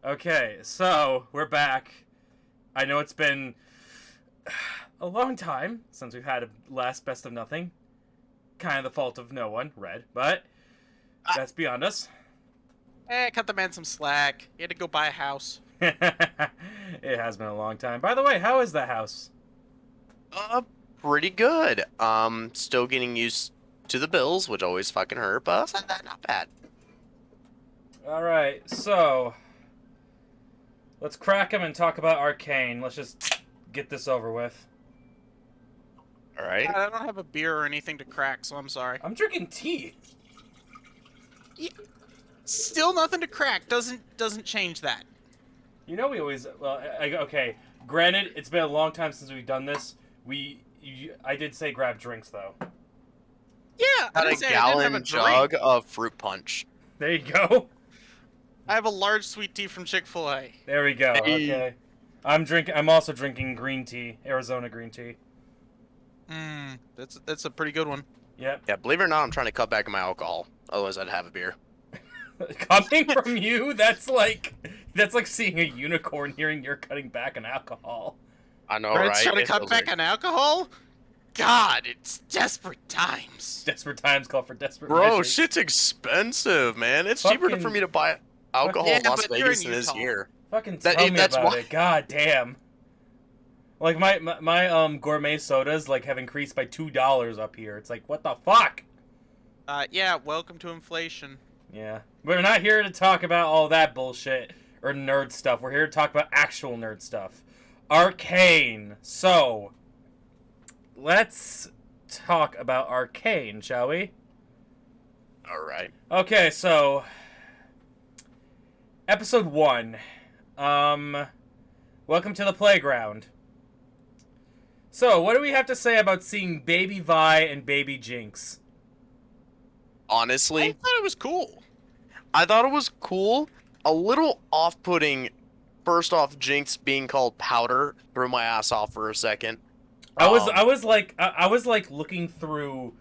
Okay, so we're back. I know it's been a long time since we've had a last Best of Nothing. Kind of the fault of no one, Red, but that's beyond us. Cut the man some slack. He had to go buy a house. It has been a long time. By the way, how is that house? Pretty good. Still getting used to the bills, which always fucking hurt, but not bad. Alright, so let's crack them and talk about Arcane. Let's just get this over with. Alright. I don't have a beer or anything to crack, so I'm sorry. I'm drinking tea. Still nothing to crack. Doesn't change that. You know we always... Well, okay, granted, it's been a long time since we've done this. I did say grab drinks, though. Yeah, Got a gallon jug of fruit punch. There you go. I have a large sweet tea from Chick-fil-A. There we go. Hey. Okay. I'm also drinking green tea, Arizona green tea. That's a pretty good one. Yep. Yeah, believe it or not, I'm trying to cut back on my alcohol. Otherwise, I'd have a beer. Coming from you, that's like seeing a unicorn hearing you're cutting back on alcohol. I know, Red's right? trying to cut back on alcohol? God, it's desperate times. Desperate times call for desperate Bro, measures. shit's expensive, man. It's cheaper Fucking- for me to buy alcohol Yeah, in Las but you're Vegas in than it is Utah. here. Fucking That- tell me that's about why- it. God damn. Like my gourmet sodas like have increased by $2 up here. It's like what the fuck? Yeah, welcome to inflation. Yeah. We're not here to talk about all that bullshit or nerd stuff. We're here to talk about actual nerd stuff. Arcane. So, let's talk about Arcane, shall we? Alright. Okay, so episode 1. Welcome to the playground. So, what do we have to say about seeing Baby Vi and Baby Jinx? I Honestly, thought it was cool. I thought it was cool. A little off-putting, first off, Jinx being called Powder threw my ass off for a second. I was like looking through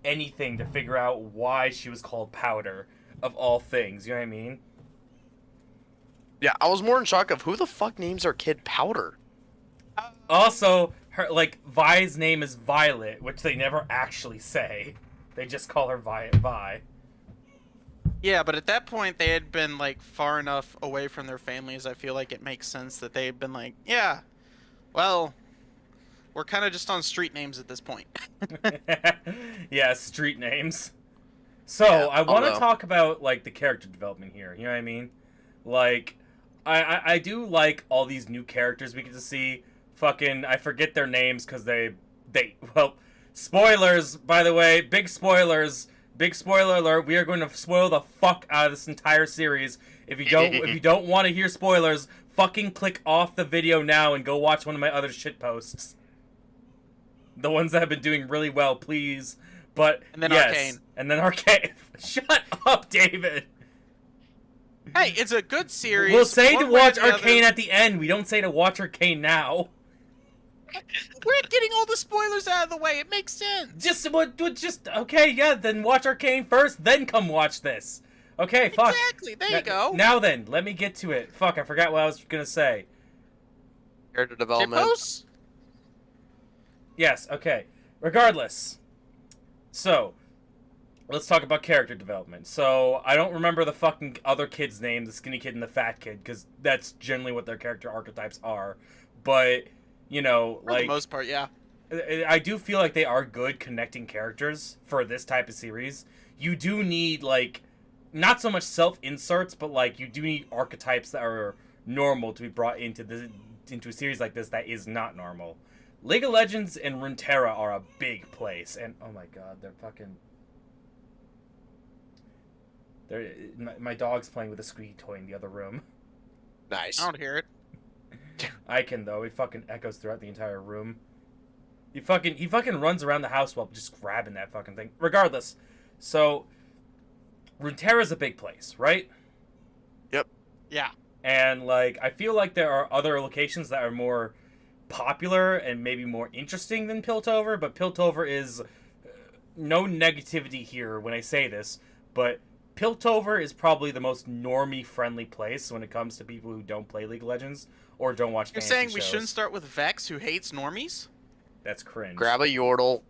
anything to figure out why she was called Powder of all things. You know what I mean? Yeah, I was more in shock of who the fuck names their kid Powder. Also, her Vi's name is Violet, which they never actually say. They just call her Vi. Yeah, but at that point they had been like far enough away from their families. I feel like it makes sense that they had been like, yeah, well, we're kind of just on street names at this point. Yeah, street names. So, Yeah, I want to although- talk about, like, the character development here. You know what I mean? Like, I do like all these new characters we get to see. Fucking, I forget their names because well, spoilers, by the way, big spoilers. Big spoiler alert, we are going to spoil the fuck out of this entire series. If you don't want to hear spoilers, fucking click off the video now and go watch one of my other shit posts. The ones that have been doing really well, please. But And then yes, Arcane. And then Arcane. Shut up, David. Hey, it's a good series. We'll say to one way or watch the other. Arcane at the end. We don't say to watch Arcane now. We're getting all the spoilers out of the way. It makes sense. Just okay, yeah. Then watch Arcane first, then come watch this. Okay, fuck. Exactly. There you go. Now then, let me get to it. Fuck, I forgot what I was gonna say. Character development. Shitposts? Yes, okay. Regardless. So, let's talk about character development. So, I don't remember the fucking other kid's name, the skinny kid and the fat kid, because that's generally what their character archetypes are. But, you know, For like... the most part, yeah. I do feel like they are good connecting characters for this type of series. You do need, like, not so much self-inserts, but, like, you do need archetypes that are normal to be brought into a series like this that is not normal. League of Legends and Runeterra are a big place, and oh my god, my dog's playing with a squeaky toy in the other room. Nice. I don't hear it. I can though. It fucking echoes throughout the entire room. He fucking runs around the house while just grabbing that fucking thing. Regardless, so Runeterra's a big place, right? Yep. Yeah. And like I feel like there are other locations that are more popular and maybe more interesting than Piltover, but Piltover is no negativity here when I say this, but Piltover is probably the most normie-friendly place when it comes to people who don't play League of Legends or don't watch You're fantasy saying we shows. shouldn't start with Vex, who hates normies? That's cringe. Grab a Yordle,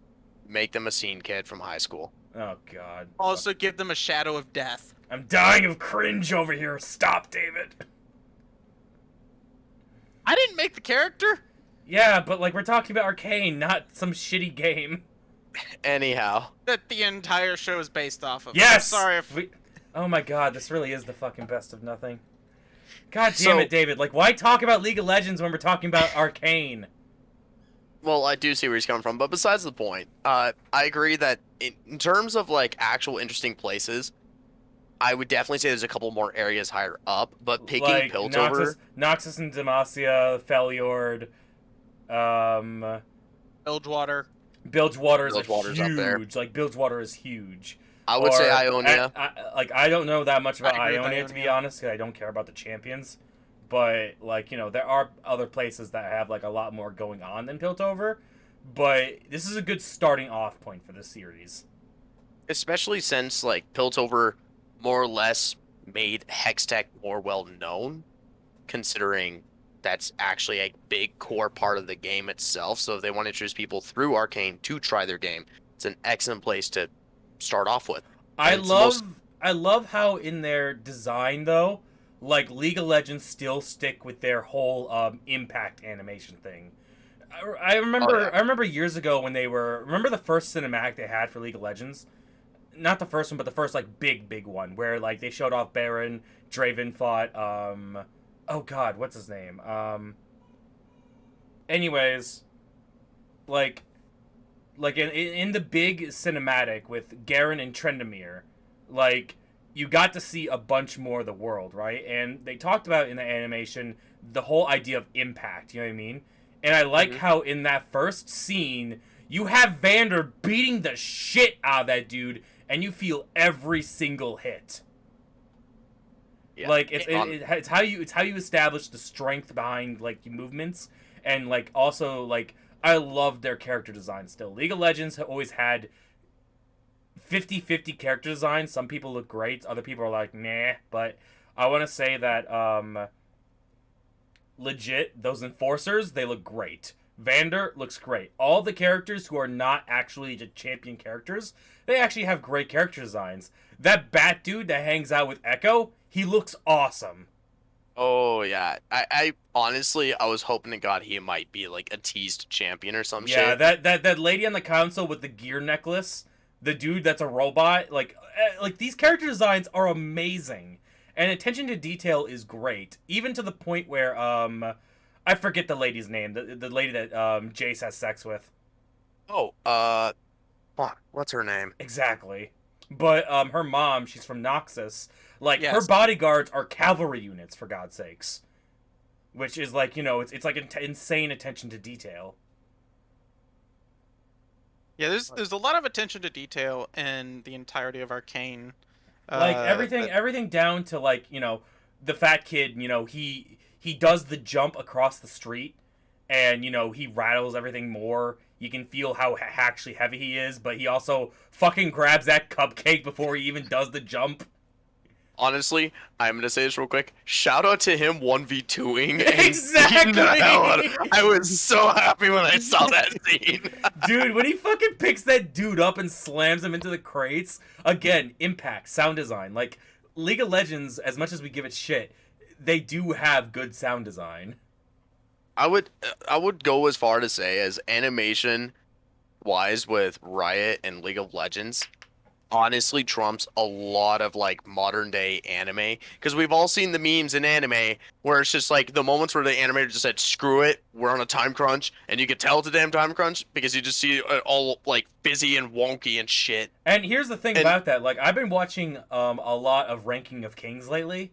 make them a scene kid from high school. Oh, God. Also, give them a Shadow of Death. I'm dying of cringe over here. Stop, David. I didn't make the character. Yeah, but, like, we're talking about Arcane, not some shitty game. Anyhow. That the entire show is based off of. Yes! I'm sorry if... Oh my God, this really is the fucking best of nothing. God damn it, David. Like, why talk about League of Legends when we're talking about Arcane? Well, I do see where he's coming from, but besides the point, I agree that in terms of, like, actual interesting places, I would definitely say there's a couple more areas higher up, but picking Like, Piltover... Noxus and Demacia, Feliord, Bilgewater. Bilgewater's Bilgewater's huge. up there. Like, Bilgewater is huge. I would say Ionia. I don't know that much about I agree with Ionia, to be Ionia. honest, because I don't care about the champions. But, like, you know, there are other places that have, like, a lot more going on than Piltover. But this is a good starting off point for this series. Especially since, like, Piltover more or less made Hextech more well-known, considering that's actually a big core part of the game itself. So if they want to introduce people through Arcane to try their game, it's an excellent place to start off with. I And it's love how in their design, though, like, League of Legends still stick with their whole impact animation thing. I remember Oh, yeah. I remember years ago when they were... Remember the first cinematic they had for League of Legends? Not the first one, but the first, like, big one, where, like, they showed off Baron, Draven fought, oh God, what's his name? Anyways, like in the big cinematic with Garen and Trendemir, like, you got to see a bunch more of the world, right? And they talked about in the animation the whole idea of impact, you know what I mean? And I like how in that first scene, you have Vander beating the shit out of that dude, and you feel every single hit. Yeah. Like, it's how you establish the strength behind, like, your movements, and, like, also, like, I love their character design still. League of Legends have always had 50-50 character design. Some people look great, other people are like, nah, but I want to say that, legit, those enforcers, they look great. Vander looks great. All the characters who are not actually the champion characters, they actually have great character designs. That bat dude that hangs out with Echo, he looks awesome. Oh, yeah. I honestly, I was hoping to God he might be, like, a teased champion or some Yeah, shit. that lady on the console with the gear necklace, the dude that's a robot, like these character designs are amazing. And attention to detail is great, even to the point where, I forget the lady's name, the lady that, Jace has sex with. Oh, fuck, what's her name? Exactly. But, her mom, she's from Noxus. Like, her Yes. bodyguards are cavalry units, for God's sakes. Which is, like, you know, it's like insane attention to detail. Yeah, there's a lot of attention to detail in the entirety of Arcane. Like, everything down to, like, you know, the fat kid, you know, he does the jump across the street, and, you know, he rattles everything more. You can feel how actually heavy he is, but he also fucking grabs that cupcake before he even does the jump. Honestly, I'm gonna say this real quick. Shout out to him 1v2ing. Exactly! I was so happy when I saw that scene. Dude, when he fucking picks that dude up and slams him into the crates, again, impact, sound design. Like, League of Legends, as much as we give it shit, they do have good sound design. I would go as far to say as animation wise with Riot and League of Legends honestly trumps a lot of like modern day anime, because we've all seen the memes in anime where it's just like the moments where the animator just said screw it, we're on a time crunch, and you could tell it's a damn time crunch because you just see it all like fizzy and wonky and shit. And here's the thing about that, like, I've been watching a lot of Ranking of Kings lately,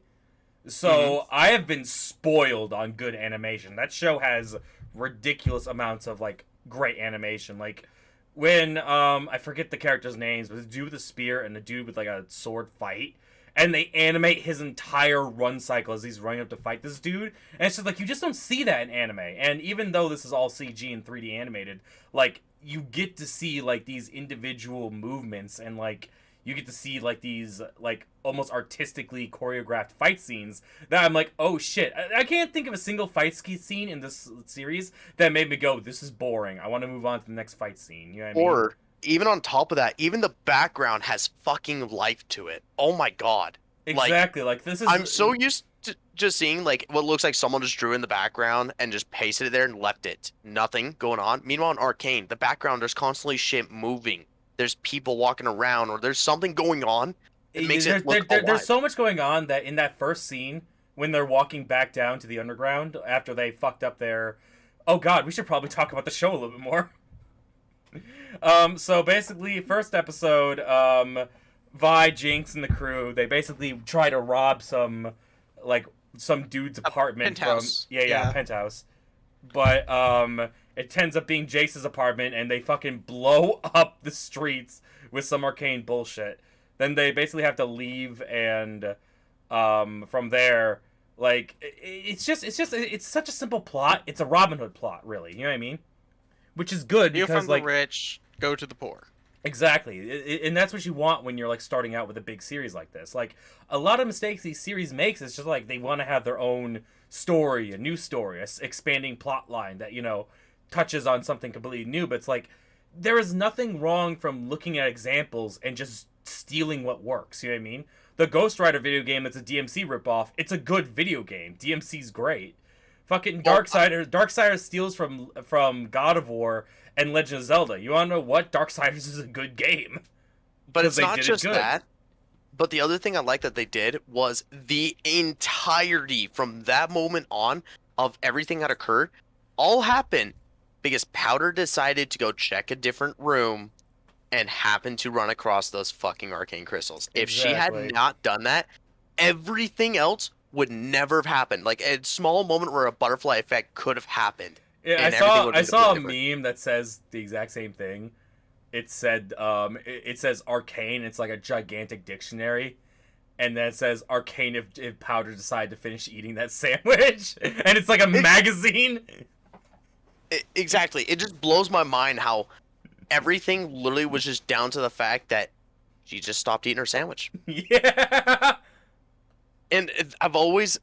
so I have been spoiled on good animation. That show has ridiculous amounts of, like, great animation. Like, when, I forget the characters' names, but the dude with a spear and the dude with, like, a sword fight, and they animate his entire run cycle as he's running up to fight this dude, and it's just, like, you just don't see that in anime. And even though this is all CG and 3D animated, like, you get to see, like, these individual movements, and, like, you get to see like these like almost artistically choreographed fight scenes that I'm like, oh shit, I can't think of a single fight scene in this series that made me go, this is boring, I want to move on to the next fight scene. You know what I mean? Or even on top of that, even the background has fucking life to it. Oh my god. Exactly. Like this is. I'm so used to just seeing like what looks like someone just drew in the background and just pasted it there and left it. Nothing going on. Meanwhile, in Arcane, the background, there's constantly shit moving. There's people walking around, or there's something going on. It makes it look alive. There's so much going on that in that first scene when they're walking back down to the underground after they fucked up their. Oh god, we should probably talk about the show a little bit more. So basically, first episode, Vi, Jinx, and the crew, they basically try to rob some dude's apartment penthouse. from penthouse. But it ends up being Jace's apartment, and they fucking blow up the streets with some arcane bullshit. Then they basically have to leave, and from there, like it's such a simple plot. It's a Robin Hood plot, really. You know what I mean? Which is good You're because from like the rich, go to the poor. exactly, and that's what you want when you're like starting out with a big series like this. Like a lot of mistakes these series makes is just like they want to have their own story, a new story, expanding plot line that touches on something completely new. But it's like there is nothing wrong from looking at examples and just stealing what works. You know what I mean? The Ghost Rider video game that's a DMC ripoff. It's a good video game. DMC's great. Fucking Darksiders steals from God of War and Legend of Zelda. You wanna know what? Darksiders is a good game. But it's not just that. But the other thing I like that they did was the entirety from that moment on of everything that occurred all happened because Powder decided to go check a different room and happened to run across those fucking arcane crystals. If she had not done that, everything else would never have happened. Like a small moment where a butterfly effect could have happened. Yeah, I saw a meme that says the exact same thing. It said it says arcane, it's like a gigantic dictionary. And then it says arcane if Powder decided to finish eating that sandwich. And it's like a magazine. Exactly. It just blows my mind how everything literally was just down to the fact that she just stopped eating her sandwich. Yeah. And I've always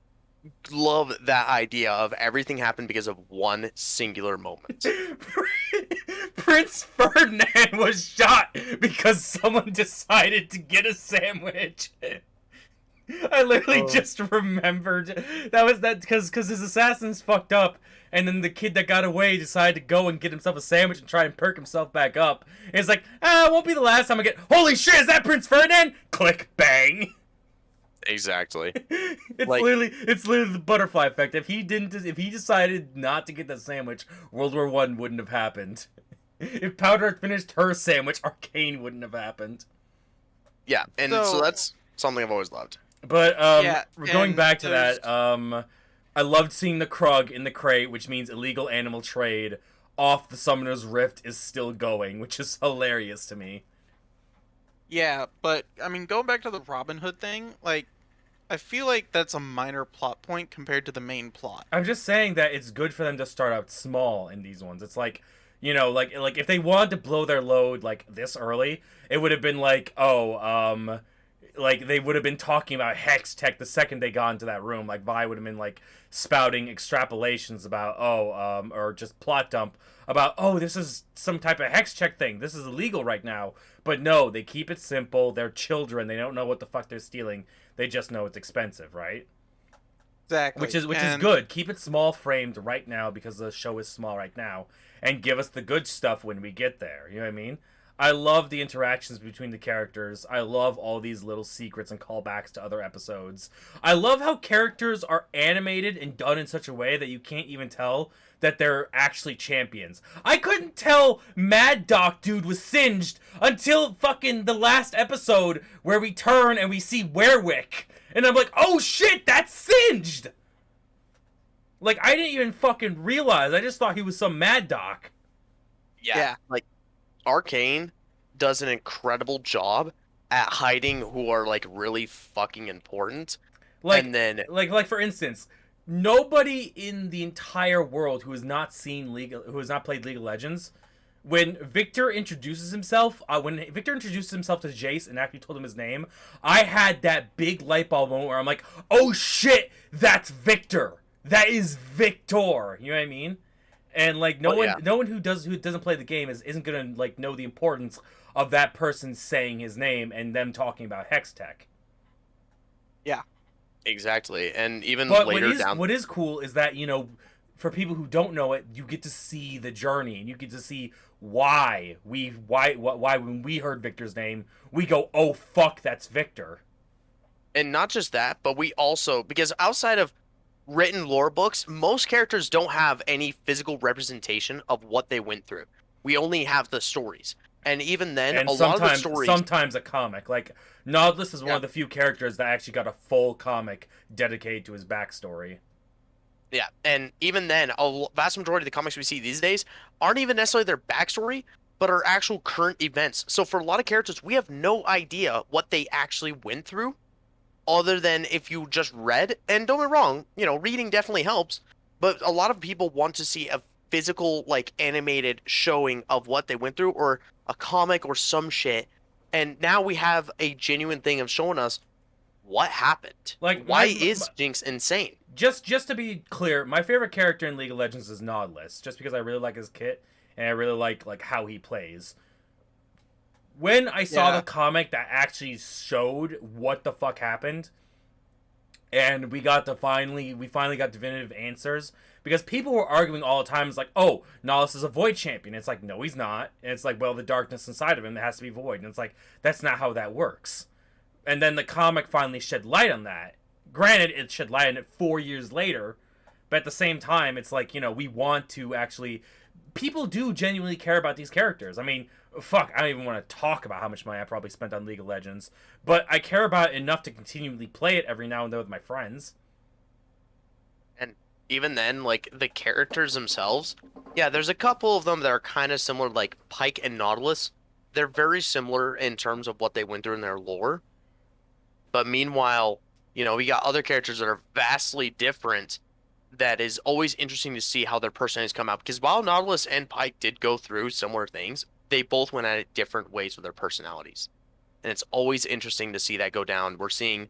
loved that idea of everything happened because of one singular moment. Prince Ferdinand was shot because someone decided to get a sandwich. I literally just remembered that because his assassins fucked up, and then the kid that got away decided to go and get himself a sandwich and try and perk himself back up. And it's like, it won't be the last time I get. Holy shit! Is that Prince Ferdinand? Click, bang. Exactly. It's literally the butterfly effect. If he decided not to get that sandwich, World War I wouldn't have happened. If Powder had finished her sandwich, Arcane wouldn't have happened. Yeah, and so that's something I've always loved. But going back to that, I loved seeing the Krug in the crate, which means illegal animal trade off the Summoner's Rift is still going, which is hilarious to me. Yeah, but I mean, going back to the Robin Hood thing, like, I feel like that's a minor plot point compared to the main plot. I'm just saying that it's good for them to start out small in these ones. It's like, like if they wanted to blow their load like this early, it would have been like, like they would have been talking about hex tech the second they got into that room. Like Vi would have been like spouting extrapolations about or just plot dump about this is some type of hex check thing. This is illegal right now. But no, they keep it simple. They're children. They don't know what the fuck they're stealing. They just know it's expensive, right? Exactly. Which is good. Keep it small framed right now because the show is small right now, and give us the good stuff when we get there. You know what I mean? I love the interactions between the characters. I love all these little secrets and callbacks to other episodes. I love how characters are animated and done in such a way that you can't even tell that they're actually champions. I couldn't tell Mad Doc dude was singed until fucking the last episode where we turn and we see Werwick. And I'm like, oh shit, that's singed! Like, I didn't even fucking realize. I just thought he was some Mad Doc. Yeah. Like, Arcane does an incredible job at hiding who are, like, really fucking important. Like, and then... like for instance, nobody in the entire world who has not played League of Legends when Victor introduces himself, to Jace and actually told him his name, I had that big light bulb moment where I'm like, oh shit, that's Victor. That is Victor. You know what I mean? And like no one who doesn't play the game isn't gonna like know the importance of that person saying his name and them talking about Hex Tech. Yeah. Exactly. And even But later what is cool is that, you know, for people who don't know it, you get to see the journey and you get to see why when we heard Victor's name, we go, oh fuck, that's Victor. And not just that, but we also, because outside of written lore books, most characters don't have any physical representation of what they went through. We only have the stories. And even then, And a lot of the stories... sometimes a comic. Like, Nautilus is one Yeah. of the few characters that actually got a full comic dedicated to his backstory. Yeah, and even then, a vast majority of the comics we see these days aren't even necessarily their backstory, but are actual current events. So for a lot of characters, we have no idea what they actually went through, other than if you just read. And don't get me wrong, you know, reading definitely helps, but a lot of people want to see a physical, like, animated showing of what they went through, or a comic or some shit. And now we have a genuine thing of showing us what happened. Like, why is Jinx insane? Just to be clear, my favorite character in League of Legends is Nautilus, just because I really like his kit and I really like how he plays. When I saw the comic that actually showed what the fuck happened, and we finally got definitive answers, because people were arguing all the time. It's like, oh, Nautilus is a Void champion. It's like, no, he's not. And it's like, well, the darkness inside of him has to be Void. And it's like, that's not how that works. And then the comic finally shed light on that. Granted, it shed light on it 4 years later, but at the same time, it's like, you know, we want to actually... People do genuinely care about these characters. I mean, fuck, I don't even want to talk about how much money I probably spent on League of Legends, but I care about it enough to continually play it every now and then with my friends. And even then, like, the characters themselves, yeah, there's a couple of them that are kind of similar, like Pyke and Nautilus. They're very similar in terms of what they went through in their lore. But meanwhile, you know, we got other characters that are vastly different, that is always interesting to see how their personalities come out. Because while Nautilus and Pyke did go through similar things, they both went at it different ways with their personalities. And it's always interesting to see that go down. We're seeing,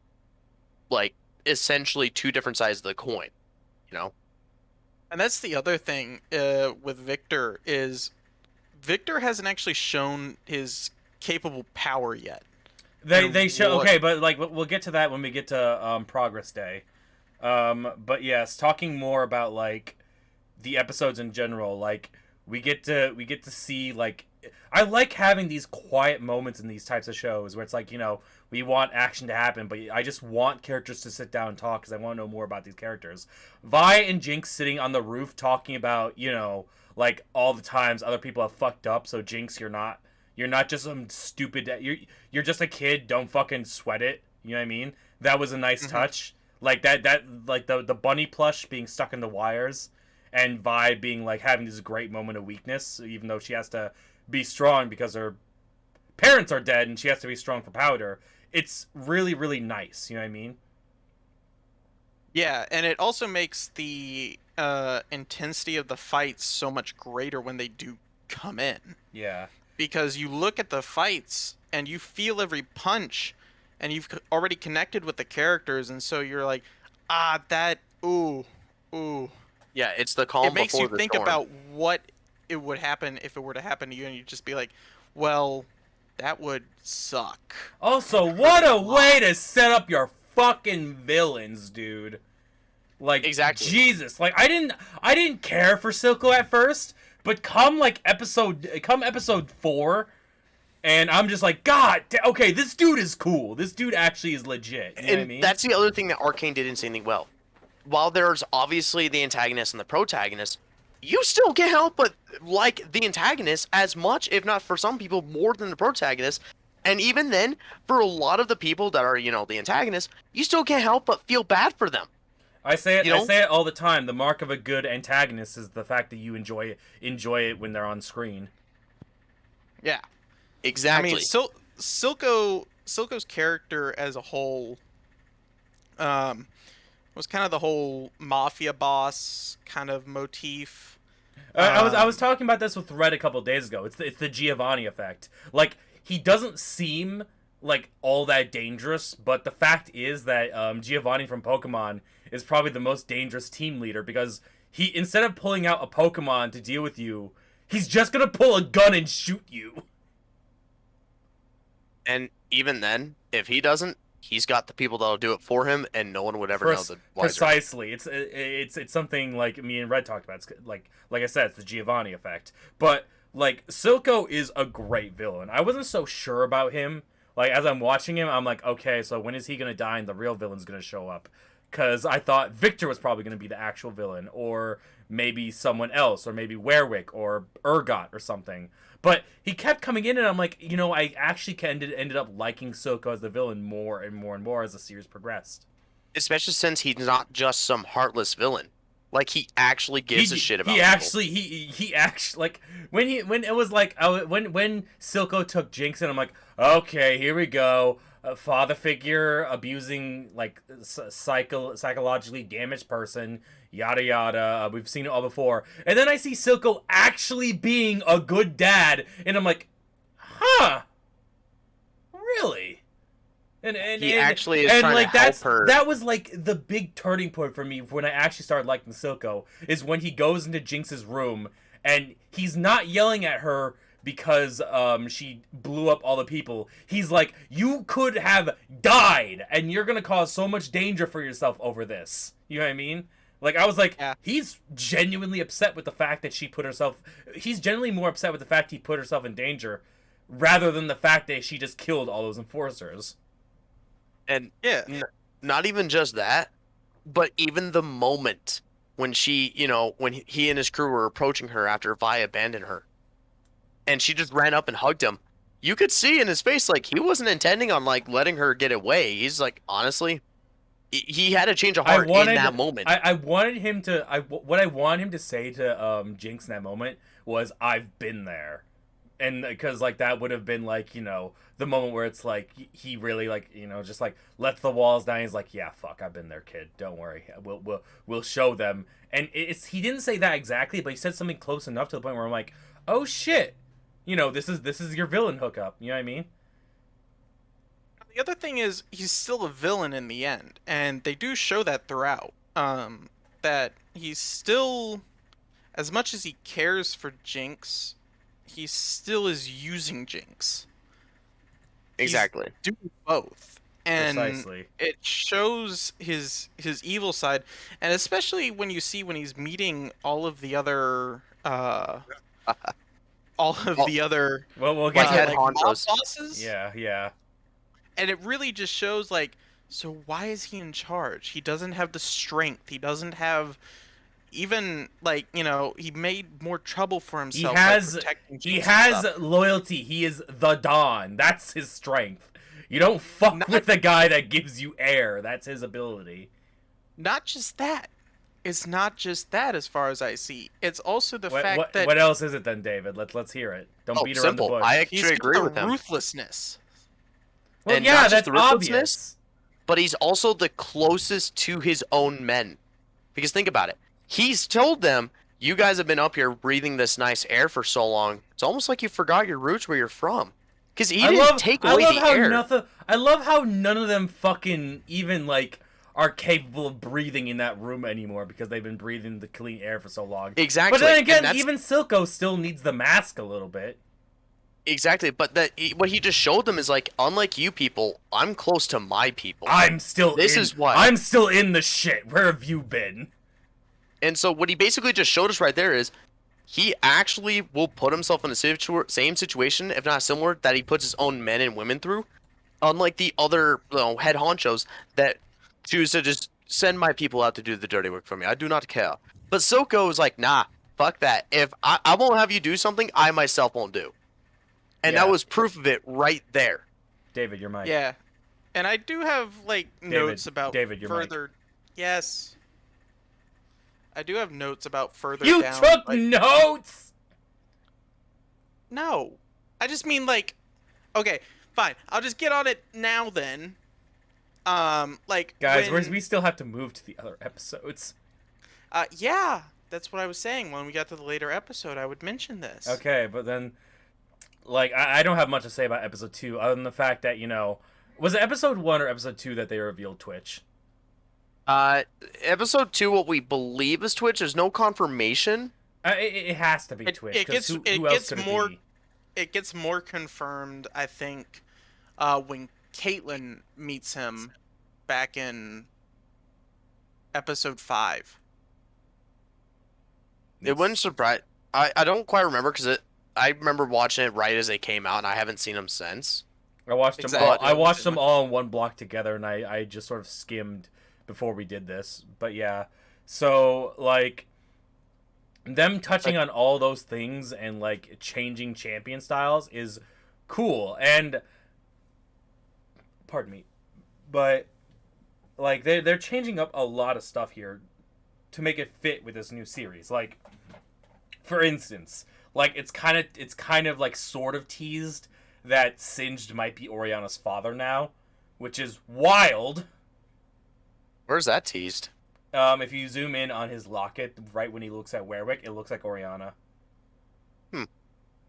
like, essentially two different sides of the coin, you know? And that's the other thing with Victor, is Victor hasn't actually shown his capable power yet. They show... Okay, but, like, we'll get to that when we get to Progress Day. But yes, talking more about, like, the episodes in general, like, we get to see, like, I like having these quiet moments in these types of shows where it's like, you know, we want action to happen, but I just want characters to sit down and talk because I want to know more about these characters. Vi and Jinx sitting on the roof talking about, you know, like, all the times other people have fucked up, so Jinx, you're not just some stupid... You're just a kid, don't fucking sweat it, you know what I mean? That was a nice touch. Like like the bunny plush being stuck in the wires, and Vi being like having this great moment of weakness, even though she has to be strong because her parents are dead and she has to be strong for Powder. It's really, really nice. You know what I mean? Yeah, and it also makes the intensity of the fights so much greater when they do come in. Yeah. Because you look at the fights and you feel every punch, and you've already connected with the characters, and so you're like, ooh. Yeah, it's the calm. It makes before you the think storm. about what it would happen if it were to happen to you, and you'd just be like, well, that would suck. Also, what a way to set up your fucking villains, dude. Like, Exactly. Jesus, like I didn't care for Silco at first, but come episode 4, and I'm just like, God, okay, this dude is cool. This dude actually is legit. You know what I mean? That's the other thing that Arcane did insanely well. While there's obviously the antagonist and the protagonist, you still can't help but like the antagonist as much, if not for some people, more than the protagonist. And even then, for a lot of the people that are, you know, the antagonist, you still can't help but feel bad for them. I say it. You know? I say it all the time. The mark of a good antagonist is the fact that you enjoy it when they're on screen. Yeah. Exactly. I mean, Silco's character as a whole was kind of the whole mafia boss kind of motif. I was talking about this with Red a couple days ago. It's the Giovanni effect. Like, he doesn't seem like all that dangerous, but the fact is that Giovanni from Pokemon is probably the most dangerous team leader, because he, instead of pulling out a Pokemon to deal with you, he's just gonna pull a gun and shoot you. And even then, if he doesn't, he's got the people that'll do it for him, and no one would ever know the wiser. Precisely. It's something like me and Red talked about. It's like I said, it's the Giovanni effect. But like, Silco is a great villain. I wasn't so sure about him. Like, as I'm watching him, I'm like, okay, so when is he gonna die and the real villain's gonna show up? Because I thought Victor was probably gonna be the actual villain, or maybe someone else, or maybe Werwick or Urgot or something. But he kept coming in, and I'm like, you know, I actually ended up liking Silco as the villain more and more and more as the series progressed. Especially since he's not just some heartless villain. Like, he actually gives a shit about he people. he actually, like, when it was like, when Silco took Jinx, and I'm like, okay, here we go. A father figure abusing, like, psychologically damaged person, yada yada. We've seen it all before. And then I see Silco actually being a good dad, and I'm like, huh, really? And he actually is trying like, to help her. That was like the big turning point for me when I actually started liking Silco, is when he goes into Jinx's room and he's not yelling at her because she blew up all the people. He's like, you could have died, and you're gonna cause so much danger for yourself over this. You know what I mean? Like, I was like, yeah. He's genuinely upset with the fact that she put herself... He's genuinely more upset with the fact he put herself in danger, rather than the fact that she just killed all those enforcers. And yeah, not even just that, but even the moment when she, you know, when he and his crew were approaching her after Vi abandoned her, and she just ran up and hugged him, you could see in his face, like, he wasn't intending on, like, letting her get away. He's like, honestly, he had a change of heart in that moment. I wanted him to, what I wanted him to say to Jinx in that moment was, I've been there. And because, like, that would have been, like, you know, the moment where it's like, he really, like, you know, just like lets the walls down. He's like, yeah, fuck, I've been there, kid, don't worry, we'll show them. And he didn't say that exactly, but he said something close enough to the point where I'm like, oh shit, you know, this is your villain hookup. You know what I mean? The other thing is, he's still a villain in the end, and they do show that throughout. That he's still, as much as he cares for Jinx, he still is using Jinx. Exactly. He's doing both. And precisely. It shows his evil side, and especially when he's meeting all of the other we'll get to like mob bosses. Yeah. And it really just shows, like, so why is he in charge? He doesn't have the strength. He doesn't have even, like, you know, he made more trouble for himself. He has loyalty. He is the Dawn. That's his strength. You don't fuck with the guy that gives you air. That's his ability. Not just that. It's not just that, as far as I see. It's also the fact that... What else is it then, David? Let's hear it. Don't beat around the bush. I actually agree with him. Ruthlessness. Well, and yeah, that's obvious. But he's also the closest to his own men. Because think about it. He's told them, you guys have been up here breathing this nice air for so long. It's almost like you forgot your roots, where you're from. Because he didn't take away the air. I love how none of them fucking even, like, are capable of breathing in that room anymore, because they've been breathing the clean air for so long. Exactly. But then again, even Silco still needs the mask a little bit. Exactly, but what he just showed them is, like, unlike you people, I'm close to my people. I'm still in the shit. Where have you been? And so what he basically just showed us right there is, he actually will put himself in a same situation, if not similar, that he puts his own men and women through. Unlike the other, you know, head honchos that choose to just send my people out to do the dirty work for me. I do not care. But Silco is like, nah, fuck that. If I won't have you do something, I myself won't do. And that was proof of it right there. David, your mic. Yeah. And I do have, like, notes about further... Yes. I do have notes about further down. You took notes?! No. I just mean, like... Okay, fine. I'll just get on it now, then. Like, guys, we still have to move to the other episodes. Yeah. that's what I was saying. When we got to the later episode, I would mention this. Okay, but then, like, I don't have much to say about episode 2, other than the fact that, was it episode 1 or episode 2 that they revealed Twitch? Episode 2, what we believe is Twitch. There's no confirmation. It has to be Twitch. It gets who else could more. it be? It gets more confirmed, I think, when Caitlyn meets him back in episode 5. It wouldn't surprise. I don't quite remember because I remember watching it right as they came out, and I haven't seen them since. I watched them Exactly. all. I watched them all in one block together, and I just sort of skimmed before we did this. But yeah, so like them touching on all those things and like changing champion styles is cool. And pardon me, but like they're changing up a lot of stuff here to make it fit with this new series. Like, for instance, like it's kind of like sort of teased that Singed might be Oriana's father now, which is wild. Where's that teased? If you zoom in on his locket right when he looks at Werwick, it looks like Oriana.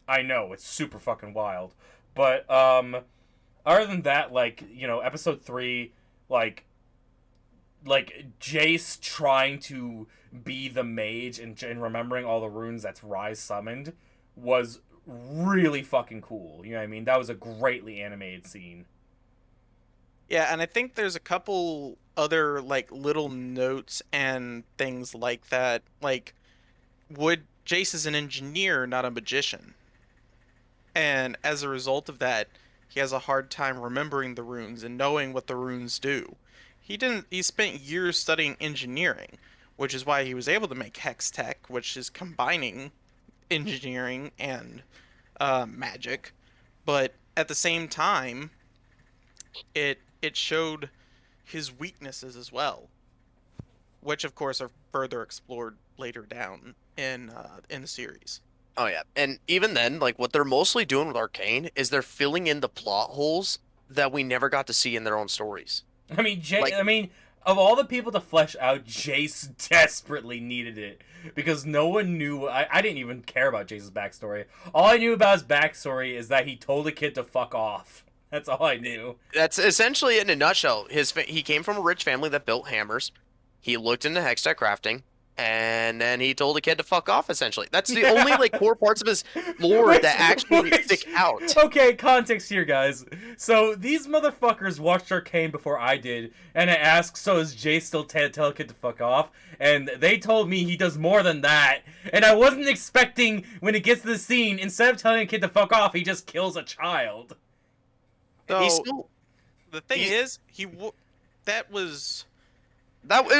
I know, it's super fucking wild. But other than that, like, episode 3, like Jace trying to be the mage and remembering all the runes that's Rise summoned was really fucking cool. You know what I mean? That was a greatly animated scene. Yeah, and I think there's a couple other like little notes and things like that. Like, Jace is an engineer, not a magician, and as a result of that, he has a hard time remembering the runes and knowing what the runes do. He spent years studying engineering, which is why he was able to make Hex Tech, which is combining engineering and magic. But at the same time, it showed his weaknesses as well, which of course are further explored later down in the series. Oh yeah, and even then, like what they're mostly doing with Arcane is they're filling in the plot holes that we never got to see in their own stories. I mean, of all the people to flesh out, Jace desperately needed it because no one knew. I didn't even care about Jace's backstory. All I knew about his backstory is that he told a kid to fuck off. That's all I knew. That's essentially it in a nutshell. He came from a rich family that built hammers. He looked into hextech crafting, and then he told a kid to fuck off. Essentially, that's the only like core parts of his lore that actually stick out. Okay, context here, guys. So these motherfuckers watched Arcane before I did, and I asked, "So is Jay still tell a kid to fuck off?" And they told me he does more than that. And I wasn't expecting when it gets to the scene, instead of telling a kid to fuck off, he just kills a child. So the thing is, it's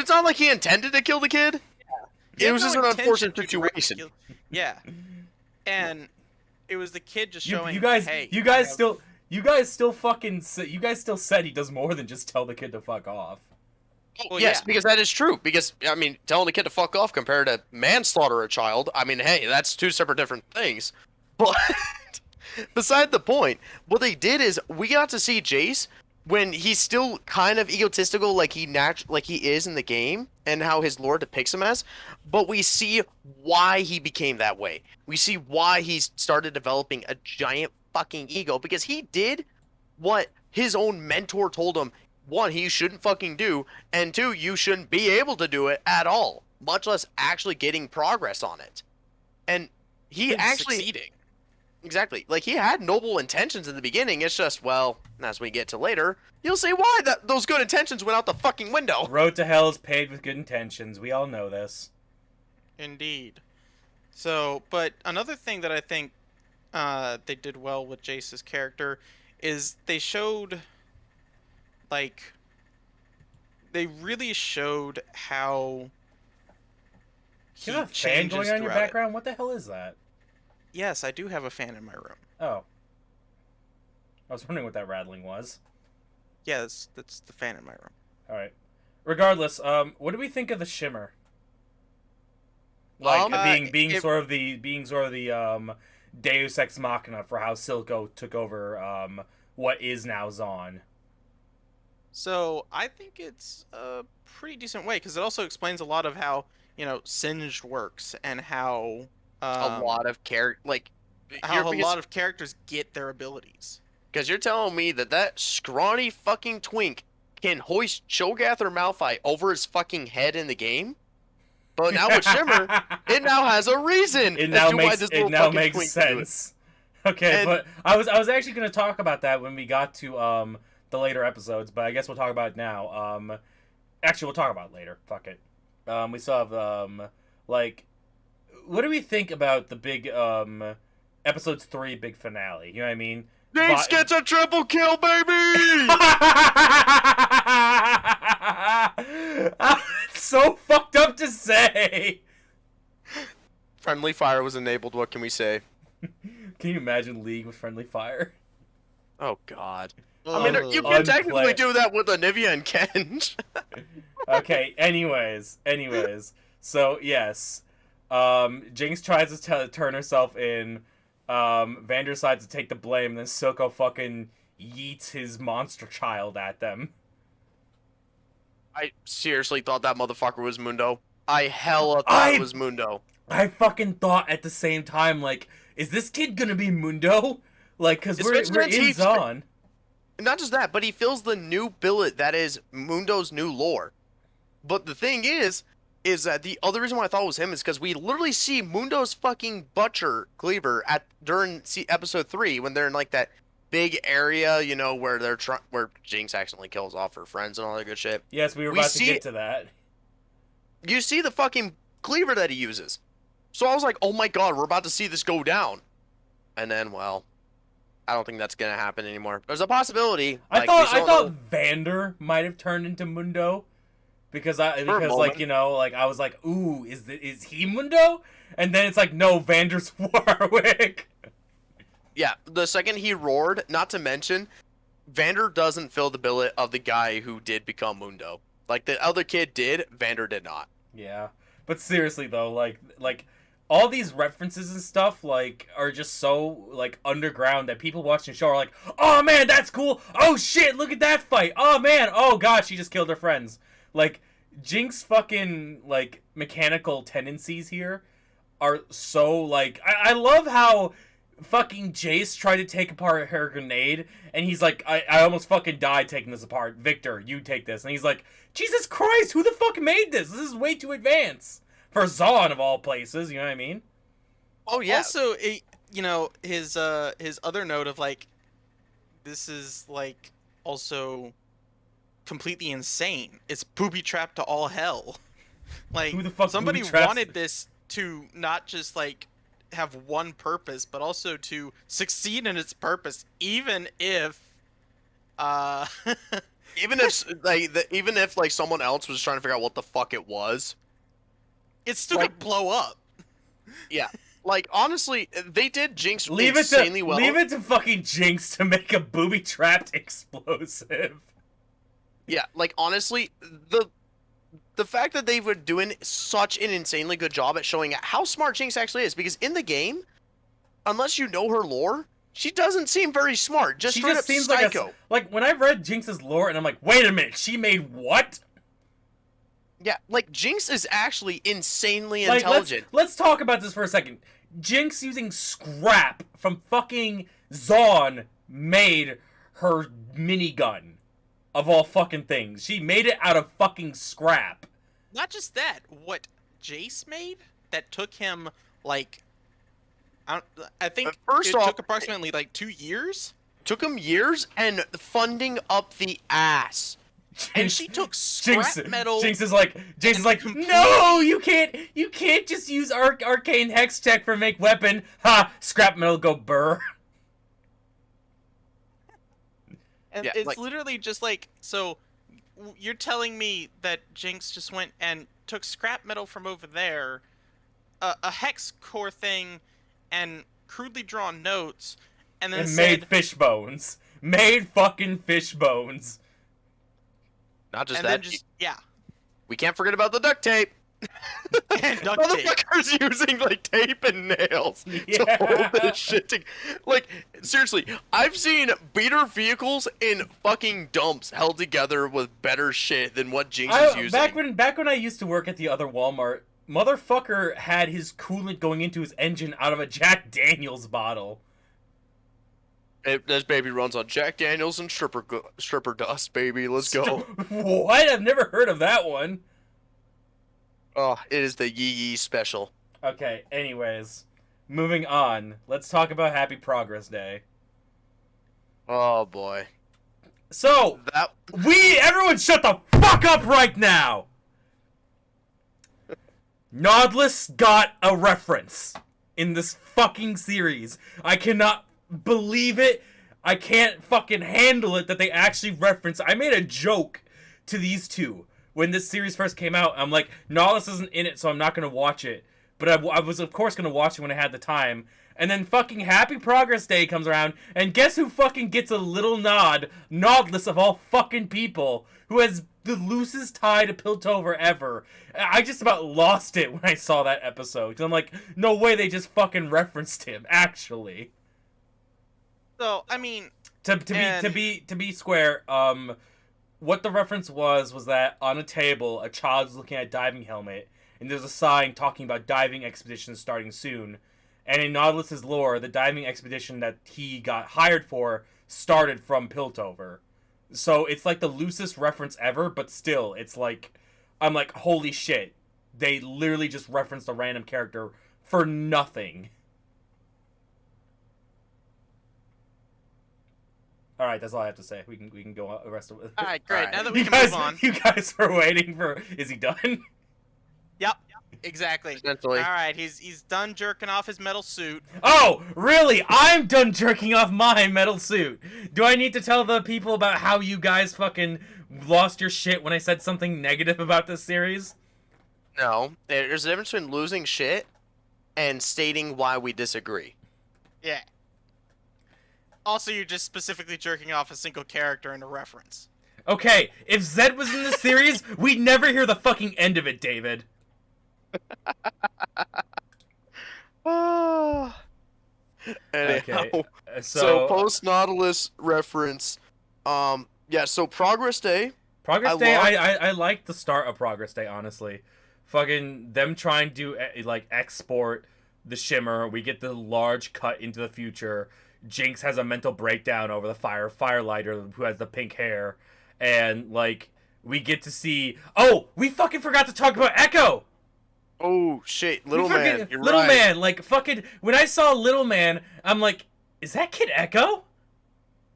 not like he intended to kill the kid. Yeah. It was just an unfortunate situation. Yeah, and it was the kid just showing. You guys still said he does more than just tell the kid to fuck off. Well, yes, yeah. Because that is true. Because I mean, telling the kid to fuck off compared to manslaughter a child, I mean, hey, that's two separate different things. But beside the point, what they did is we got to see Jace when he's still kind of egotistical, like he is in the game, and how his lore depicts him as. But we see why he became that way. We see why he started developing a giant fucking ego, because he did what his own mentor told him. One, he shouldn't fucking do, and two, you shouldn't be able to do it at all, much less actually getting progress on it. And he actually succeeding. Exactly. Like, he had noble intentions in the beginning. It's just, well, as we get to later, you'll see why those good intentions went out the fucking window. Road to hell is paved with good intentions. We all know this. Indeed. So, but another thing that I think they did well with Jace's character is they showed, like, they really showed how he you have a fan going on in your throughout background? What the hell is that? Yes, I do have a fan in my room. Oh. I was wondering what that rattling was. Yes, that's the fan in my room. Alright. Regardless, what do we think of the shimmer? Like, being sort of the Deus Ex Machina for how Silco took over, what is now Zaun. So, I think it's a pretty decent way, because it also explains a lot of how Singed works and how A lot of how a lot of characters get their abilities. because you're telling me that scrawny fucking twink can hoist Cho'Gath or Malphite over his fucking head in the game, but now with Shimmer, it now has a reason. It as now to why makes this it little now fucking makes twink can do it. sense. Okay, And- but I was actually gonna talk about that when we got to the later episodes, but I guess we'll talk about it now. Actually, we'll talk about it later. Fuck it. We still have like, what do we think about the big episodes 3 big finale? You know what I mean? Jinx gets a triple kill, baby! It's so fucked up to say. Friendly fire was enabled. What can we say? Can you imagine League with friendly fire? Oh God. Ugh. I mean, you can technically Unplay- do that with Anivia and Kenj. Okay, anyways. So, yes. Jinx tries to turn herself in. Vander decides to take the blame, and then Silco fucking yeets his monster child at them. I seriously thought that motherfucker was Mundo. I hella thought it was Mundo. I fucking thought at the same time, like, is this kid gonna be Mundo? Like, cause we're Especially in since Zon. Not just that, but he fills the new billet that is Mundo's new lore. But the thing is that the other reason why I thought it was him is because we literally see Mundo's fucking butcher cleaver during episode 3 when they're in like that big area, where where Jinx accidentally kills off her friends and all that good shit. Yes, we were We about to see- get to that. You see the fucking cleaver that he uses. So I was like, oh my God, we're about to see this go down. And then, well, I don't think that's gonna happen anymore. There's a possibility. I thought Vander might have turned into Mundo. Because I was like, ooh, is he Mundo? And then it's like, no, Vander's Warwick. Yeah, the second he roared, not to mention, Vander doesn't fill the billet of the guy who did become Mundo. Like, the other kid did, Vander did not. Yeah, but seriously though, like all these references and stuff like are just so like underground that people watching the show are like, oh man, that's cool. Oh shit, look at that fight. Oh man, oh god, she just killed her friends. Like, Jinx fucking, like, mechanical tendencies here are so, like... I love how fucking Jace tried to take apart her grenade, and he's like, I almost fucking died taking this apart. Victor, you take this. And he's like, Jesus Christ, who the fuck made this? This is way too advanced. For Zon, of all places, you know what I mean? Oh, yeah. Also, his other note of, like, this is, like, also completely insane. It's booby trapped to all hell. Like, Who the fuck somebody booby-traps- wanted this to not just like have one purpose, but also to succeed in its purpose, even if even if someone else was trying to figure out what the fuck it was. it still could blow up. Yeah. Like, honestly, they did Jinx Leave it insanely well. to fucking Jinx to make a booby-trapped explosive. Yeah, like, honestly, the fact that they were doing such an insanely good job at showing how smart Jinx actually is, because in the game, unless you know her lore, she doesn't seem very smart. Just She straight just up seems psycho. like when I've read Jinx's lore and I'm like, wait a minute, she made what? Yeah, like, Jinx is actually insanely Like, intelligent. let's talk about this for a second. Jinx using scrap from fucking Zon made her minigun. Of all fucking things. She made it out of fucking scrap. Not just that, what Jace made that took him like I think First it off, took approximately like 2 years. Took him years and funding up the ass. And she took scrap metal. Jinx is like, completely- no, you can't just use arcane hex tech for make weapon. Ha, scrap metal go burr. And Yeah, it's like- literally just like, so you're telling me that Jinx just went and took scrap metal from over there, a hex core thing, and crudely drawn notes, and then And said, made fish bones. Made fucking fish bones. Not just and that, then just, yeah. we can't forget about the duct tape. And duct tape. Motherfuckers using like tape and nails to Yeah. hold this shit together. Like, seriously, I've seen beater vehicles in fucking dumps held together with better shit than what Jinx is using. Back when I used to work at the other Walmart, motherfucker had his coolant going into his engine out of a Jack Daniels bottle. This baby runs on Jack Daniels and stripper dust, baby. Let's go. What? I've never heard of that one. Oh, it is the Yee Yee special. Okay, anyways. Moving on. Let's talk about Happy Progress Day. Oh boy. So, everyone shut the fuck up right now! Nautilus got a reference in this fucking series. I cannot believe it. I can't fucking handle it that they actually reference. I made a joke to these two when this series first came out. I'm like, Nautilus isn't in it, so I'm not going to watch it. But I was, of course, going to watch it when I had the time. And then fucking Happy Progress Day comes around, and guess who fucking gets a little nod? Nautilus, of all fucking people, who has the loosest tie to Piltover ever. I just about lost it when I saw that episode. 'Cause I'm like, no way they just fucking referenced him, actually. So, I mean... To be square, what the reference was that on a table, a child is looking at a diving helmet, and there's a sign talking about diving expeditions starting soon. And in Nautilus's lore, the diving expedition that he got hired for started from Piltover. So it's like the loosest reference ever, but still, it's like, I'm like, holy shit. They literally just referenced a random character for nothing. All right, that's all I have to say. We can go on the rest of it. All right, great. All right. Now that we can move on. You guys are waiting for... Is he done? Yep, exactly. Essentially. All right, he's done jerking off his metal suit. Oh, really? I'm done jerking off my metal suit. Do I need to tell the people about how you guys fucking lost your shit when I said something negative about this series? No, there's a difference between losing shit and stating why we disagree. Yeah. Also, you're just specifically jerking off a single character in a reference. Okay, if Zed was in this series, we'd never hear the fucking end of it, David. Anyhow, Okay, so post Nautilus reference, yeah. So Progress Day. Progress Day, I like the start of Progress Day, honestly. Fucking them trying to like export the shimmer. We get the large cut into the future. Jinx has a mental breakdown over the firelighter who has the pink hair, and like we get to see. Oh, we fucking forgot to talk about Echo. Oh shit, Little Man. You're Little right. Man, like fucking. When I saw Little Man, I'm like, is that kid Echo?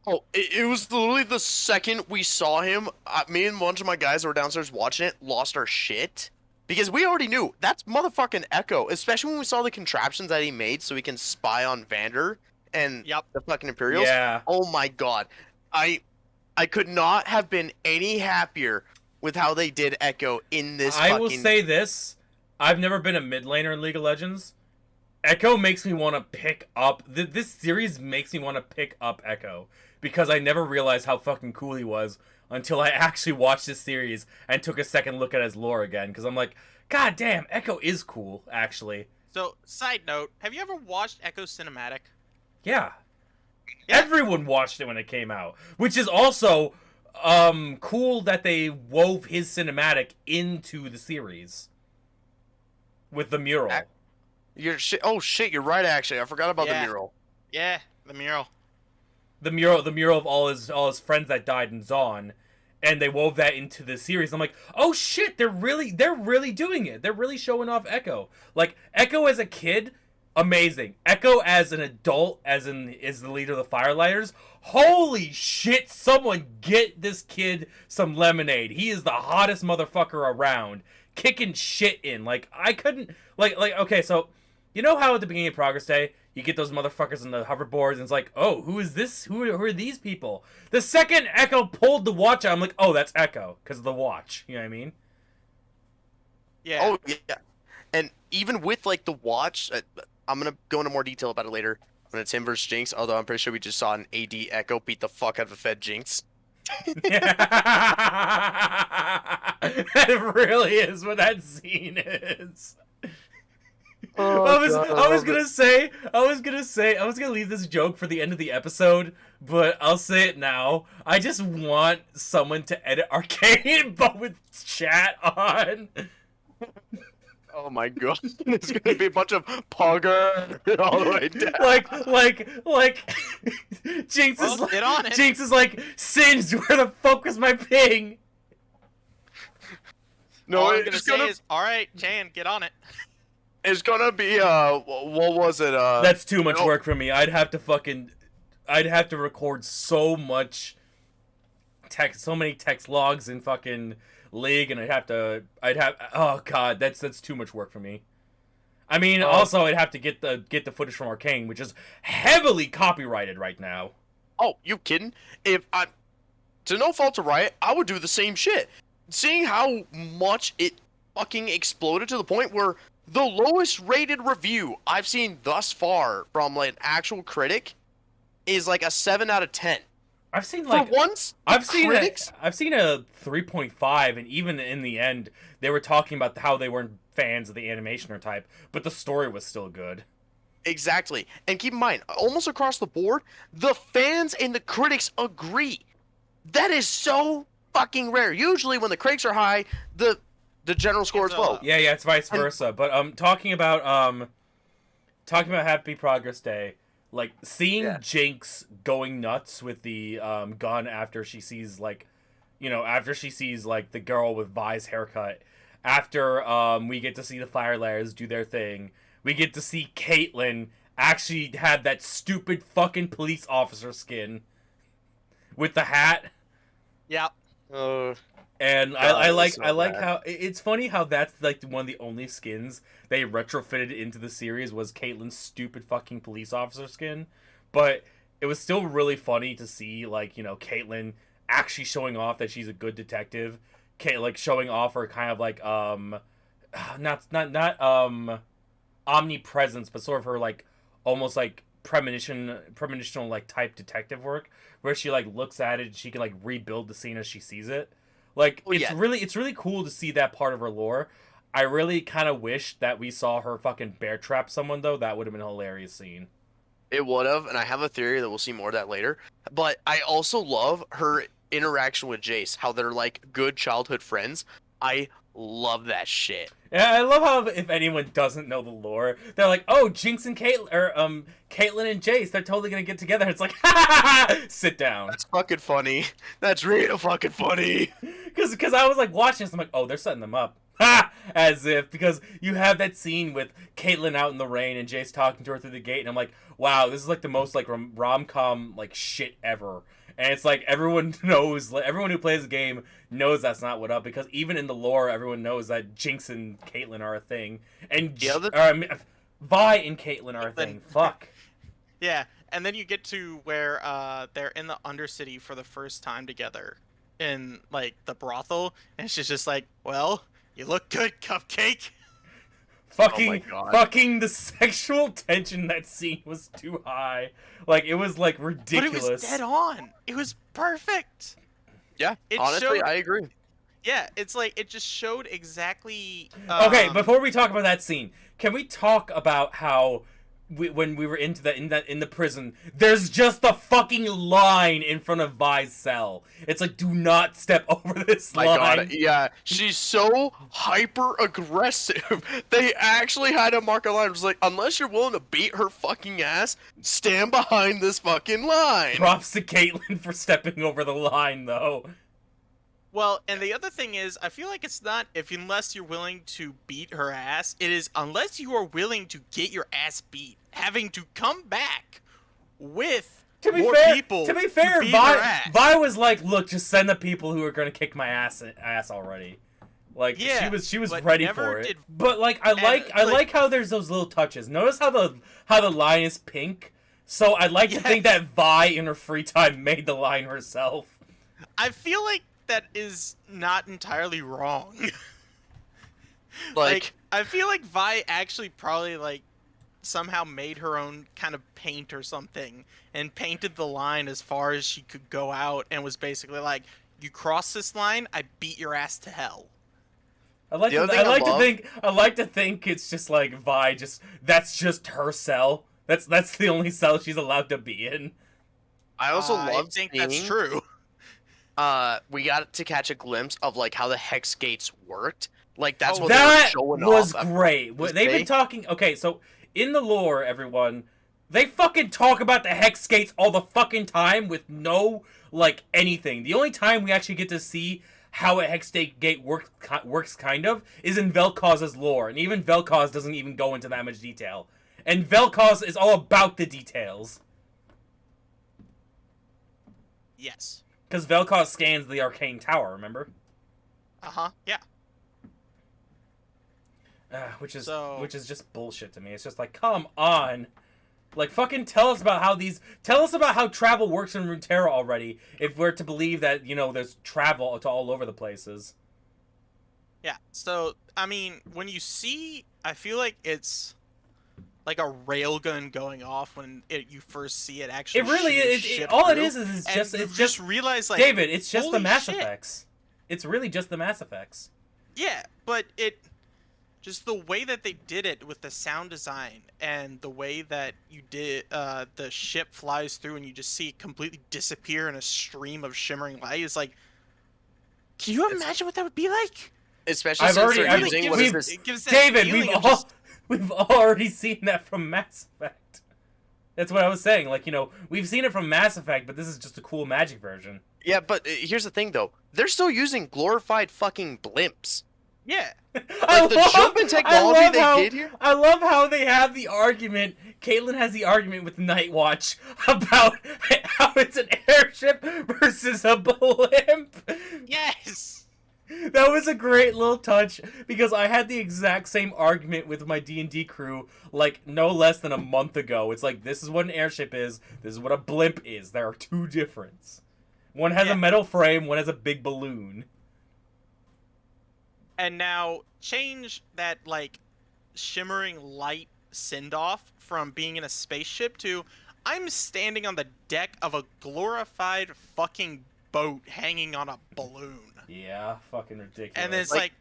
Oh, it was literally the second we saw him. Me and a bunch of my guys that were downstairs watching it lost our shit. Because we already knew that's motherfucking Echo, especially when we saw the contraptions that he made so he can spy on Vander and the fucking Imperials. Yeah. Oh my god. I could not have been any happier with how they did Echo in this I will say this. I've never been a mid laner in League of Legends. Echo makes me want to pick up... This series makes me want to pick up Echo. Because I never realized how fucking cool he was until I actually watched this series and took a second look at his lore again. Because I'm like, god damn, Echo is cool, actually. So, side note, have you ever watched Echo Cinematic? Yeah. Everyone watched it when it came out. Which is also cool that they wove his cinematic into the series. With the mural. Oh shit, you're right actually. I forgot about the mural. Yeah, the mural. The mural of all his friends that died in Zaun, and they wove that into the series. I'm like, oh shit, they're really doing it. They're really showing off Echo. Like Echo as a kid, amazing. Echo as an adult, is the leader of the Firelighters. Holy shit! Someone get this kid some lemonade. He is the hottest motherfucker around, kicking shit in. Like I couldn't okay, so you know how at the beginning of Progress Day you get those motherfuckers on the hoverboards and it's like, oh, who is this? Who are these people? The second Echo pulled the watch out, I'm like, oh, that's Echo because of the watch. You know what I mean? Yeah. Oh yeah. And even with like the watch, I'm gonna go into more detail about it later when it's him versus Jinx. Although I'm pretty sure we just saw an AD Echo beat the fuck out of a Fed Jinx. That really is what that scene is. Oh, I was gonna leave this joke for the end of the episode, but I'll say it now. I just want someone to edit Arcane, but with chat on. Oh my god, it's gonna be a bunch of pugger all the way down. like, Jinx Well, is like, get on it. Jinx is like, Singed, where the fuck was my ping? No, All I'm gonna it's say gonna is, all right, Jan, get on it. it's gonna be what was it That's too much no. work for me. I'd have to record so much text, so many text logs in fucking League, and oh god, that's too much work for me. I mean, also I'd have to get the footage from Arcane, which is heavily copyrighted right now. Oh, you kidding? If I, to no fault to Riot, I would do the same shit. Seeing how much it fucking exploded to the point where the lowest rated review I've seen thus far from like an actual critic is like a 7 out of 10. I've seen For like once, I've seen critics. I've seen a 3.5, and even in the end, they were talking about how they weren't fans of the animation or type, but the story was still good. Exactly. And keep in mind, almost across the board, the fans and the critics agree. That is so fucking rare. Usually when the critics are high, the general score is low. Yeah, it's vice versa. But talking about Happy Progress Day, like seeing Jinx going nuts with the gun after she sees like the girl with Vi's haircut. After we get to see the Fire Layers do their thing, we get to see Caitlyn actually have that stupid fucking police officer skin with the hat. Yeah. And God, I like so like bad. how it's funny how that's like one of the only skins they retrofitted into the series was Caitlyn's stupid fucking police officer skin, but it was still really funny to see like Caitlyn actually showing off that she's a good detective, like showing off her kind of like not omnipresence, but sort of her like almost like premonitional like type detective work where she like looks at it and she can like rebuild the scene as she sees it. Like it's really cool to see that part of her lore. I really kind of wish that we saw her fucking bear trap someone though. That would have been a hilarious scene. It would have, and I have a theory that we'll see more of that later. But I also love her interaction with Jace, how they're like good childhood friends. I love that shit. Yeah, I love how if anyone doesn't know the lore, they're like, "Oh, Jinx and Caitlyn, or Caitlyn and Jace, they're totally gonna get together." It's like, sit down. That's fucking funny. That's real fucking funny. Because I was like watching this, I'm like, oh, they're setting them up. Ha! As if, because you have that scene with Caitlyn out in the rain and Jace talking to her through the gate, and I'm like, wow, this is like the most like rom-com like shit ever. And it's like everyone knows, like, everyone who plays the game knows that's not what up, because even in the lore, everyone knows that Jinx and Caitlyn are a thing, and Vi and Caitlyn are a thing. Fuck. Yeah, and then you get to where they're in the Undercity for the first time together in like the brothel, and she's just like, "Well, you look good, Cupcake." Fucking the sexual tension in that scene was too high. Like it was like ridiculous. But it was dead on. It was perfect. Yeah, honestly, I agree. Yeah, it's like it just showed exactly. Okay, before we talk about that scene, can we talk about how when we were in the prison, there's just a fucking line in front of Vi's cell. It's like, do not step over this line. God, yeah, she's so hyper aggressive. They actually had to mark a line. It was like, unless you're willing to beat her fucking ass, stand behind this fucking line. Props to Caitlyn for stepping over the line, though. Well, and the other thing is, I feel like it's not unless you're willing to beat her ass. It is unless you are willing to get your ass beat, having to come back with more people. To be fair, Vi was like, "Look, just send the people who are gonna kick my ass already." Like yeah, she was ready for it. But like I like how there's those little touches. Notice how the line is pink. So I'd like to think that Vi in her free time made the line herself. I feel like that is not entirely wrong. like I feel like Vi actually probably like somehow made her own kind of paint or something and painted the line as far as she could go out and was basically like, you cross this line, I beat your ass to hell. I like to think it's just like Vi that's just her cell. That's the only cell she's allowed to be in. I also love I think that's true. We got to catch a glimpse of like how the hex gates worked. Like that's Oh, what they were That showing was off. great. This They've been day. talking. Okay, so in the lore, everyone, they fucking talk about the hex gates all the fucking time with no like anything. The only time we actually get to see how a hex gate works kind of is in Vel'Koz's lore, and even Vel'Koz doesn't even go into that much detail. And Vel'Koz is all about the details Yes. because Vel'Koz scans the arcane tower. Remember? Yeah. Which is So- just bullshit to me. It's just like, come on. Like, fucking tell us about how travel works in Runeterra already, if we're to believe that, you know, there's travel to all over the places. Yeah. So, I mean, when you see, I feel like it's like a railgun going off when you first see it actually. It really shoot its is. ship All it through, is and just you it's just realize like David. It's just the holy Mass shit. Effects. It's really just the Mass Effects. Yeah, but it just the way that they did it with the sound design and the way that you did the ship flies through and you just see it completely disappear in a stream of shimmering light is like, can you imagine what that would be like? Especially I've since already- they're I've- using gives what is it- this? it gives that David, feeling of just- we've already seen that from Mass Effect. That's what I was saying. Like, you know, we've seen it from Mass Effect, but this is just a cool magic version. Yeah, but here's the thing though. They're still using glorified fucking blimps. yeah. Like the jump in technology they did here. I love how they have the argument. Caitlin has the argument with Night Watch about how it's an airship versus a blimp. Yes. That was a great little touch because I had the exact same argument with my D&D crew like no less than a month ago. It's like, this is what an airship is, this is what a blimp is. There are two differences. One has Yeah. a metal frame, one has a big balloon. And now change that like shimmering light send off from being in a spaceship to I'm standing on the deck of a glorified fucking boat hanging on a balloon. Yeah, fucking ridiculous. And then it's like,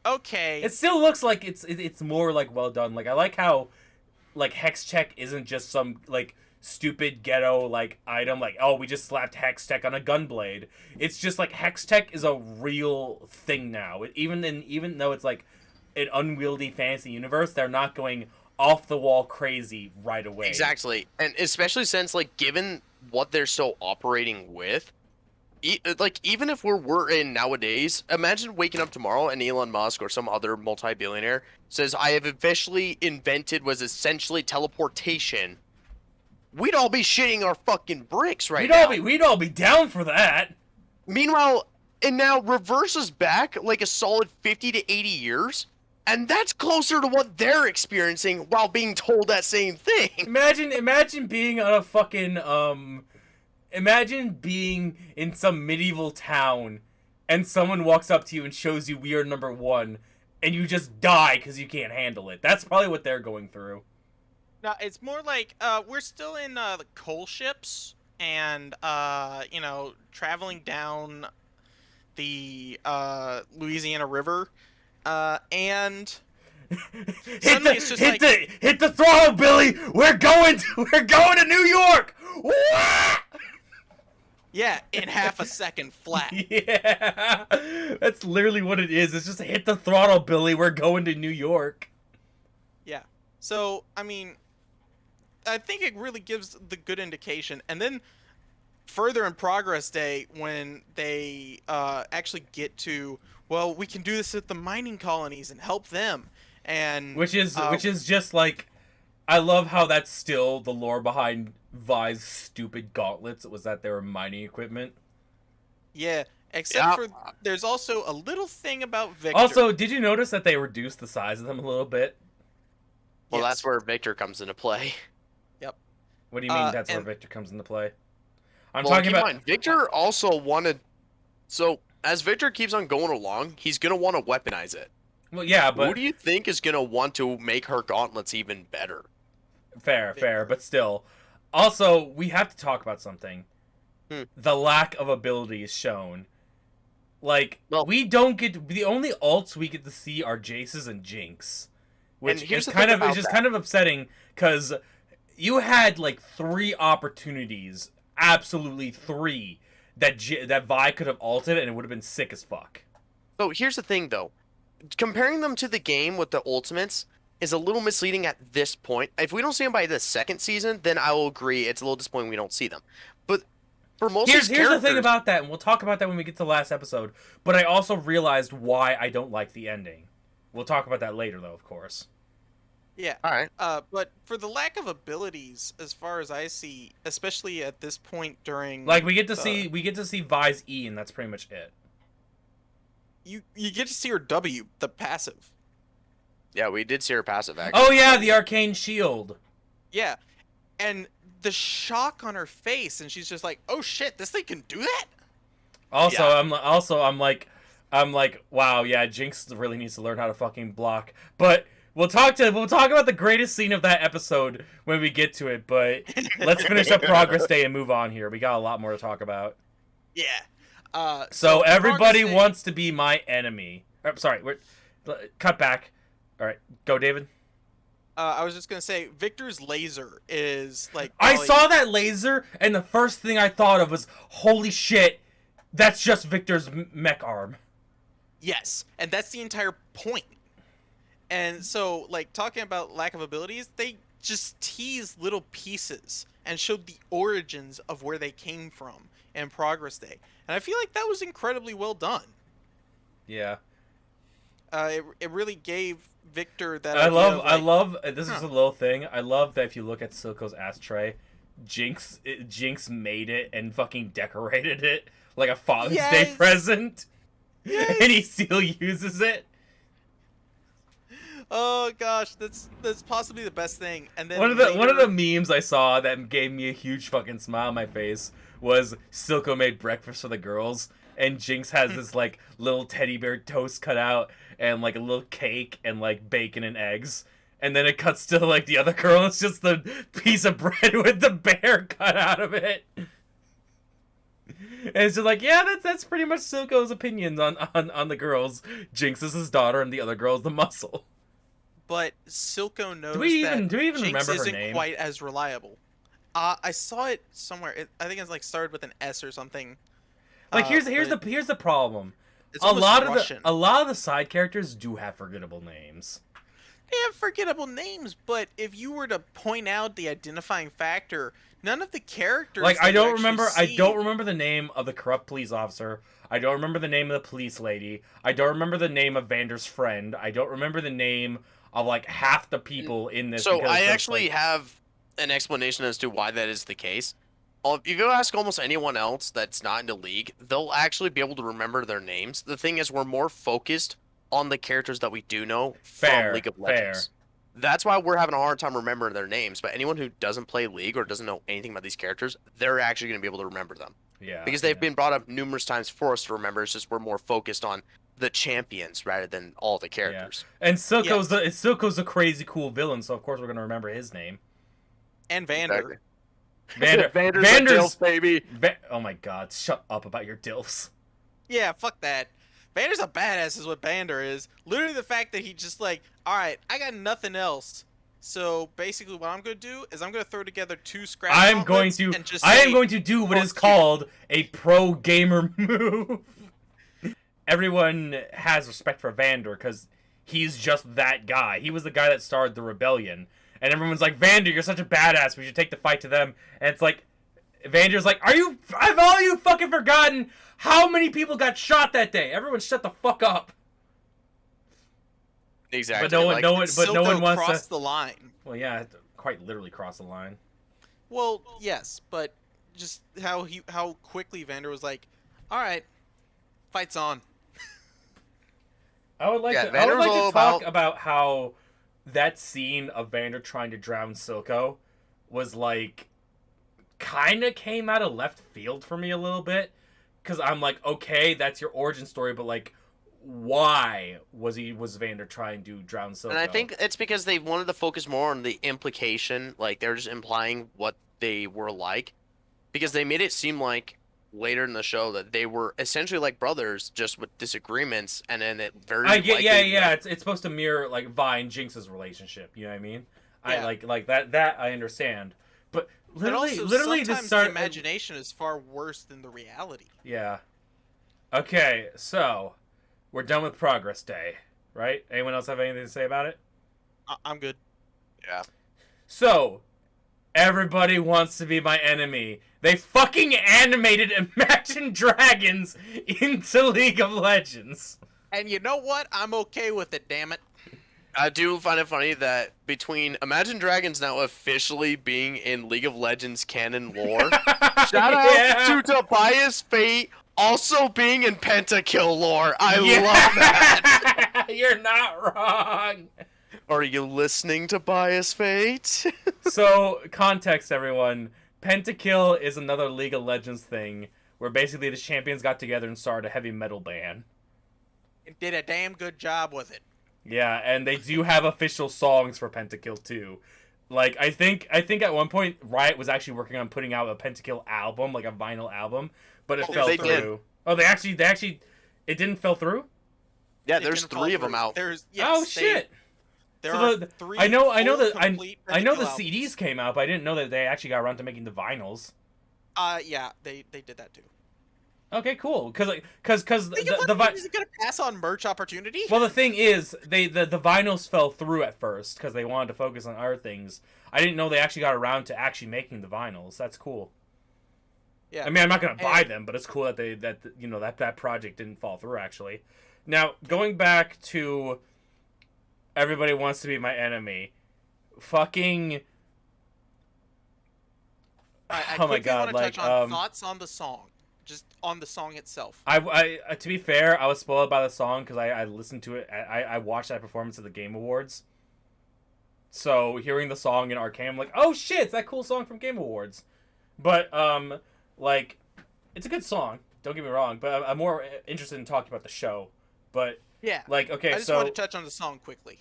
okay. It still looks like it's more like well done. Like I like how like Hex Check isn't just some like stupid ghetto like item like, oh, we just slapped Hex Tech on a gunblade. It's just like Hex Tech is a real thing now. Even though it's like an unwieldy fantasy universe, they're not going off the wall crazy right away. Exactly, and especially since like given what they're still operating with, like even if we're in nowadays, imagine waking up tomorrow and Elon Musk or some other multi-billionaire says, "I have officially invented was essentially teleportation." We'd all be shitting our fucking bricks right now. We'd all be down for that. Meanwhile, and now reverses back like a solid 50 to 80 years, and that's closer to what they're experiencing while being told that same thing. Imagine being on a fucking imagine being in some medieval town and someone walks up to you and shows you we are number 1 and you just die because you can't handle it. That's probably what they're going through. No, it's more like we're still in the coal ships and you know, traveling down the Louisiana River and suddenly it's just like hit the throttle, Billy. We're going to New York. Wah! yeah, in half a second flat. Yeah, that's literally what it is. It's just hit the throttle, Billy. We're going to New York. Yeah. So, I mean, I think it really gives the good indication. And then further in Progress Day, when they actually get to, well, we can do this at the mining colonies and help them. And Which is just like, I love how that's still the lore behind Vi's stupid gauntlets. It was that they were mining equipment. yeah, except for there's also a little thing about Victor. Also, did you notice that they reduced the size of them a little bit? Well, Yes. that's where Victor comes into play. What do you mean that's where and- Victor comes into play? I'm Well, talking keep about... in mind, Victor also wanted. So as Victor keeps on going along, he's gonna want to weaponize it. Well, yeah, Who but... do you think is gonna want to make her gauntlets even better? Fair, but still. Also, we have to talk about something. The lack of ability is shown. Like, Well- we don't get... The only alts we get to see are Jace's and Jinx. Which And here's is the kind thing of... about It's just that. kind of upsetting, because you had, like, 3 opportunities, absolutely 3, that Vi could have alted, and it would have been sick as fuck. So here's the thing, though. comparing them to the game with the ultimates is a little misleading at this point. If we don't see them by the second season, then I will agree it's a little disappointing we don't see them. But for most Here's of these the characters, thing about that, and we'll talk about that when we get to the last episode. But I also realized why I don't like the ending. We'll talk about that later, though, of course. Yeah. all right, But for the lack of abilities, as far as I see, especially at this point during Like we get to see Vi's E, and that's pretty much it. you get to see her W, the passive. yeah, we did see her passive actually. Oh yeah, the arcane shield. Yeah. And the shock on her face, and she's just like, "Oh shit, this thing can do that?" Also, Yeah. I'm like, wow, yeah, Jinx really needs to learn how to fucking block. But we'll talk about the greatest scene of that episode when we get to it. But let's finish up Progress Day and move on here. We got a lot more to talk about. Yeah. So everybody Progress Day- wants to be my enemy. Sorry, cut back. All right, go, David. I was just gonna say, Victor's laser is like. I probably- saw that laser, and the first thing I thought of was, holy shit, that's just Victor's mech arm. Yes, and that's the entire point. And so, like, talking about lack of abilities, they just teased little pieces and showed the origins of where they came from in Progress Day. And I feel like that was incredibly well done. Yeah. It really gave Victor that. I idea love, of, I like, love. This is a little thing. I love that if you look at Silco's ashtray, Jinx made it and fucking decorated it like a Father's Day Yes! present, Yes! and he still uses it. Oh gosh, that's possibly the best thing. And then One of the later- memes I saw that gave me a huge fucking smile on my face was Silco made breakfast for the girls, and Jinx has this like little teddy bear toast cut out and like a little cake and like bacon and eggs. And then it cuts to like the other girl, and it's just the piece of bread with the bear cut out of it. And it's just like, yeah, that's pretty much Silco's opinions on the girls. Jinx is his daughter, and the other girl is the muscle. But Silco knows Do we that even Jinx remember her isn't name? quite as reliable. I saw it somewhere. I think it's like started with an S or something. Like here's but the problem. it's A almost lot Russian. of the side characters do have forgettable names. They have forgettable names, but if you were to point out the identifying factor, none of the characters. Like that I you don't actually remember see- the name of the corrupt police officer. I don't remember the name of the police lady. I don't remember the name of Vander's friend. I don't remember the name of like half the people in this. So because I it's actually like, have an explanation as to why that is the case. If you go ask almost anyone else that's not in the league, they'll actually be able to remember their names. The thing is, we're more focused on the characters that we do know Fair, from League of Legends. That's why we're having a hard time remembering their names. But anyone who doesn't play League or doesn't know anything about these characters, they're actually going to be able to remember them. yeah, Because they've been brought up numerous times for us to remember. It's just we're more focused on the champions rather than all the characters. And Silco's a crazy cool villain, so of course we're gonna remember his name. and Vander. Vander, Vander's a Dilf, baby. Oh my god, shut up about your dilfs. Yeah, fuck that. Vander's a badass, is what Vander is. Literally, the fact that he just like, all right, I got nothing else. So basically, what I'm gonna do is I'm gonna throw together two scrap. I am going gauntlets to and just I am say, going to do what is "Fuck you." called a pro gamer move. Everyone has respect for Vander because he's just that guy. He was the guy that started the rebellion, and everyone's like, Vander, you're such a badass. We should take the fight to them. And it's like, Vander's like, have all you fucking forgotten how many people got shot that day? Everyone shut the fuck up. Exactly. But no one Silco wants crossed to. the line. Well, yeah, quite literally cross the line. Well, yes, but just how quickly Vander was like, all right, fight's on. I would like Yeah, to Vander was all talk about how that scene of Vander trying to drown Silco was like kind of came out of left field for me a little bit, because I'm like, okay, that's your origin story, but like, why was Vander trying to drown Silco? And I think it's because they wanted to focus more on the implication, like they're just implying what they were like, because they made it seem like later in the show that they were essentially like brothers, just with disagreements, and then it very I get, likely yeah. It's supposed to mirror like Vi and Jinx's relationship. You know what I mean? Yeah. I like that I understand, but But also, literally sometimes this start. the imagination is far worse than the reality. Yeah. Okay, so we're done with Progress Day. right? Anyone else have anything to say about it? I'm good. Yeah. So, everybody wants to be my enemy. They fucking animated Imagine Dragons into League of Legends. And you know what? I'm okay with it, damn it. I do find it funny that between Imagine Dragons now officially being in League of Legends canon lore, shout out to Tobias Fate also being in Pentakill lore. I love that. You're not wrong. Are you listening, Tobias Fate? So, context, everyone. Pentakill is another League of Legends thing where basically the champions got together and started a heavy metal band. It did a damn good job with it. Yeah, and they do have official songs for Pentakill too. Like I think at one point Riot was actually working on putting out a Pentakill album, like a vinyl album, but it fell through. Did. Oh, they actually it didn't fell through? Yeah, It there's didn't fall 3 of them through. out. Oh shit. There So are the- 3. I know full, that complete I know the Pentakill albums. CDs came out, but I didn't know that they actually got around to making the vinyls. Yeah, they did that too. Okay, cool. Because League of the Legends isn't gonna pass on merch opportunity. well, the thing is, the vinyls fell through at first because they wanted to focus on other things. I didn't know they actually got around to actually making the vinyls. That's cool. Yeah. I mean, I'm not gonna buy them, but it's cool that that project didn't fall through. Actually, now going back to everybody wants to be my enemy. Fucking. I Oh my quickly God! want to Like, touch on thoughts on the song, just on the song itself. I to be fair, I was spoiled by the song because I listened to it. I watched that performance at the Game Awards. So hearing the song in Arcane, I'm like, oh shit, it's that cool song from Game Awards. But like, it's a good song. Don't get me wrong. But I'm more interested in talking about the show. But Yeah. like, okay, I just so want to touch on the song quickly.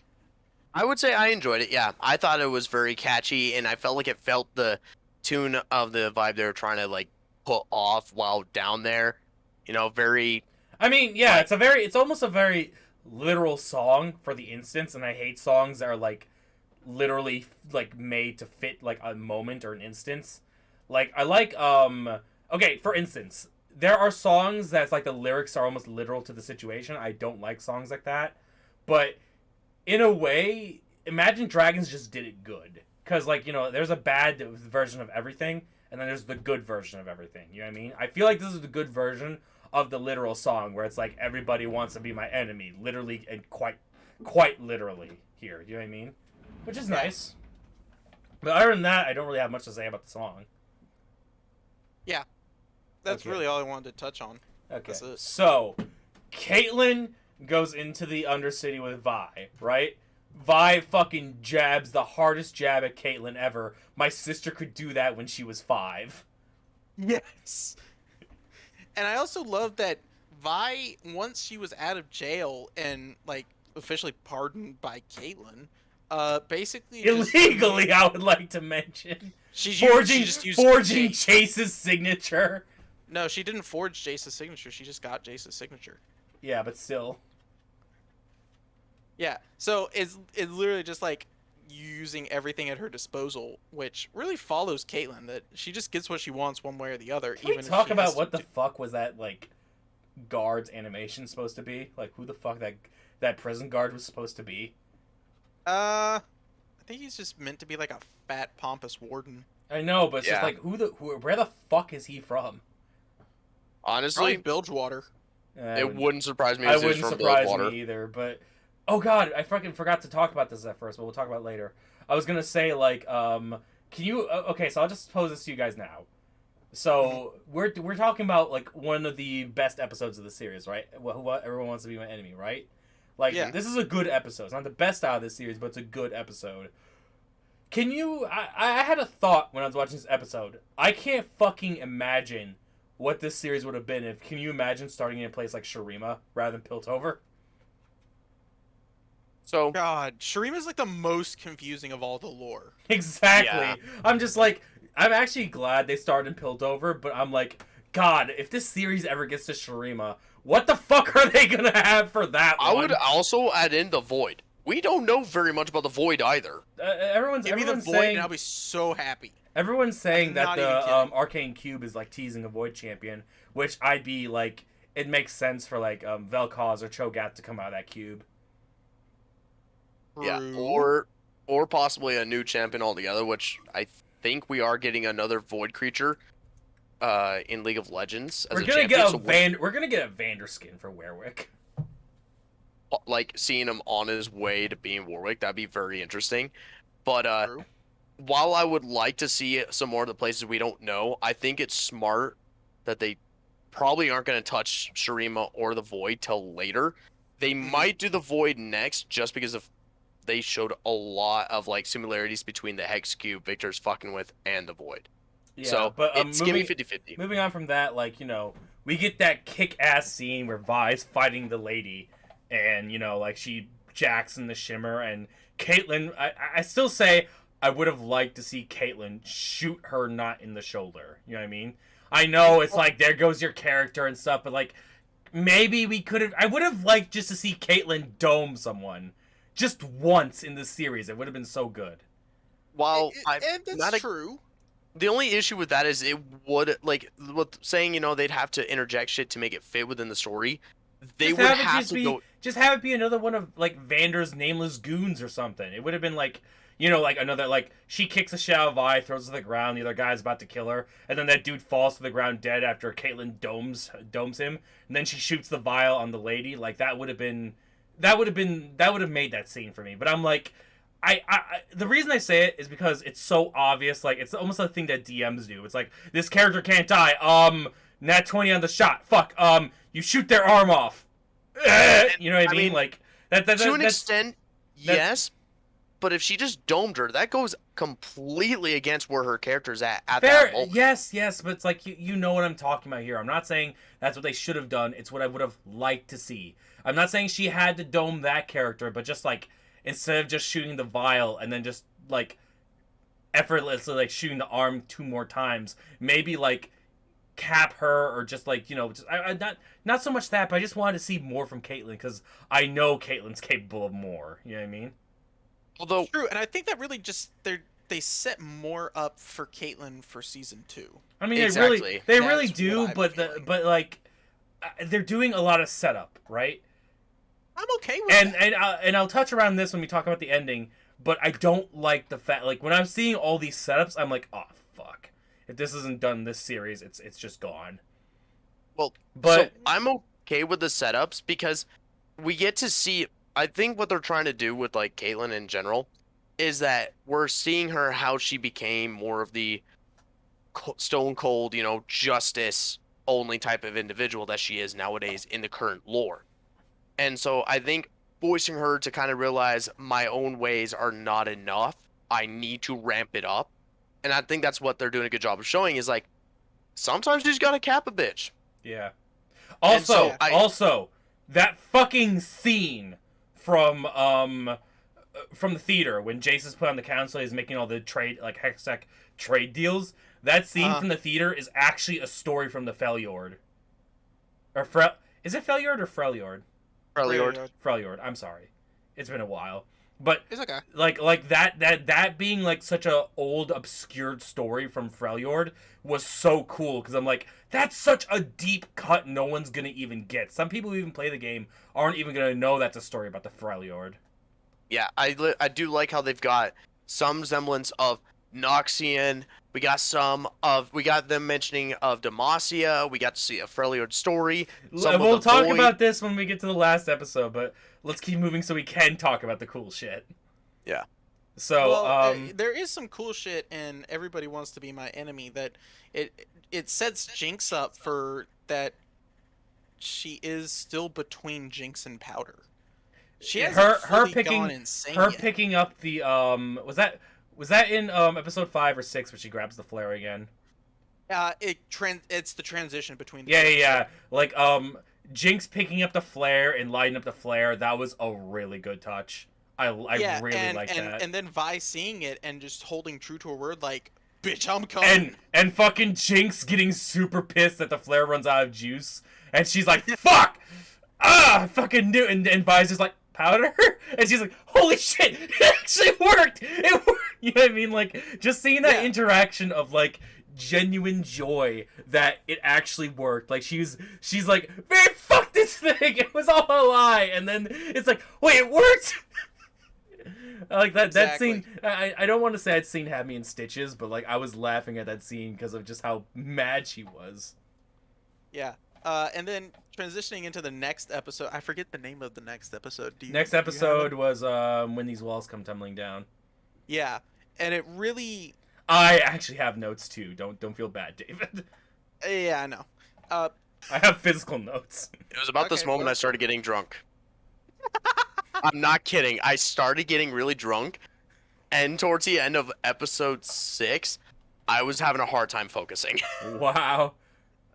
I would say I enjoyed it. Yeah, I thought it was very catchy, and I felt like it felt the tune of the vibe they were trying to like put off while down there. You know, very. I mean, yeah, it's almost a very literal song for the instance, and I hate songs that are like literally like made to fit like a moment or an instance. Like I like okay, for instance, there are songs that's like the lyrics are almost literal to the situation. I don't like songs like that. But in a way, Imagine Dragons just did it good. Cuz like, you know, there's a bad version of everything and then there's the good version of everything. You know what I mean? I feel like this is the good version of the literal song where it's like everybody wants to be my enemy, literally and quite literally here. You know what I mean? Which is nice. But other than that, I don't really have much to say about the song. Yeah. That's Okay. really all I wanted to touch on. Okay. That's it. So, Caitlyn goes into the Undercity with Vi, right? Vi fucking jabs the hardest jab at Caitlyn ever. My sister could do that when she was 5. Yes. And I also love that Vi, once she was out of jail and like officially pardoned by Caitlyn, basically just- Illegally, I would like to mention. she Forging just used Jace. Chase's signature. No, she didn't forge Jace's signature. She just got Jace's signature. Yeah, but still. Yeah. So it's literally just like using everything at her disposal, which really follows Caitlyn. That she just gets what she wants one way or the other. Can we if talk she about has what to the fuck was that, like, guard's animation supposed to be? Like, who the fuck that prison guard was supposed to be? I think he's just meant to be like a fat, pompous warden. I know, but it's just Yeah. like, where the fuck is he from? Honestly, Probably Bilgewater. it wouldn't surprise me I if it was wouldn't from surprise Bilgewater. me either, but oh god, I fucking forgot to talk about this at first, but we'll talk about it later. I was gonna say like, can you? Okay, so I'll just pose this to you guys now. So we're talking about like one of the best episodes of the series, right? What everyone wants to be my enemy, right? Like this is a good episode. It's not the best out of this series, but it's a good episode. Can you? I had a thought when I was watching this episode. I can't fucking imagine what this series would have been if. Can you imagine starting in a place like Shurima rather than Piltover? So God, Shurima's like the most confusing of all the lore. Exactly. Yeah. I'm just like, I'm actually glad they started in Piltover, but I'm like, God, if this series ever gets to Shurima, what the fuck are they gonna have for that I one? would also add in the Void. We don't know very much about the Void either. Everyone's Give me the everyone's void, saying and I'll be so happy. everyone's saying I'm that not even the kidding. Arcane Cube is like teasing a Void champion, which I'd be like, it makes sense for like Vel'Koz or Cho'Gath to come out of that cube. Yeah, True. or possibly a new champion altogether, which I think we are getting another void creature in League of Legends as We're a gonna champion. get a So We're gonna get a Vander skin for Werwick. like seeing him on his way to being Warwick, that'd be very interesting. But True. while I would like to see some more of the places we don't know, I think it's smart that they probably aren't going to touch Shurima or the Void till later. They might do the Void next just because of they showed a lot of like similarities between the Hex Cube Victor's fucking with and the Void. Yeah, So but it's giving 50-50. moving on from that, like, we get that kick-ass scene where Vi's fighting the lady, and, like, she jacks in the shimmer, and Caitlyn, I still say I would have liked to see Caitlyn shoot her not in the shoulder. You know what I mean? I know it's like, there goes your character and stuff, but, like, maybe I would have liked just to see Caitlyn dome someone. Just once in the series. It would have been so good. While And that's true. the only issue with that is it would like with saying they'd have to interject shit to make it fit within the story. They Just would have it have just to be, go. just have it be another one of like Vander's nameless goons or something. It would have been like, like another, like, she kicks a shell of Vi, throws it to the ground, the other guy's about to kill her, and then that dude falls to the ground dead after Caitlyn domes him, and then she shoots the vial on the lady. Like, that would have made that scene for me. But I'm like, I the reason I say it is because it's so obvious. Like, it's almost a thing that DMs do. It's like, this character can't die. Nat 20 on the shot. Fuck. You shoot their arm off. You know what I mean? Like, To an extent, yes. But if she just domed her, that goes completely against where her character's at fair. that moment. Yes, but it's like, you know what I'm talking about here. I'm not saying that's what they should have done. It's what I would have liked to see. I'm not saying she had to dome that character, but just like, instead of just shooting the vial and then just like effortlessly like shooting the arm 2 more times, maybe like cap her, or just like, just not so much that, but I just wanted to see more from Caitlyn, because I know Caitlyn's capable of more. You know what I mean? Although, True, and I think that really just they set more up for Caitlyn for season 2. I mean, Exactly. they really That's do, what I'm but feeling. but like, they're doing a lot of setup, right? I'm okay with that. And I'll touch around this when we talk about the ending, but I don't like the fact, like, when I'm seeing all these setups, I'm like, oh fuck, if this isn't done this series, it's just gone. well, But so I'm okay with the setups because we get to see. I think what they're trying to do with like Caitlyn in general is that we're seeing her how she became more of the stone cold, justice only type of individual that she is nowadays in the current lore. And so I think voicing her to kind of realize my own ways are not enough. I need to ramp it up. And I think that's what they're doing a good job of showing is like sometimes you just gotta cap a bitch. yeah. And so Also, that fucking scene from the theater when Jason's put on the council, he's making all the trade, like, hextech trade deals. That scene from the theater is actually a story from the Freljord. Is it Freljord or Freljord? Freljord. I'm sorry, it's been a while, but It's okay. like that being like such a old obscured story from Freljord was so cool, because I'm like, that's such a deep cut no one's gonna even get. Some people who even play the game aren't even gonna know that's a story about the Freljord. Yeah, I do like how they've got some semblance of Noxian. We got them mentioning of Demacia. We got to see a Freljord story. We'll talk about this when we get to the last episode, but let's keep moving so we can talk about the cool shit. Yeah. So, Well, there is some cool shit in Everybody Wants to Be My Enemy that it sets Jinx up for that. She is still between Jinx and Powder. She hasn't fully gone insane yet. picking up the was that in episode 5 or 6 where she grabs the flare again? It's the transition between. Yeah. Like, Jinx picking up the flare and lighting up the flare. That was a really good touch. I really like that. And then Vi seeing it and just holding true to her word, like, bitch, I'm coming. And fucking Jinx getting super pissed that the flare runs out of juice, and she's like, fuck! I fucking knew. And Vi's just like, Powder? And she's like, holy shit, it actually worked! It worked! You know what I mean? Like, just seeing that interaction of, like, genuine joy that it actually worked. Like, she's like, man, fuck this thing! It was all a lie! And then it's like, wait, it worked? Like that Exactly. scene. I don't want to say that scene had me in stitches, but like I was laughing at that scene because of just how mad she was. Yeah. And then transitioning into the next episode, I forget the name of the next episode. Next Do you have it? episode was when these walls come tumbling down. Yeah, and it really. I actually have notes too. Don't feel bad, David. Yeah, I know. I have physical notes. It was about this Okay, moment well- I started getting drunk. I'm not kidding. I started getting really drunk, and towards the end of episode 6, I was having a hard time focusing. Wow.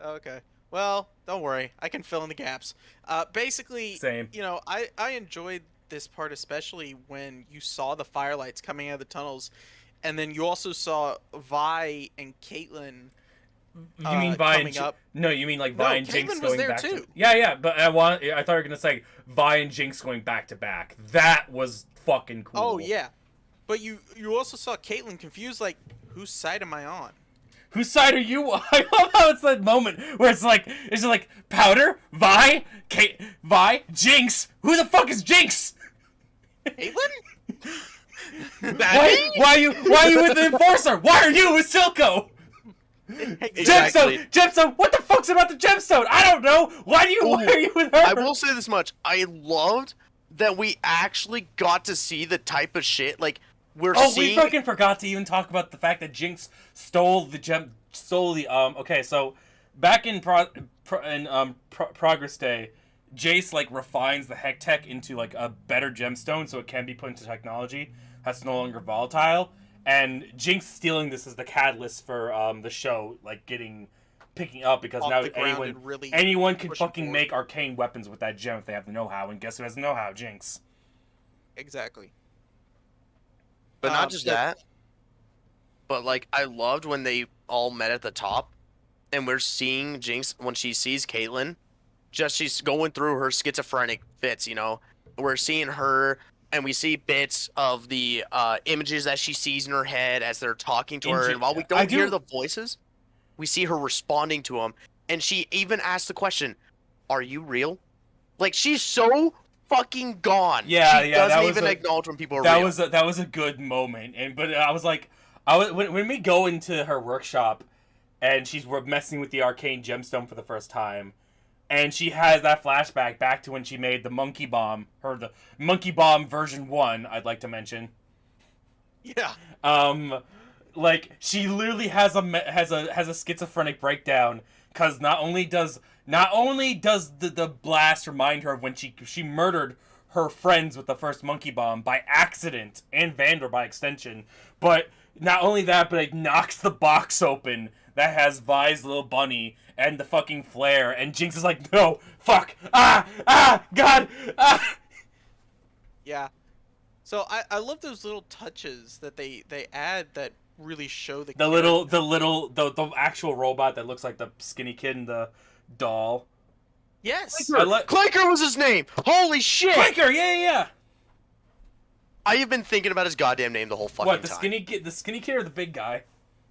Okay. Well, don't worry. I can fill in the gaps. Basically, Same. you know, I enjoyed this part especially when you saw the firelights coming out of the tunnels, and then you also saw Vi and Caitlyn. You mean Vi and coming up. No, you mean like Vi No, and Jinx Caitlyn was going there back too. to. Yeah, but I thought you were gonna say Vi and Jinx going back to back. That was fucking cool. Oh yeah, but you also saw Caitlyn confused, like, whose side am I on? Whose side are you on? I love how it's that moment where it's like Powder, Vi, Vi, Jinx. Who the fuck is Jinx? Caitlyn? Why are you with the Enforcer? Why are you with Silco? Exactly. Gemstone. What the fuck's about the gemstone? I don't know. Why are you with her? I will say this much. I loved that we actually got to see the type of shit, like, we're seeing... We fucking forgot to even talk about the fact that Jinx stole the okay, so back in Progress Day, Jace like refines the Heck Tech into like a better gemstone so it can be put into technology. That's no longer volatile. And Jinx stealing this as the catalyst for the show like picking up because Off now the ground and really anyone can pushing fucking forward. make arcane weapons with that gem if they have the know-how, and guess who has the know-how? Jinx. Exactly. But not just the- that. But, like, I loved when they all met at the top, and we're seeing Jinx, when she sees Caitlyn, she's going through her schizophrenic fits, you know? We're seeing her, and we see bits of the images that she sees in her head as they're talking to her, and while we don't hear the voices, we see her responding to them, and she even asks the question, "Are you real?" Like, she's so fucking gone. Yeah, she yeah, that doesn't was even a- acknowledge when people are That real. was a good moment, but I was like, when we go into her workshop, and she's messing with the arcane gemstone for the first time, and she has that flashback back to when she made the monkey bomb, the monkey bomb version 1. I'd like to mention. Yeah. Like she literally has a schizophrenic breakdown because not only does the blast remind her of when she murdered her friends with the first monkey bomb by accident and Vander by extension, but not only that, but it knocks the box open that has Vi's little bunny and the fucking flare, and Jinx is like, no, fuck, God, Yeah. So I love those little touches that they add that really show the the actual robot that looks like the skinny kid in the doll. Yes. Clanker was his name. Holy shit! Clanker, yeah. I have been thinking about his goddamn name the whole fucking What, the time. skinny kid or the big guy?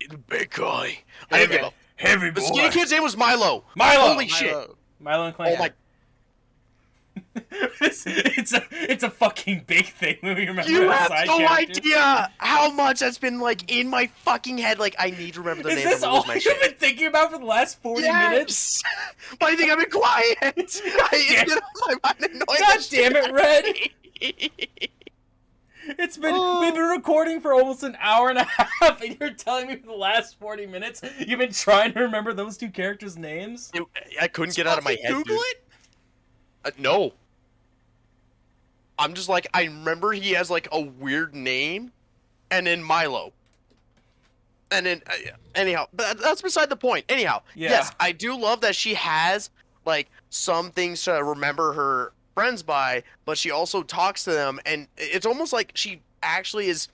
The big guy. I didn't give a... Heavy The skinny kid's name was Milo. Milo. Holy shit. Milo and Clanker. Oh my... it's a fucking big thing when we remember You as have side no characters. idea how much that's been, like, in my fucking head. Like, I need to remember the Is name this of all my you've shit. been thinking about for the last 40 minutes? Yes! Why do you think I've been quiet? It's been on my mind annoying God the damn shit it, Red! out of me. We've been recording for almost an hour and a half, and you're telling me for the last 40 minutes you've been trying to remember those two characters' names? I couldn't get out of my head, Google dude. it. No. I'm just like, I remember he has like a weird name, and then Milo. And then, anyhow, but that's beside the point. Anyhow, Yeah. yes, I do love that she has like some things to remember her friends by, but she also talks to them, and it's almost like she actually is,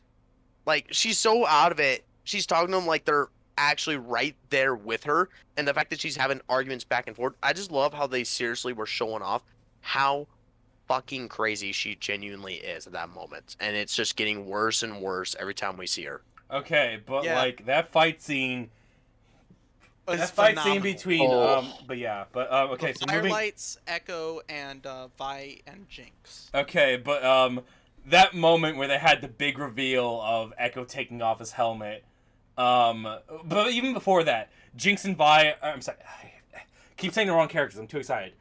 like, she's so out of it. She's talking to them like they're actually right there with her, and the fact that she's having arguments back and forth. I just love how they seriously were showing off how fucking crazy she genuinely is at that moment, and it's just getting worse and worse every time we see her. Okay, but Yeah. like that fight scene It's that fight scene phenomenal. between okay, so moving Firelights, Echo, and Vi and Jinx. okay, but that moment where they had the big reveal of Echo taking off his helmet. But even before that, Jinx and Vi. I'm sorry, I keep saying the wrong characters. I'm too excited.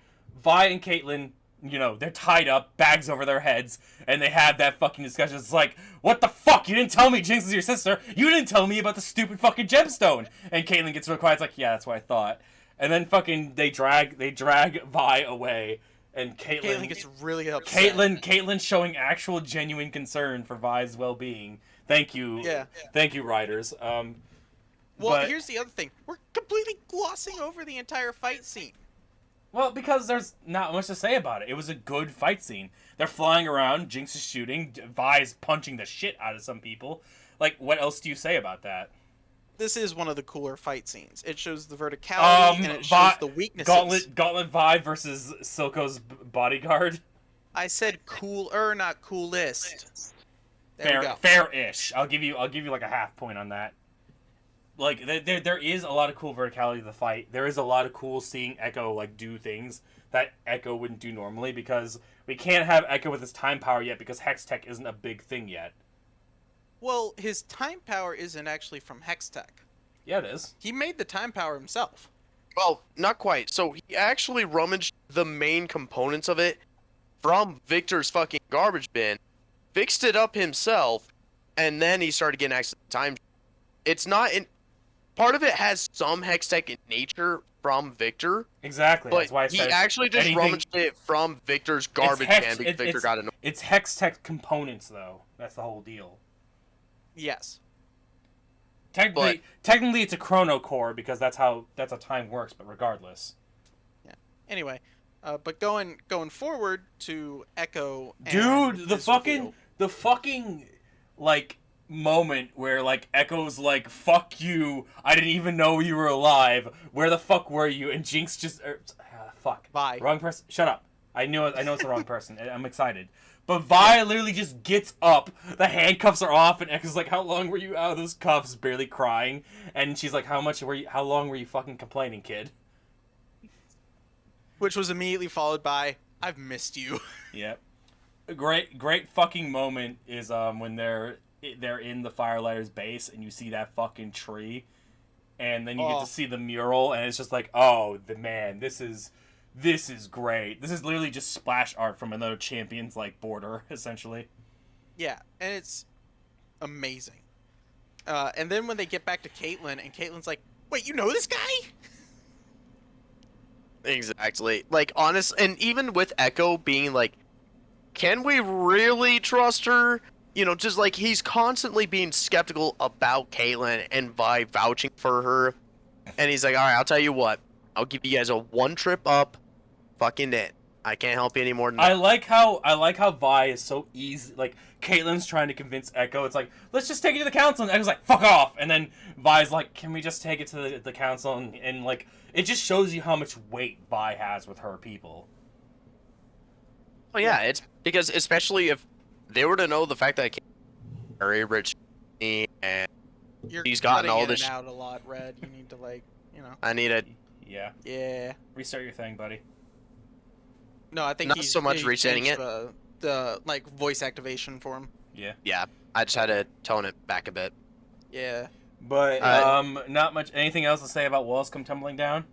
Vi and Caitlyn, you know, they're tied up, bags over their heads, and they have that fucking discussion. It's like, what the fuck? You didn't tell me Jinx is your sister. You didn't tell me about the stupid fucking gemstone. And Caitlyn gets real quiet. It's like, yeah, that's what I thought. And then fucking they drag Vi away, and Caitlyn gets really upset. Caitlyn showing actual genuine concern for Vi's well-being. Thank you. Yeah. Thank you, writers. Well, but, here's the other thing. We're completely glossing over the entire fight scene. Well, because there's not much to say about it. It was a good fight scene. They're flying around, Jinx is shooting, Vi's punching the shit out of some people. Like, what else do you say about that? This is one of the cooler fight scenes. It shows the verticality and it shows the weaknesses. Gauntlet Vi versus Silco's bodyguard. I said cooler, not coolest. There we go. Fair-ish. I'll give you like a half point on that. Like, there is a lot of cool verticality to the fight. There is a lot of cool seeing Echo, like, do things that Echo wouldn't do normally, because we can't have Echo with his time power yet, because Hex Tech isn't a big thing yet. Well, his time power isn't actually from Hex Tech. Yeah, it is. He made the time power himself. Well, not quite. So he actually rummaged the main components of it from Victor's fucking garbage bin, fixed it up himself, and then he started getting access to time. It's not in... Part of it has some Hex Tech in nature from Victor. Exactly. But that's why I he said actually just rummaged it from Victor's garbage can because Victor got it. It's Hex Tech components, though. That's the whole deal. Yes. Technically, it's a chrono core because that's how time works. But regardless. Yeah. Anyway, but going forward to Echo. Dude, the fucking like moment where like Echo's like, "Fuck you! I didn't even know you were alive. Where the fuck were you?" And Jinx just fuck. Vi. Wrong person. Shut up. I know it's the wrong person. I'm excited. But Vi literally just gets up. The handcuffs are off, and Echo's like, "How long were you out of those cuffs?" Barely crying, and she's like, How long were you fucking complaining, kid?" Which was immediately followed by, "I've missed you." Yep. A great fucking moment is when they're in the Firelighters base, and you see that fucking tree, and then you get to see the mural, and it's just like, oh, this is great. This is literally just splash art from another Champions like border, essentially. Yeah, and it's amazing. And then when they get back to Caitlyn, and Caitlyn's like, "Wait, you know this guy?" Exactly. Like, honest, and even with Echo being like, can we really trust her? You know, just like he's constantly being skeptical about Caitlyn and Vi vouching for her. And he's like, all right, I'll tell you what. I'll give you guys a one trip up. Fucking it. I can't help you any more than that. I like how Vi is so easy. Like, Caitlyn's trying to convince Echo. It's like, let's just take it to the council. And Echo's like, fuck off. And then Vi's like, can we just take it to the council? And like, it just shows you how much weight Vi has with her people. Oh yeah, it's because especially if they were to know the fact that Caitlyn's very rich and he's gotten all this out a lot, Red. You need to I need a Yeah. Restart your thing, buddy. No, I think not so much resetting it. The like voice activation for him. Yeah. Yeah, I just had to tone it back a bit. Yeah. But not much. Anything else to say about Walls Come Tumbling Down?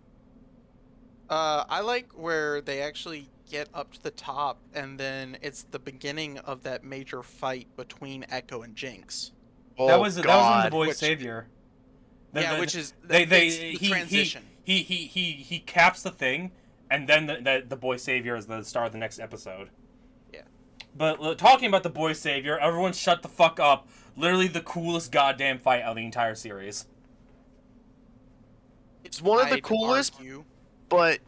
I like where they actually get up to the top, and then it's the beginning of that major fight between Echo and Jinx. Oh, that was in the Boy Which- Savior. Which is the transition. He caps the thing, and then the Boy Savior is the star of the next episode. Yeah. But talking about the Boy Savior, everyone shut the fuck up. Literally the coolest goddamn fight of the entire series. It's one of the I'd coolest, argue. but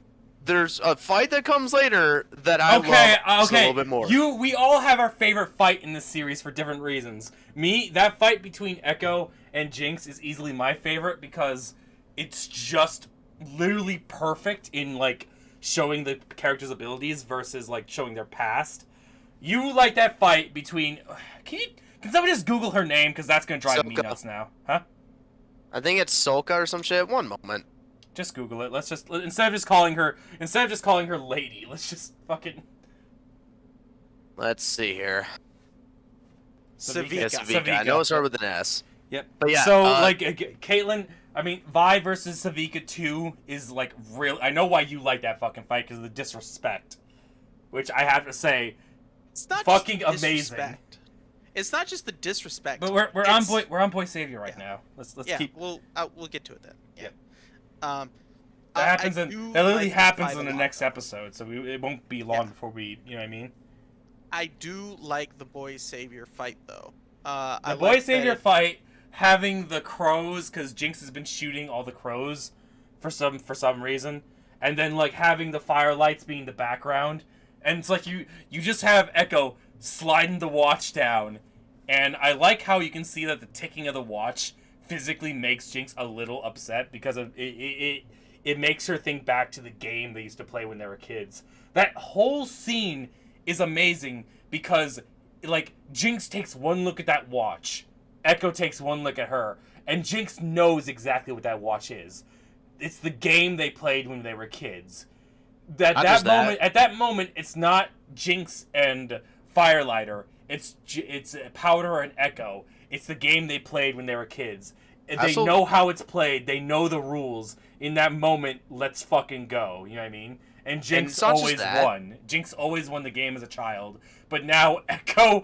there's a fight that comes later that I love just a little bit more. We all have our favorite fight in this series for different reasons. Me, that fight between Echo and Jinx is easily my favorite because it's just literally perfect in like showing the characters' abilities versus like showing their past. You like that fight between? Can somebody just Google her name because that's gonna drive me nuts now, huh? I think it's Solka or some shit. One moment. Just Google it. Instead of just calling her lady, let's just fucking. Let's see here. Savika. Savika. I know it started with an S. Yep. But yeah, So like Caitlyn, I mean, Vi versus Savika 2 is like real. I know why you like that fucking fight because of the disrespect, which I have to say, It's not fucking just the amazing. disrespect. It's not just the disrespect. But we're on boy savior right now. Let's keep. We'll get to it then. Yeah. Yep. That happens that literally happens in the next episode, so it won't be long before we. You know what I mean? I do like the boy savior fight though. The boy savior fight, having the crows, because Jinx has been shooting all the crows for some reason, and then like having the firelights being the background, and it's like you just have Echo sliding the watch down, and I like how you can see that the ticking of the watch physically makes Jinx a little upset because of it makes her think back to the game they used to play when they were kids. That whole scene is amazing because like Jinx takes one look at that watch, Echo takes one look at her, and Jinx knows exactly what that watch is. It's the game they played when they were kids. At that moment, it's not Jinx and Firelighter. It's Powder and Echo. It's the game they played when they were kids. They know how it's played. They know the rules. In that moment, let's fucking go. You know what I mean? And Jinx always won. Jinx always won the game as a child. But now Echo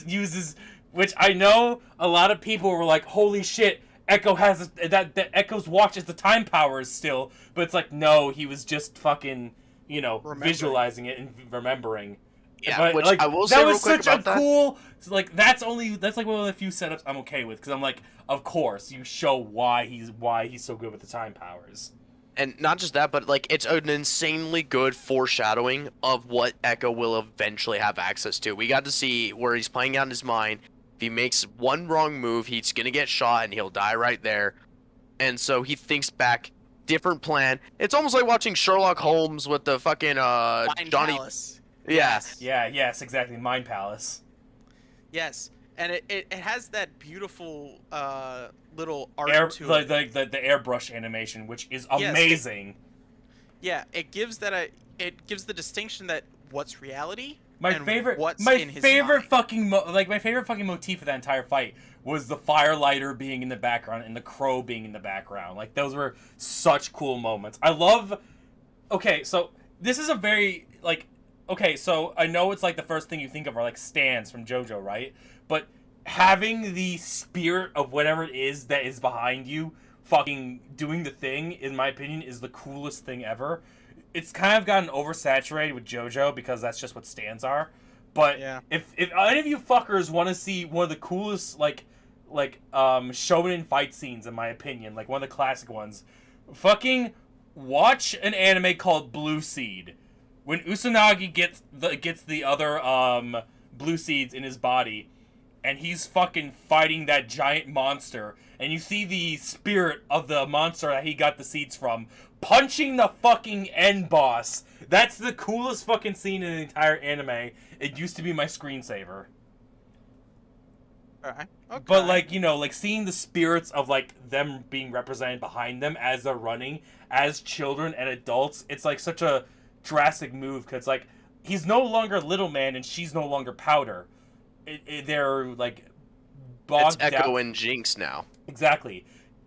uses, which I know a lot of people were like, "Holy shit, Echo has that Echo's watch is the time powers still." But it's like, no, he was just fucking, visualizing it and remembering. Yeah, but, which like, I will say real quick about that. That was such a cool. Like that's like one of the few setups I'm okay with because I'm like, of course you show why he's so good with the time powers. And not just that, but like it's an insanely good foreshadowing of what Echo will eventually have access to. We got to see where he's playing out in his mind. If he makes one wrong move, he's gonna get shot and he'll die right there. And so he thinks back, different plan. It's almost like watching Sherlock Holmes with the fucking Mind Johnny. Palace. Yeah. Yes, exactly. Mind Palace. Yes, and it has that beautiful little art to it. The airbrush animation, which is amazing. It gives the distinction that what's reality. My favorite fucking motif of that entire fight was the firelighter being in the background and the crow being in the background. Like those were such cool moments. I love. Okay, so this is a very like. Okay, so I know it's like the first thing you think of are like stands from JoJo, right? But having the spirit of whatever it is that is behind you fucking doing the thing, in my opinion, is the coolest thing ever. It's kind of gotten oversaturated with JoJo because that's just what stands are. But if any of you fuckers want to see one of the coolest like shonen fight scenes, in my opinion, like one of the classic ones, fucking watch an anime called Blue Seed. When Usanagi gets the other blue seeds in his body, and he's fucking fighting that giant monster, and you see the spirit of the monster that he got the seeds from punching the fucking end boss. That's the coolest fucking scene in the entire anime. It used to be my screensaver. Alright. Okay. But like seeing the spirits of like them being represented behind them as they're running as children and adults, it's like such a drastic move because like he's no longer Little Man and she's no longer Powder. They're like bogged down. It's Echo and Jinx now. Exactly.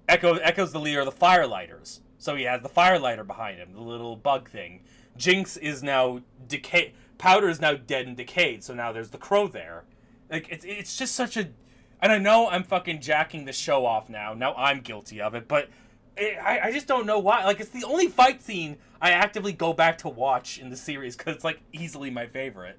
Echo's the leader of the Firelighters, so he has the Firelighter behind him, the little bug thing. Jinx is now decayed. Powder is now dead and decayed, so now there's the crow there. Like it's just such a. And I know I'm fucking jacking the show off now. Now I'm guilty of it, but I just don't know why. Like, it's the only fight scene I actively go back to watch in the series because it's like easily my favorite.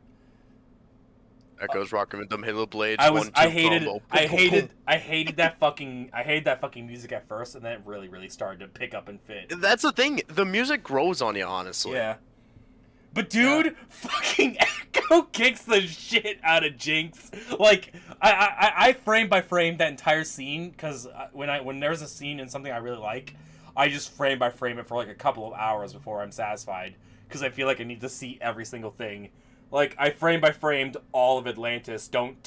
Echo's rocking with them Halo blades. I hated that fucking music at first, and then it really started to pick up and fit. That's the thing. The music grows on you, honestly. Yeah. But dude, fucking Echo kicks the shit out of Jinx. Like I frame by frame that entire scene because when there's a scene in something I really like, I just frame by frame it for like a couple of hours before I'm satisfied because I feel like I need to see every single thing. Like I frame by framed all of Atlantis. Don't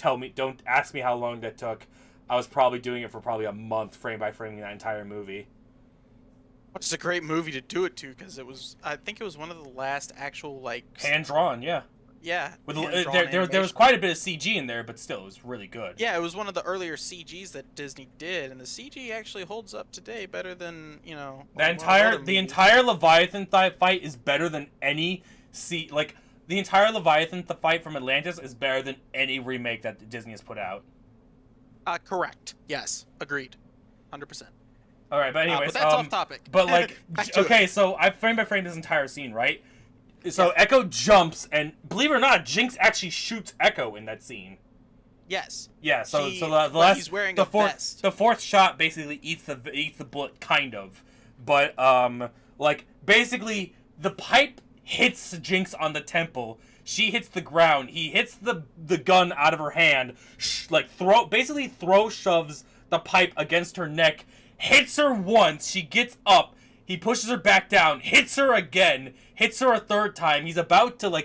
ask me how long that took. I was probably doing it for probably a month, frame by framing that entire movie. It's a great movie to do it to because I think it was one of the last actual like hand drawn, yeah. Yeah. With hand-drawn there was animation. quite a bit of CG in there, but still, it was really good. Yeah, it was one of the earlier CGs that Disney did, and the CG actually holds up today better than The entire Leviathan fight is better than any the entire Leviathan fight from Atlantis is better than any remake that Disney has put out. Correct. Yes, agreed, 100%. All right, but anyways, but that's off topic. But like, Back to okay, it. so I frame by frame this entire scene, right? So Echo jumps, and believe it or not, Jinx actually shoots Echo in that scene. Yes. Yeah. So She- the well, last he's wearing the a fourth vest. the fourth shot basically eats the bullet, kind of, but like basically the pipe hits Jinx on the temple. She hits the ground. He hits the gun out of her hand. Throw shoves the pipe against her neck. Hits her once. She gets up. He pushes her back down. Hits her again. Hits her a third time. He's about to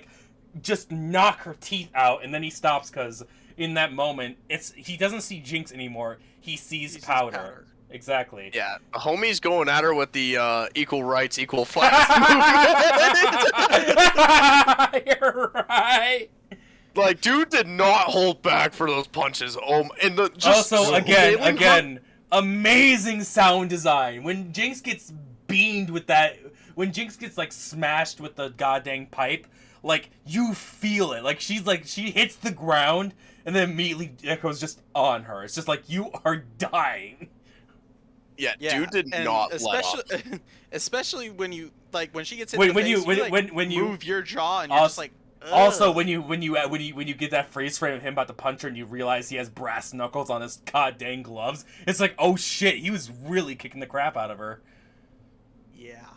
just knock her teeth out, and then he stops because in that moment he doesn't see Jinx anymore. He sees powder. Exactly. Yeah, homie's going at her with the equal rights, equal fights movement. You're right. Like, dude did not hold back for those punches. And the just Also, Galen again, amazing sound design. When Jinx gets beamed with that, when Jinx gets smashed with the goddamn pipe, you feel it. She hits the ground, and then immediately Echo's just on her. It's just you are dying. Yeah, dude did not let up. Especially when you when she gets hit When in the you- face, when you- move your jaw and you're just like. Ugh. Also, when you get that freeze frame of him about to punch her, and you realize he has brass knuckles on his goddamn gloves, it's like, oh shit, he was really kicking the crap out of her. Yeah.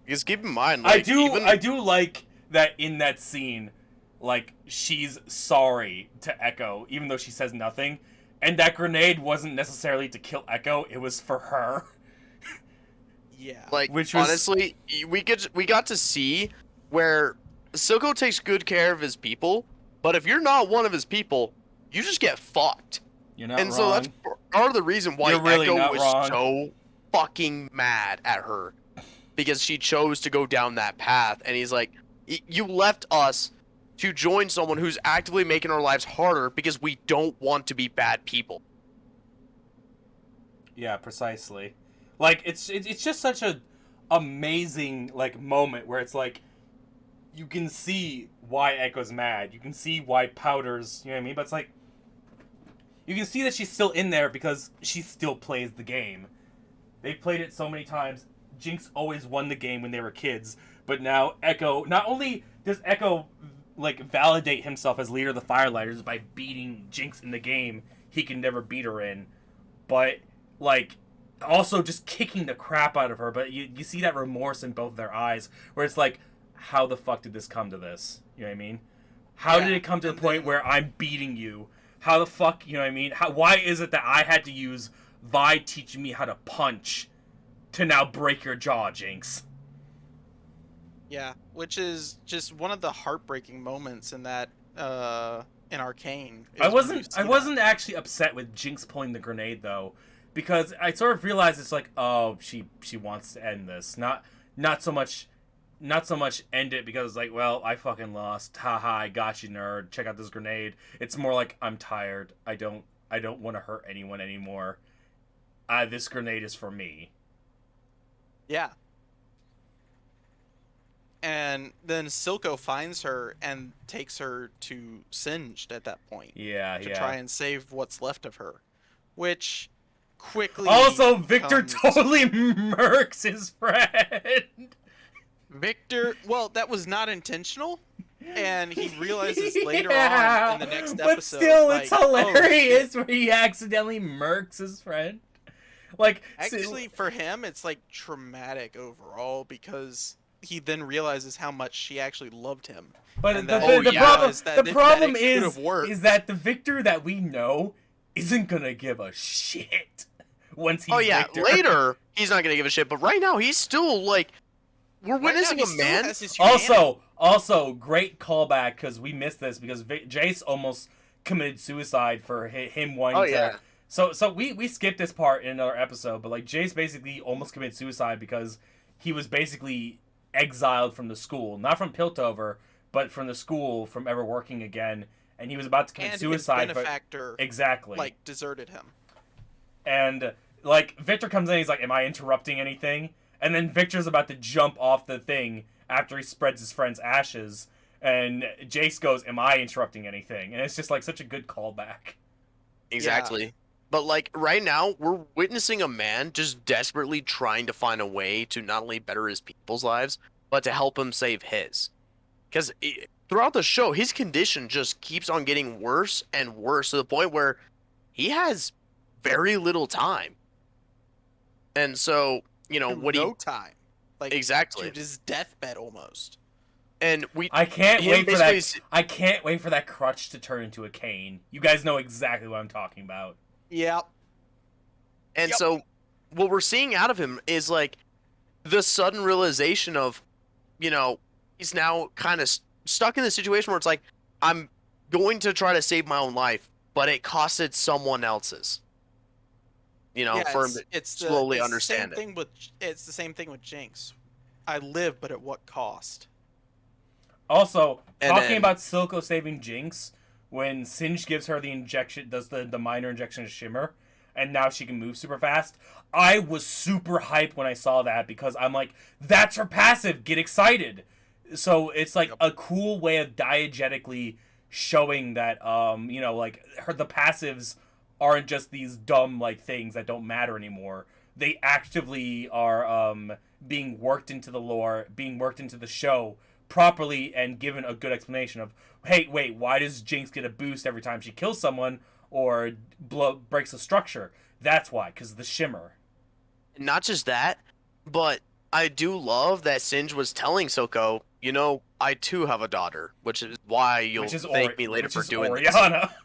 Because keep in mind, I do like that in that scene, she's sorry to Echo, even though she says nothing, and that grenade wasn't necessarily to kill Echo; it was for her. Yeah. Which was... honestly, we got to see where Silco takes good care of his people, but if you're not one of his people, you just get fucked. You're not and wrong. so that's part of the reason why You're really Echo not was wrong. so fucking mad at her, because she chose to go down that path, and he's like, you left us to join someone who's actively making our lives harder because we don't want to be bad people. Yeah, precisely. It's just such a amazing moment where it's you can see why Echo's mad. You can see why Powder's, you know what I mean? But it's you can see that she's still in there because she still plays the game. They've played it so many times. Jinx always won the game when they were kids, but now Echo, not only does Echo validate himself as leader of the Firelighters by beating Jinx in the game he can never beat her in, but also just kicking the crap out of her. But you see that remorse in both their eyes, where it's how the fuck did this come to this? You know what I mean? How did it come to the point where I'm beating you? How the fuck, you know what I mean? Why is it that I had to use Vi teaching me how to punch to now break your jaw, Jinx? Yeah, which is just one of the heartbreaking moments in that in Arcane. I wasn't actually upset with Jinx pulling the grenade though, because I sort of realized it's oh, she wants to end this. Not so much end it because it's well, I fucking lost. Haha, I got you, nerd. Check out this grenade. It's more I'm tired. I don't want to hurt anyone anymore. This grenade is for me. Yeah. And then Silco finds her and takes her to Singed at that point. Yeah, to try and save what's left of her. Which quickly also, Victor becomes... totally murks his friend. Victor, well, that was not intentional. And he realizes later on in the next episode. But still, it's oh, hilarious where he accidentally murks his friend. Actually, for him, it's traumatic overall because he then realizes how much she actually loved him. But and the problem is that the Victor that we know isn't gonna give a shit once he's Victor. Later he's not gonna give a shit, but right now he's still we're witnessing a man. Also, great callback because we missed this because Jace almost committed suicide for him wanting to. So we skipped this part in another episode, but Jace basically almost committed suicide because he was basically exiled from the school, not from Piltover, but from the school from ever working again, and he was about to commit And suicide. his benefactor, Exactly. like, deserted him. And like Victor comes in, he's like, "Am I interrupting anything?" And then Victor's about to jump off the thing after he spreads his friend's ashes, and Jace goes, "Am I interrupting anything?" And it's just like such a good callback. Exactly. Yeah. But like right now, we're witnessing a man just desperately trying to find a way to not only better his people's lives, but to help him save his. Because throughout the show, his condition just keeps on getting worse and worse to the point where he has very little time. And so, you know, no time. Like, exactly. to his deathbed almost. And I can't wait for that. I can't wait for that crutch to turn into a cane. You guys know exactly what I'm talking about. Yep. And so what we're seeing out of him is like the sudden realization of, you know, he's now kind of stuck in the situation where it's like, I'm going to try to save my own life, but it costed someone else's. You know, for him to slowly understand it. It's the same thing with Jinx. I live, but at what cost? Also, talking about Silco saving Jinx, when Singe gives her the injection, does the minor injection of Shimmer, and now she can move super fast, I was super hyped when I saw that, because I'm like, that's her passive, get excited! So it's like a cool way of diegetically showing that, you know, like, the passives aren't just these dumb, like, things that don't matter anymore. They actively are, being worked into the lore, being worked into the show, properly, and given a good explanation of, hey, wait, why does Jinx get a boost every time she kills someone or breaks a structure? That's why, because of the Shimmer. Not just that, but I do love that Singe was telling Silco, you know, I too have a daughter, which is why you'll thank me later for doing Oriana. This.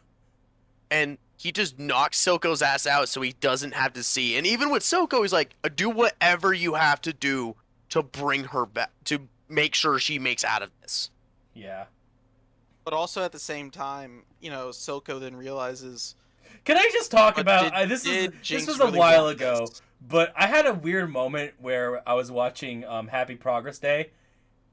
And he just knocks Silco's ass out so he doesn't have to see. And even with Silco, he's like, do whatever you have to do to bring her back, to make sure she makes out of this. Yeah. But also at the same time, you know, Silco then realizes... Can I just talk about... this was a while ago, but I had a weird moment where I was watching Happy Progress Day,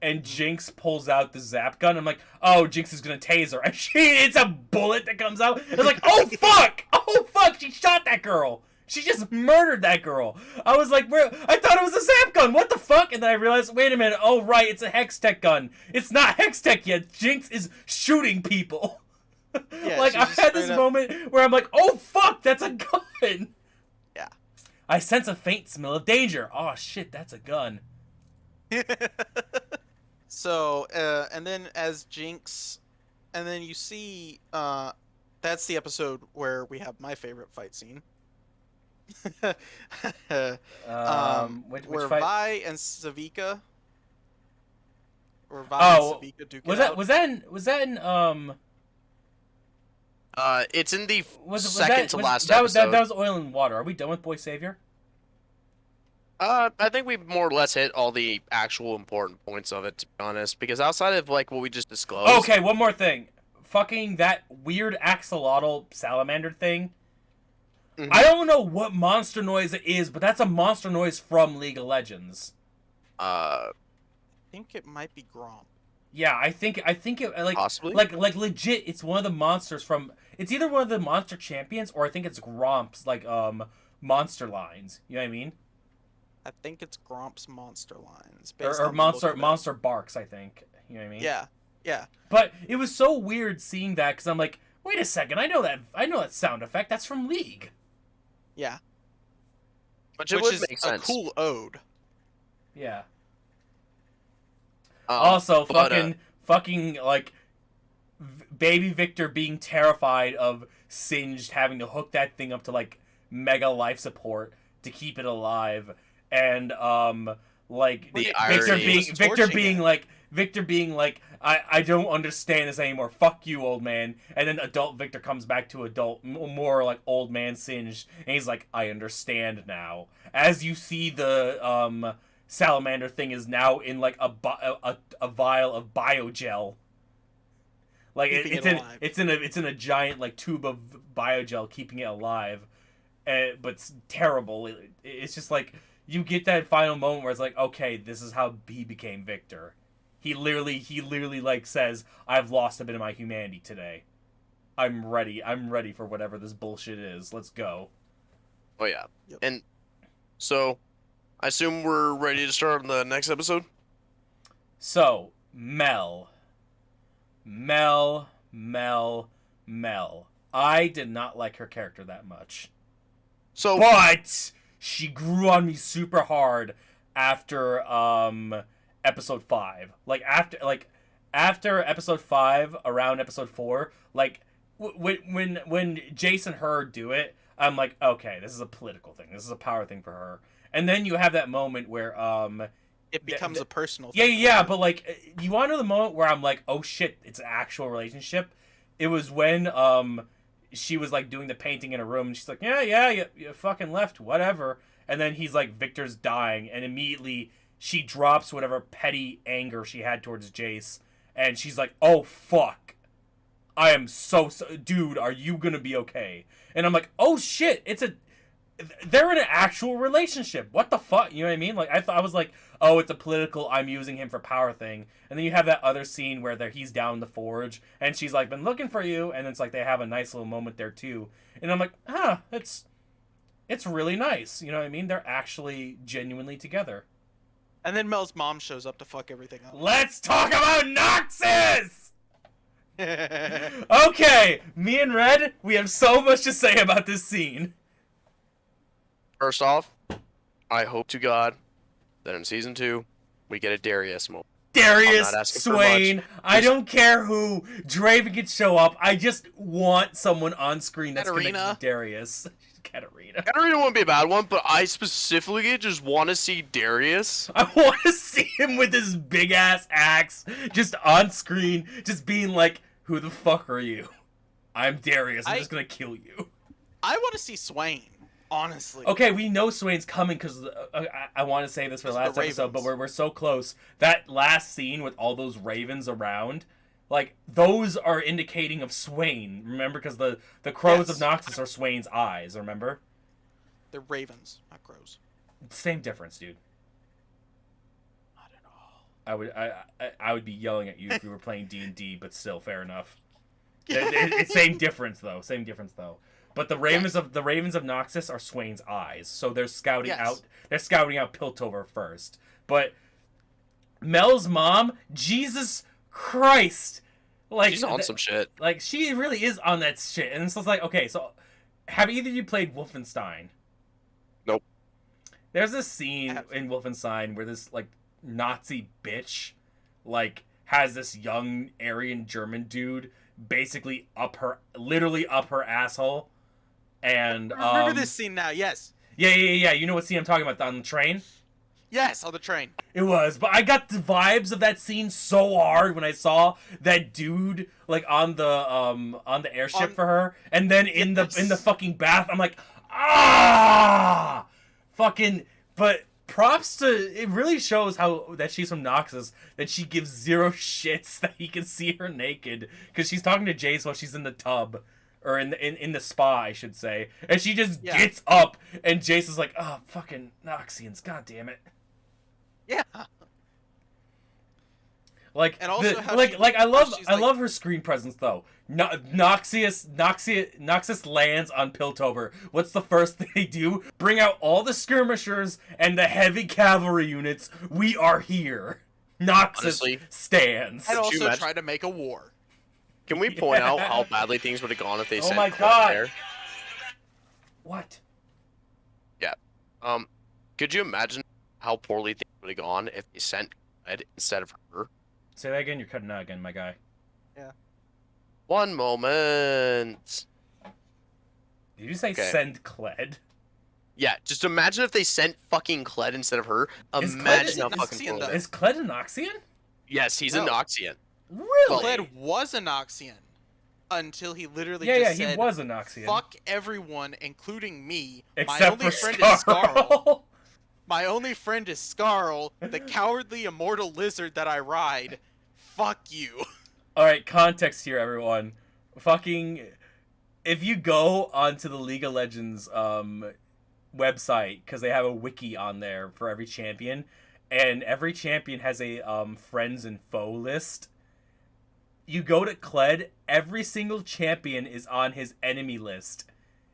and Jinx pulls out the zap gun. I'm like, oh, Jinx is going to tase her. And it's a bullet that comes out. It's like, oh, fuck! Oh, fuck! She shot that girl! She just murdered that girl. I was like, where? I thought it was a zap gun. What the fuck? And then I realized, wait a minute. Oh, right. It's a Hextech gun. It's not Hextech yet. Jinx is shooting people. Yeah, like, I had this moment where I'm like, oh, fuck. That's a gun. Yeah. I sense a faint smell of danger. Oh, shit. That's a gun. So, and then as Jinx, and then you see, that's the episode where we have my favorite fight scene. Which where fight? Vi and Savika. Or Vi and Savika duke was it out. Was that in it's in the second to last episode. That was Oil and Water. Are we done with Boy Savior? I think we more or less hit all the actual important points of it, to be honest. Because outside of like what we just disclosed. Okay, one more thing. Fucking that weird axolotl salamander thing. Mm-hmm. I don't know what monster noise it is, but that's a monster noise from League of Legends. I think it might be Gromp. Yeah, I think it like possibly like legit. It's one of the monsters from. It's either one of the monster champions or I think it's Gromp's like monster lines. You know what I mean? I think it's Gromp's monster lines. Or monster barks. I think. You know what I mean? Yeah, yeah. But it was so weird seeing that because I'm like, wait a second, I know that sound effect. That's from League. Yeah. Which is make sense. A cool ode. Yeah. Also, fucking like baby Victor being terrified of Singed having to hook that thing up to like mega life support to keep it alive, and like Victor being like I don't understand this anymore. Fuck you, old man. And then adult Victor comes back to adult, more like old man Singed, and he's like, I understand now. As you see the salamander thing is now in like a vial of biogel. Like it's in a giant like tube of biogel keeping it alive, but it's terrible. It's just like you get that final moment where it's like, okay, this is how he became Victor. He literally like says, "I've lost a bit of my humanity today. I'm ready. I'm ready for whatever this bullshit is. Let's go." Oh yeah. Yep. And so, I assume we're ready to start on the next episode. So, Mel. I did not like her character that much. So, But she grew on me super hard after episode 5. After episode 5, around episode 4, like when Jace and her do it, I'm like, okay, this is a political thing. This is a power thing for her. And then you have that moment where It becomes a personal yeah, thing. yeah, but like, you want to know the moment where I'm like, oh shit, it's an actual relationship? It was when she was like doing the painting in a room, and she's like, yeah, you fucking left, whatever. And then he's like, Victor's dying, and immediately she drops whatever petty anger she had towards Jace, and she's like, oh fuck, I am so dude, are you gonna be okay? And I'm like, oh shit, they're in an actual relationship. What the fuck? You know what I mean? Like, I was like, oh, it's a political, I'm using him for power thing. And then you have that other scene where he's down in the forge, and she's like, been looking for you, and it's like they have a nice little moment there too. And I'm like, it's really nice. You know what I mean? They're actually genuinely together. And then Mel's mom shows up to fuck everything up. Let's talk about Noxus! Okay, me and Red, we have so much to say about this scene. first off, I hope to God that in season 2 we get a Darius moment. Darius, I'm not asking for Swain, much. I don't care who, Draven could show up, I just want someone on screen that's connected Katarina. to Darius. Katarina. Katarina wouldn't be a bad one, but I specifically just want to see Darius. I want to see him with his big-ass axe, just on screen, just being like, who the fuck are you? I'm Darius, I'm just gonna kill you. I want to see Swain, honestly. Okay, we know Swain's coming because I want to say this for the last episode, but we're so close. That last scene with all those ravens around, like, those are indicating of Swain. Remember, because the crows of Noxus are Swain's eyes. Remember? They're ravens, not crows. Same difference, dude. Not at all. I would be yelling at you if we were playing D&D, but still, fair enough. It's same difference though. Same difference though. But the ravens of Noxus are Swain's eyes, so they're scouting out. They're scouting out Piltover first. But Mel's mom, Jesus Christ, like, She's on some shit. Like, she really is on that shit, and it's just like, okay, so have either of you played Wolfenstein? Nope. There's this scene in Wolfenstein where this like Nazi bitch like has this young Aryan German dude basically literally up her asshole. And I remember this scene now, yes. Yeah. You know what scene I'm talking about on the train? Yes, on the train. It was, but I got the vibes of that scene so hard when I saw that dude like on the airship for her, and then in the fucking bath. I'm like, fucking. But props to, it really shows how that she's from Noxus, that she gives zero shits that he can see her naked, because she's talking to Jace while she's in the tub. Or in the spa, I should say. And she just gets up, and Jace is like, oh, fucking Noxians, god damn it. Yeah. Like, and also I love her screen presence though. Noxus lands on Piltover. What's the first thing they do? Bring out all the skirmishers and the heavy cavalry units. We are here. Noxus stands. And also try to make a war. Can we point out how badly things would have gone if they sent Cled there? What? Yeah. Could you imagine how poorly things would have gone if they sent Cled instead of her? Say that again. You're cutting out again, my guy. Yeah. One moment. Did you say send Cled? Yeah, just imagine if they sent fucking Cled instead of her. Imagine how fucking cool. Is Cled a Noxian? Yes, he's a Noxian. Really? Cled was a Noxian until he literally said, he was a Noxian. Fuck everyone, including me. Except my only for friend Scarl. is Scarl. My only friend is Scarl, the cowardly immortal lizard that I ride. Fuck you. Alright, context here, everyone. Fucking, if you go onto the League of Legends website, because they have a wiki on there for every champion, and every champion has a friends and foe list. You go to Kled, every single champion is on his enemy list,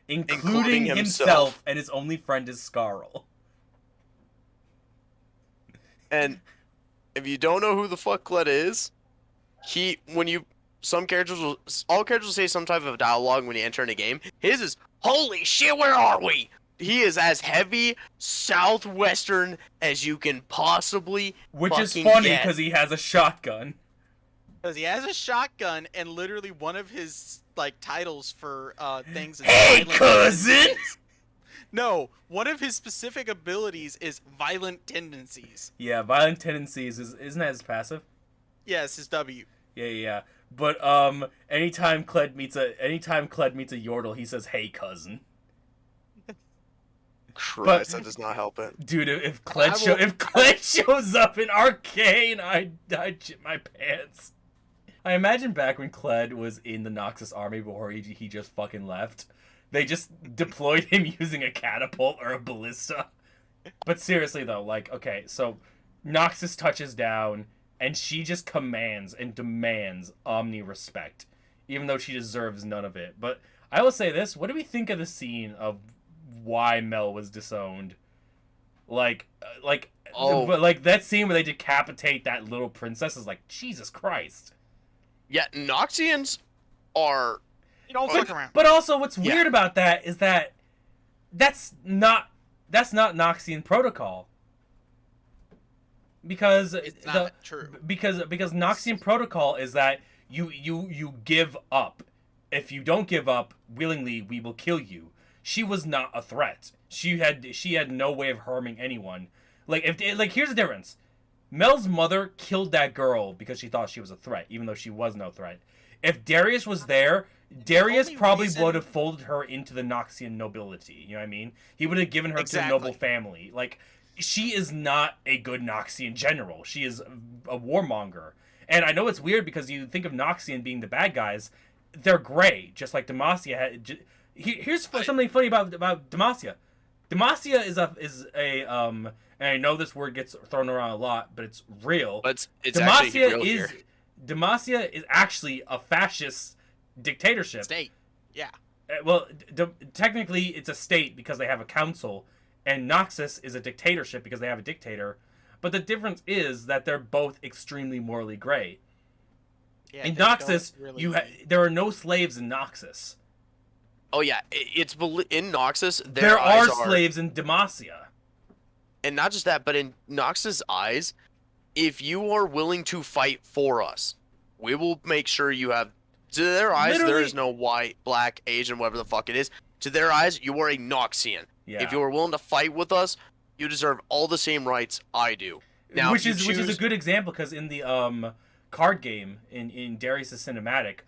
including himself, and his only friend is Skarl. And if you don't know who the fuck Kled is, all characters will say some type of dialogue when you enter in a game. His is, holy shit, where are we? He is as heavy southwestern as you can possibly Which is fucking funny get. because he has a shotgun. Because he has a shotgun, and literally one of his like titles for things is Hey, violent cousin! tendencies. No, one of his specific abilities is violent tendencies. Yeah, violent tendencies isn't that his passive? Yes, his W. Yeah. But anytime Kled meets a Yordle, he says, "Hey, cousin." Christ, that does not help it. Dude, if Kled shows up in Arcane, I'd shit my pants. I imagine back when Kled was in the Noxus army before he just fucking left, they just deployed him using a catapult or a ballista. But seriously though, like, okay, so Noxus touches down, and she just commands and demands Omni respect, even though she deserves none of it. But I will say this, what do we think of the scene of why Mel was disowned? Like that scene where they decapitate that little princess is like, Jesus Christ. Yeah, Noxians are... You don't fuck around. But also, what's weird about that is that that's not Noxian protocol. Because It's not true. Because Noxian protocol is that you give up. If you don't give up willingly, we will kill you. She was not a threat. She had no way of harming anyone. Here's the difference. Mel's mother killed that girl because she thought she was a threat, even though she was no threat. If Darius was there, Darius probably would have folded her into the Noxian nobility. You know what I mean? He would have given her to the noble family. Like, she is not a good Noxian general. She is a warmonger. And I know it's weird because you think of Noxian being the bad guys. They're gray, just like Demacia. Here's something funny about Demacia. Demacia is a and I know this word gets thrown around a lot, but it's real. But it's actually real here. Demacia is actually a fascist dictatorship. State. Yeah. Well, technically it's a state because they have a council, and Noxus is a dictatorship because they have a dictator. But the difference is that they're both extremely morally gray. Yeah, in Noxus, there are no slaves in Noxus. Oh yeah, in Noxus there are slaves in Demacia. And not just that, but in Noxus' eyes, if you are willing to fight for us, we will make sure you have... To their eyes, there is no white, black, Asian, whatever the fuck it is. To their eyes, you are a Noxian. Yeah. If you are willing to fight with us, you deserve all the same rights I do. Now, which is a good example, because in the card game, in Darius' cinematic,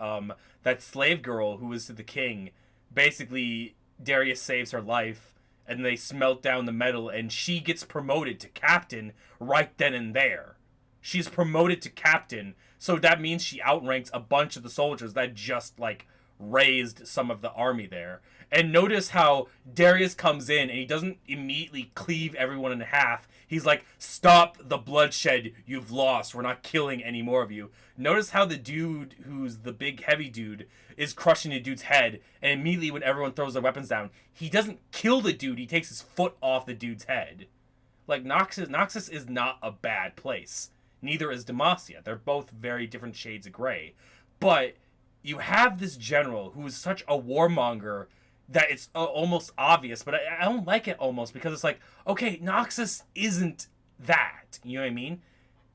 that slave girl who was to the king, basically Darius saves her life, and they smelt down the metal, and she gets promoted to captain right then and there. She's promoted to captain, so that means she outranks a bunch of the soldiers that just, like, raised some of the army there. And notice how Darius comes in, and he doesn't immediately cleave everyone in half. He's like, stop the bloodshed, you've lost, we're not killing any more of you. Notice how the dude who's the big heavy dude is crushing the dude's head, and immediately when everyone throws their weapons down, he doesn't kill the dude, he takes his foot off the dude's head. Like, Noxus is not a bad place. Neither is Demacia. They're both very different shades of gray. But you have this general who is such a warmonger that it's almost obvious, but I don't like it almost, because it's like, okay, Noxus isn't that. You know what I mean?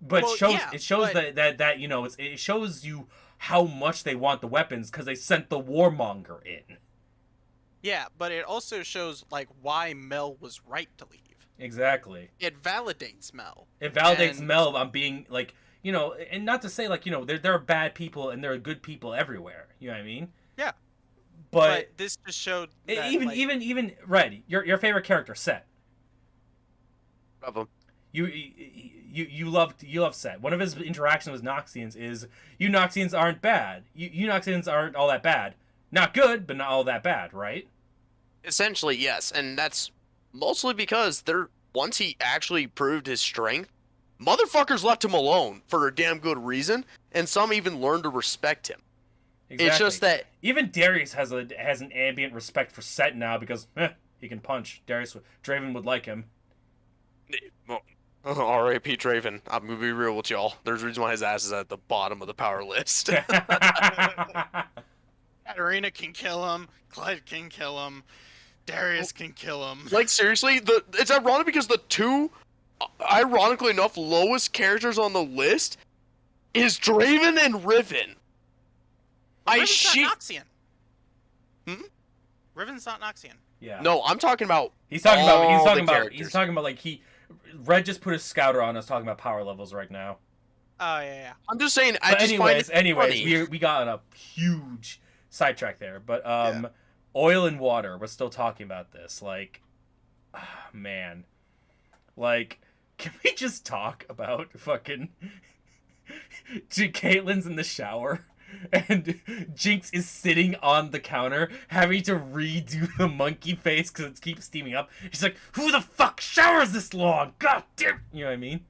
But it shows that you know, it shows you how much they want the weapons because they sent the warmonger in. Yeah, but it also shows like why Mel was right to leave. Exactly. It validates Mel. It validates Mel on being like, you know, and not to say like, you know, there are bad people and there are good people everywhere. You know what I mean? Yeah. But this just showed that, even Red, your favorite character, Set. Love him. You love Set. One of his interactions with Noxians is, you Noxians aren't bad. You Noxians aren't all that bad. Not good, but not all that bad, right? Essentially, yes, and that's mostly because once he actually proved his strength, motherfuckers left him alone for a damn good reason, and some even learned to respect him. Exactly. It's just that even Darius has an ambient respect for Set now because he can punch. Draven would like him. R.A.P. Draven. I'm gonna be real with y'all. There's a reason why his ass is at the bottom of the power list. Katarina can kill him. Clyde can kill him. Darius can kill him. Like seriously, it's ironic because the two, ironically enough, lowest characters on the list is Draven and Riven. Riven's not Noxian. Riven's not Noxian. Yeah. No, I'm talking about. He's talking about characters. like Red just put his scouter on us talking about power levels right now. Oh yeah. I'm just saying. But anyways, funny. we got on a huge sidetrack there. But oil and water. We're still talking about this. Like, man, like, can we just talk about fucking Caitlin's in the shower? And Jinx is sitting on the counter, having to redo the monkey face because it keeps steaming up. She's like, "Who the fuck showers this long? God damn!" You know what I mean?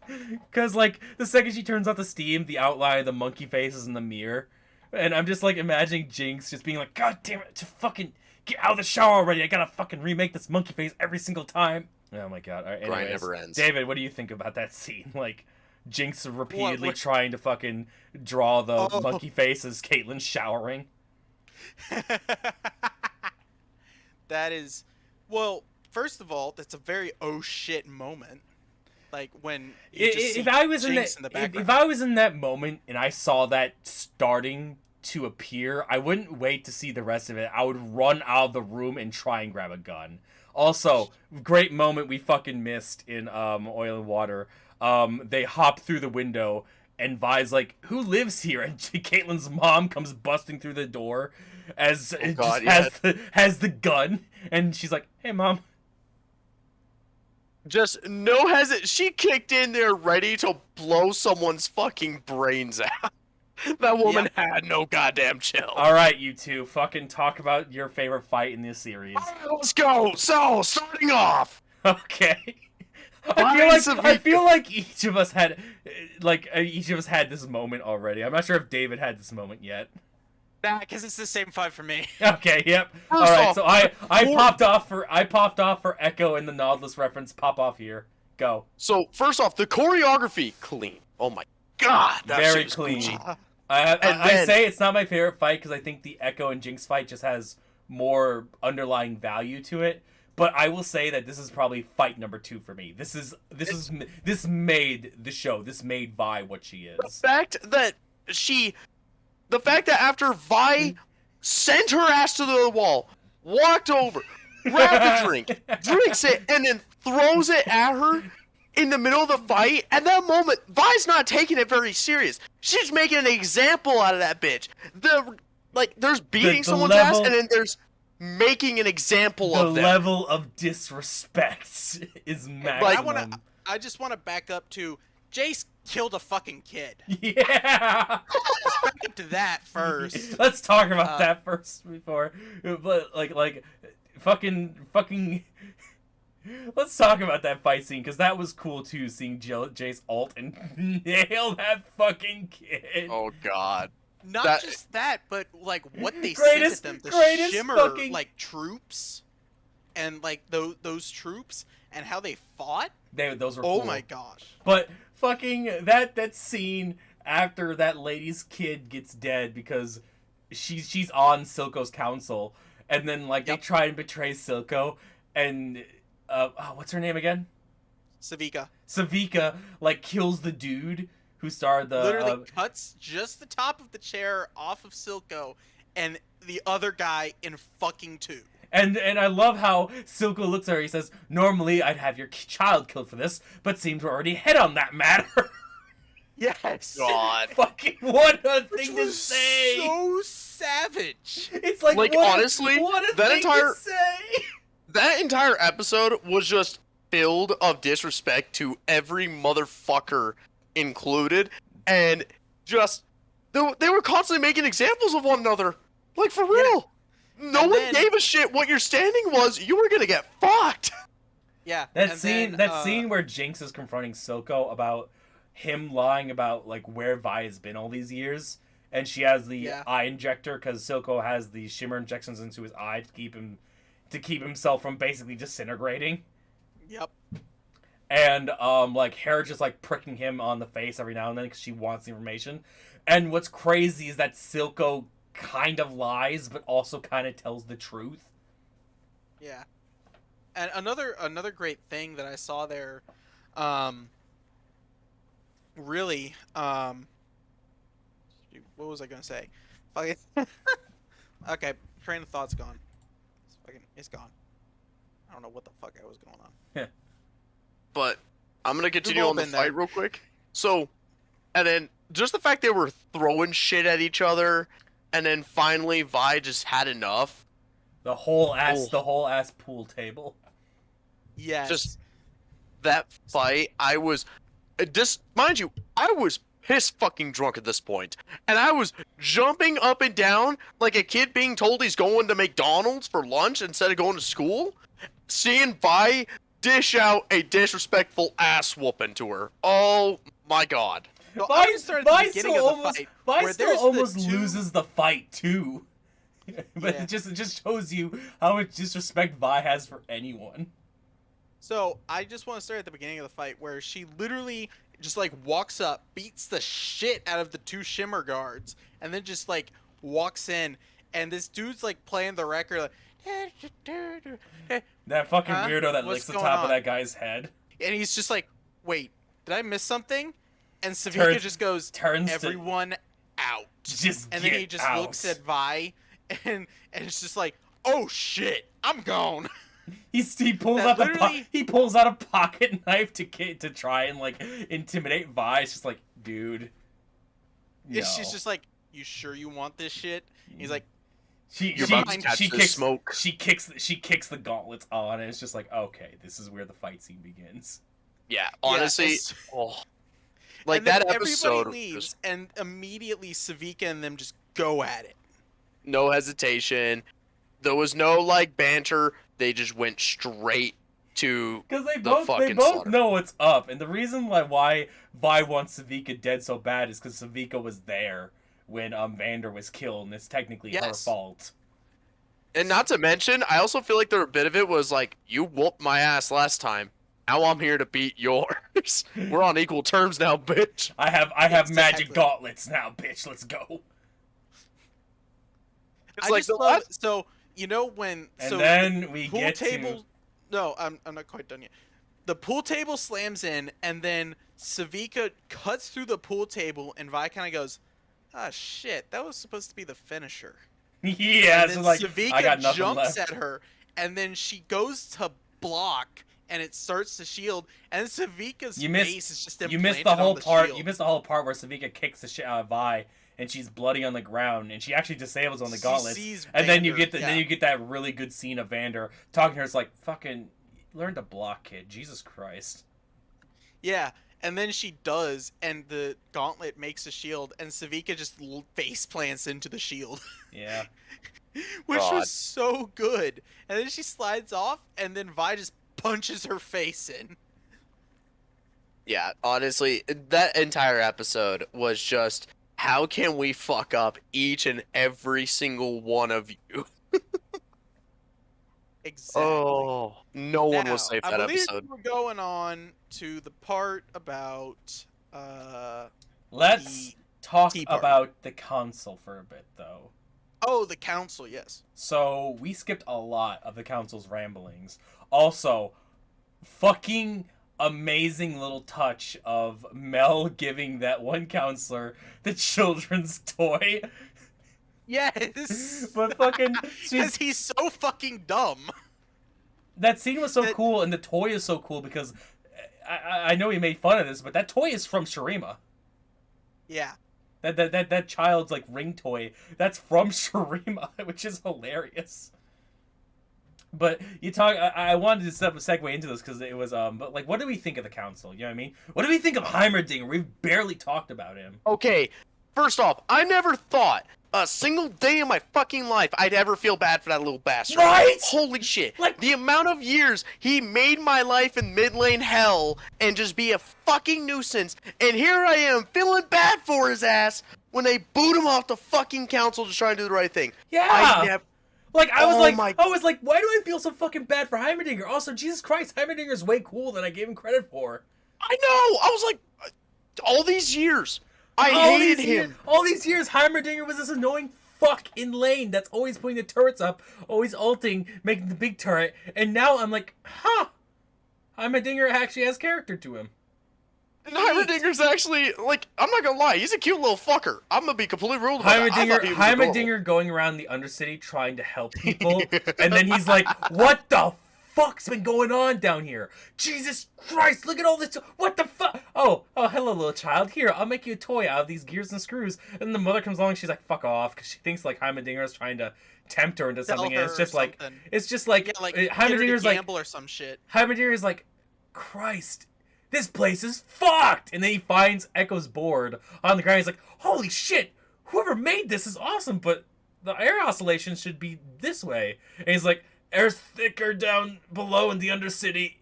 Because like the second she turns off the steam, the outline of the monkey face is in the mirror, and I'm just like imagining Jinx just being like, "God damn it! To fucking get out of the shower already! I gotta fucking remake this monkey face every single time." Oh my god! All right, anyways, Grind never ends. David, what do you think about that scene? Like, Jinx repeatedly trying to fucking draw the monkey face as Caitlyn's showering. That is, well, first of all, that's a very oh shit moment. Like when you just see Jinx in the background. If I was in that moment and I saw that starting to appear, I wouldn't wait to see the rest of it. I would run out of the room and try and grab a gun. Also, great moment we fucking missed in Oil and Water. They hop through the window, and Vi's like, "Who lives here?" And Caitlin's mom comes busting through the door as has the gun, and she's like, "Hey, Mom." Just no hesitation. She kicked in there ready to blow someone's fucking brains out. That woman had no goddamn chill. All right, you two, fucking talk about your favorite fight in this series. All right, let's go. So, starting off. Okay. I feel like each of us had this moment already. I'm not sure if David had this moment yet. Nah, because it's the same fight for me. Okay, yep. All right, so I popped off for Echo and the Nautilus reference. Pop off here. Go. So first off, the choreography clean. Oh my god, that very shit was clean. Gucci. I say it's not my favorite fight because I think the Echo and Jinx fight just has more underlying value to it. But I will say that this is probably fight number 2 for me. This made the show. This made Vi what she is. The fact that after Vi sent her ass to the wall, walked over, grabbed a drink, drinks it, and then throws it at her in the middle of the fight, at that moment, Vi's not taking it very serious. She's making an example out of that bitch. There's beating someone's ass, and then there's making an example of them. The level of disrespect is maximum. I just want to back up to Jace killed a fucking kid. Yeah. Let's back up to that first. Let's talk about that first before, but fucking. Let's talk about that fight scene because that was cool too. Seeing Jace ult and nail that fucking kid. Oh god. Not just that, but like what they sent at them, the shimmer like troops, and like those troops and how they fought. Those were cool. Oh my gosh! But fucking that scene after that lady's kid gets dead because she's on Silco's council, and then like they try and betray Silco, and what's her name again? Savika like kills the dude who starred the literally cuts just the top of the chair off of Silco and the other guy in fucking 2. And I love how Silco looks at her. He says, "Normally I'd have your child killed for this, but seems we're already ahead on that matter." Yes. God. Fucking what a thing to say. So savage. It's like honestly, that entire episode was just filled of disrespect to every motherfucker included, and just they were constantly making examples of one another, like for real. No one gave a shit what your standing was. You were gonna get fucked. Yeah. That and scene, then, that scene where Jinx is confronting Silco about him lying about like where Vi has been all these years, and she has the Yeah. eye injector because Silco has the shimmer injections into his eye to keep himself from basically disintegrating. Yep. And like Hera just like pricking him on the face every now and then because she wants the information. And what's crazy is that Silco kind of lies, but also kind of tells the truth. Yeah. And another great thing that I saw there, really, what was I gonna say? Fucking, okay, train of thought's gone. It's gone. I don't know what the fuck I was going on. But I'm gonna continue all on the been fight there. real quick. So, and then just the fact they were throwing shit at each other, and then finally Vi just had enough. The whole ass pool table. Yes. Just that fight, I was, just mind you, I was piss fucking drunk at this point, and I was jumping up and down like a kid being told he's going to McDonald's for lunch instead of going to school. Seeing Vi dish out a disrespectful ass whooping to her. Oh my god. So I Vi was starting at the beginning of the fight, where still there's the almost two- loses the fight too. But Yeah. it just shows you how much disrespect Vi has for anyone. So I just want to start at the beginning of the fight where she literally just like walks up, beats the shit out of the two shimmer guards, and then just like walks in, and this dude's like playing the record, like, That fucking Huh? weirdo that What's licks the going top of on? that guy's head. and he's just like, wait, did I miss something? And Savika Turns- just goes, turns to- everyone out. Just And then get he just out. looks at Vi, and it's just like, oh shit, I'm gone. He pulls That out literally- he pulls out a pocket knife to try and like intimidate Vi. It's just like, dude. No. She's just like, you sure you want this shit? He's like, You're about to catch the smoke. She kicks the gauntlets on, and it's just like, okay, this is where the fight scene begins. Yeah, honestly, Yes. oh, like and then that episode, everybody leaves, just and immediately Savika and them just go at it. no hesitation. There was no like banter. They just went straight to Because they the both fucking slaughter. know what's up, and the reason why Vi wants Savika dead so bad is because Savika was there when Vander was killed, and it's technically her Yes. fault. And not to mention, I also feel like there a bit of it was like, you whooped my ass last time. Now I'm here to beat yours. We're on equal terms now, bitch. I have magic Exactly. gauntlets now, bitch. Let's go. It's I like just the love last. so you know when And so then we pool get table. No, I'm not quite done yet. The pool table slams in, and then Savika cuts through the pool table, and Vi kind of goes, "Ah, shit, that was supposed to be the finisher." to. Yeah, And so then like Savika I got nothing jumps left. at her, and then she goes to block, and it starts to shield, and Savika's You missed- face is just You implanted missed the whole on the part. shield. You missed the whole part where Savika kicks the shit out of Vi, and she's bloody on the ground, and she actually disables on the She gauntlets. sees And then you Vander, get yeah. then you get that really good scene of Vander talking to her. It's like, fucking learn to block, kid. Jesus Christ. Yeah, and then she does, and the gauntlet makes a shield, and Savika just face plants into the shield, Yeah. which God. was so good. And then she slides off, and then Vi just punches her face in. Yeah, honestly, that entire episode was just, how can we fuck up each and every single one of you? Exactly. Oh, no one was safe I that believe episode. we're going on to the part about Let's The talk tea party. about the council for a bit, though. the council. Yes. So we skipped a lot of the council's ramblings. Also, fucking amazing little touch of Mel giving that one counselor the children's toy. Yes. But fucking Because he's so fucking dumb. that scene was so That- cool, and the toy is so cool because I know he made fun of this, but that toy is from Shurima. Yeah. That child's like ring toy, that's from Shurima, which is hilarious. But you talk. I wanted to segue into this because it was But like, what do we think of the council? You know what I mean? What do we think of Heimerdinger? We've barely talked about him. Okay, First off, I never thought a single day in my fucking life I'd ever feel bad for that little bastard. Right? Holy shit. Like- the amount of years he made my life in mid lane hell and just be a fucking nuisance, and here I am feeling bad for his ass when they boot him off the fucking council just trying to do the right thing. Yeah. I never... Like, I was Oh like, my- why do I feel so fucking bad for Heimerdinger? Also, Jesus Christ, Heimerdinger's way cool than I gave him credit for. I know! I was like, all these years, I all hated these him. Years, all these years, Heimerdinger was this annoying fuck in lane that's always putting the turrets up, always ulting, making the big turret, and now I'm like, huh, Heimerdinger actually has character to him. And Heimerdinger's actually, like, I'm not gonna lie, he's a cute little fucker. I'm gonna be completely rude about that. I thought he was adorable. Heimerdinger going around the Undercity trying to help people, and then he's like, what the fuck's been going on down here? Jesus Christ, look at all this. What the fuck? Oh, hello, little child. Here, I'll make you a toy out of these gears and screws. And the mother comes along and she's like, fuck off, because she thinks, like, Heimerdinger is trying to tempt her into something, and it's just like, yeah, like Heimerdinger's like, gamble or some shit. Heimerdinger's like, Christ, this place is fucked! And then he finds Echo's board on the ground. He's like, holy shit, whoever made this is awesome, but the air oscillation should be this way. And he's like, air's thicker down below in the Undercity.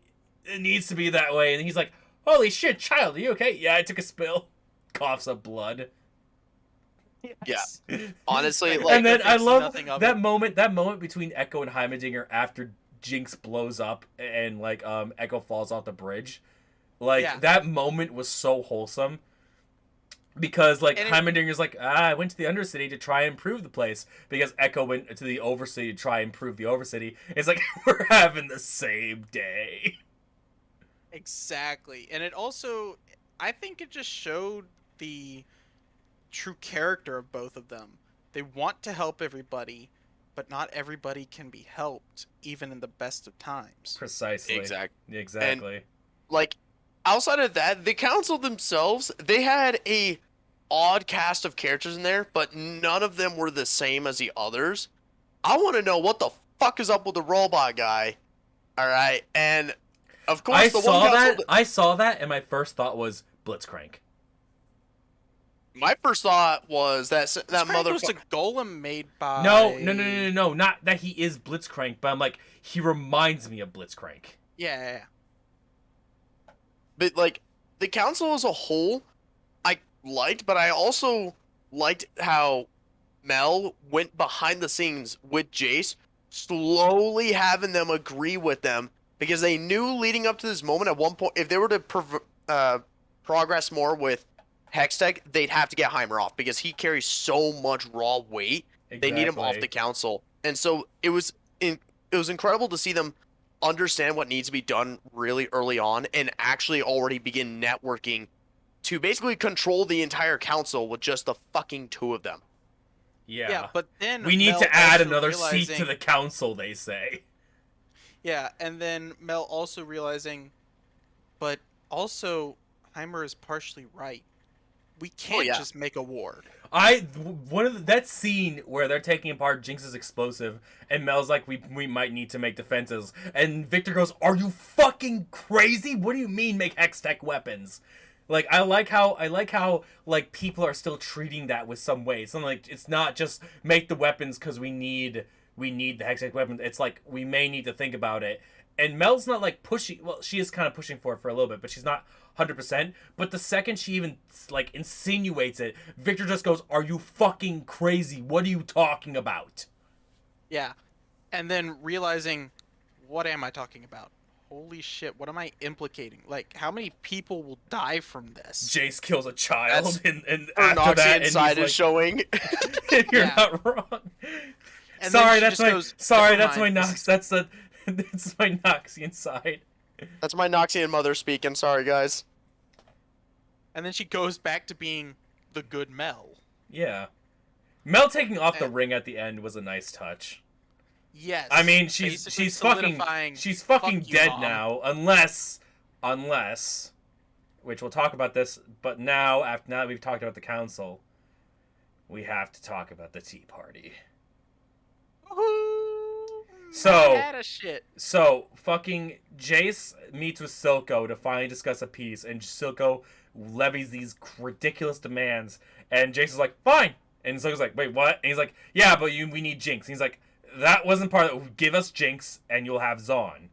It needs to be that way. And he's like, holy shit, child, are you okay? Yeah, I took a spill. Coughs up blood. Yes. Honestly, like, and then I love that it. moment between Echo and Heimerdinger after Jinx blows up and, like, Echo falls off the bridge. Like, Yeah. that moment was so wholesome. Because, like, Heimerdinger's like, I went to the Undercity to try and improve the place. Because Echo went to the Overcity to try and improve the Overcity. It's like, we're having the same day. Exactly. And it also, I think it just showed the true character of both of them. They want to help everybody, but not everybody can be helped, even in the best of times. Precisely. Exactly. And, like, outside of that, the council themselves, they had a odd cast of characters in there, but none of them were the same as the others. I want to know what the fuck is up with the robot guy. All right, and of course I saw that, and my first thought was Blitzcrank. My first thought was that motherfucker was a golem made by. No, not that he is Blitzcrank, but I'm like, he reminds me of Blitzcrank. Yeah. But, like, the council as a whole, I liked, but I also liked how Mel went behind the scenes with Jace, slowly having them agree with them, because they knew leading up to this moment at one point, if they were to progress more with Hextech, they'd have to get Heimer off, because he carries so much raw weight. Exactly. They need him off the council. And so it was incredible to see them understand what needs to be done really early on and actually already begin networking to basically control the entire council with just the fucking two of them. Yeah, but then we need to add another seat to the council, they say. Yeah, and then Mel also realizing, but also Heimer is partially right. We can't just make a ward. That scene where they're taking apart Jinx's explosive, and Mel's like, we might need to make defenses, and Victor goes, "Are you fucking crazy? What do you mean make Hextech weapons?" Like, I like how like people are still treating that with some weight. So, like, it's not just make the weapons because we need the Hextech weapons. It's like, we may need to think about it. And Mel's not, like, pushing. Well, she is kind of pushing for it for a little bit, but she's not 100%. But the second she even, like, insinuates it, Victor just goes, "Are you fucking crazy? What are you talking about?" Yeah. And then realizing, what am I talking about? Holy shit, what am I implicating? Like, how many people will die from this? Jace kills a child, and after that, inside and is showing. You're not wrong. And sorry, that's my Nox. That's my Noxian side. That's my Noxian mother speaking. Sorry, guys. And then she goes back to being the good Mel. Yeah. Mel taking off the ring at the end was a nice touch. Yes. I mean, she's fucking dead Mom. now, unless, which we'll talk about this, but now that we've talked about the council, we have to talk about the Tea Party. So fucking Jace meets with Silco to finally discuss a peace, and Silco levies these ridiculous demands, and Jason's like, fine. And Silco's like, wait, what? And he's like, yeah, but we need Jinx. And he's like, that wasn't part of it. Give us Jinx, and you'll have Zaun.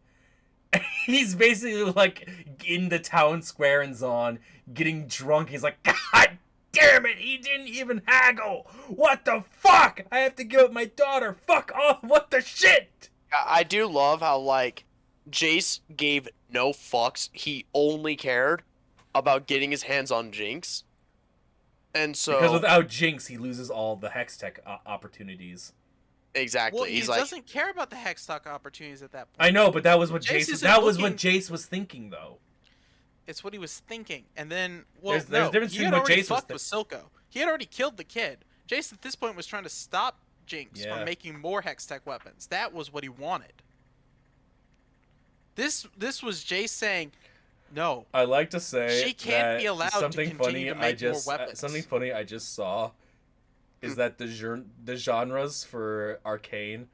He's basically like in the town square in Zaun, getting drunk. He's like, God damn it, he didn't even haggle. What the fuck? I have to give up my daughter. Fuck off. What the shit? I do love how, like, Jace gave no fucks. He only cared about getting his hands on Jinx. And so... Because without Jinx, he loses all the Hextech opportunities. Exactly. Well, He's he like, doesn't care about the Hextech opportunities at that point. I know, but that was what Jace Jace. isn't That was looking- what Jace was thinking, though. It's what he was thinking, and then well, There's a no, difference he between had what already Jace was fucked with Silco. He had already killed the kid. Jace at this point was trying to stop Jinx Yeah. from making more Hextech weapons. That was what he wanted. This was Jace saying, "No, I like to say she can't that be allowed to something continue funny to make I just more weapons." something funny I just saw is that the genres for Arcane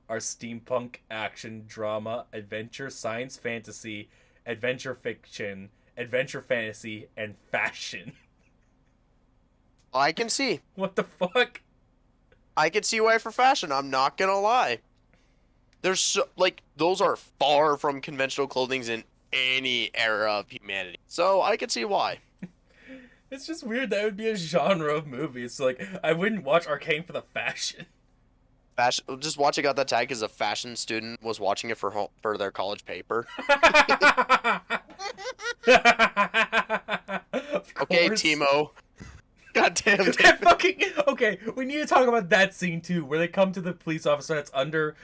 are steampunk, action, drama, adventure, science fantasy, adventure fiction, adventure fantasy, and fashion. I can see. What the fuck? I can see why for fashion. I'm not gonna lie. There's so, like, those are far from conventional clothings in any era of humanity. So I can see why. It's just weird that would be a genre of movie. It's like, I wouldn't watch Arcane for the fashion. Fashion. Just watching out that tag because a fashion student was watching it for their college paper. Okay, Timo. God damn it. That fucking okay. We need to talk about that scene too, where they come to the police officer that's under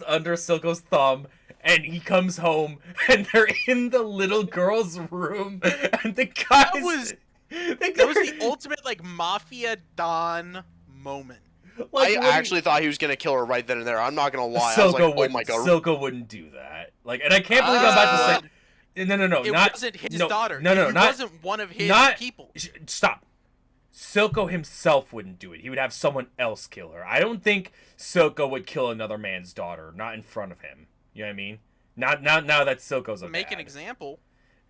Silco's thumb, and he comes home, and they're in the little girl's room, and the guys. That was the ultimate like mafia Don moment. Like, I actually thought he was gonna kill her right then and there. I'm not gonna lie. I was like, oh my god. Silco wouldn't do that. Like, and I can't believe I'm about to say. No, It not wasn't his no, daughter. No, He not wasn't one of his not people. Stop. Silco himself wouldn't do it. He would have someone else kill her. I don't think Silco would kill another man's daughter, not in front of him. You know what I mean? Not now that Silco's a Make an bad. example.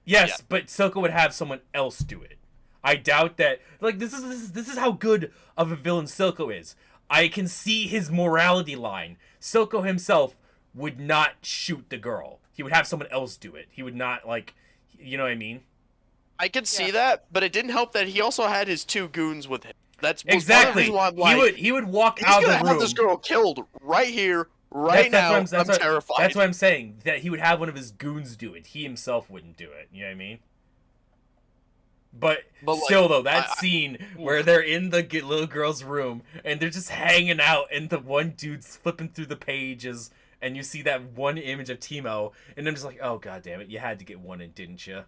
Yes, Yeah. but Silco would have someone else do it. I doubt that. Like, this is how good of a villain Silco is. I can see his morality line. Silco himself would not shoot the girl. He would have someone else do it. He would not, like, you know what I mean? I could see that, but it didn't help that he also had his two goons with him. That's Exactly. One of the reasons why I'm like, He would walk he's out of gonna the room. have this girl killed right here, right now. I'm terrified. That's what I'm saying. That he would have one of his goons do it. He himself wouldn't do it. You know what I mean? But like, still, though, that scene where they're in the little girl's room and they're just hanging out, and the one dude's flipping through the pages, and you see that one image of Timo, and I'm just like, oh god damn it, you had to get one in, didn't you?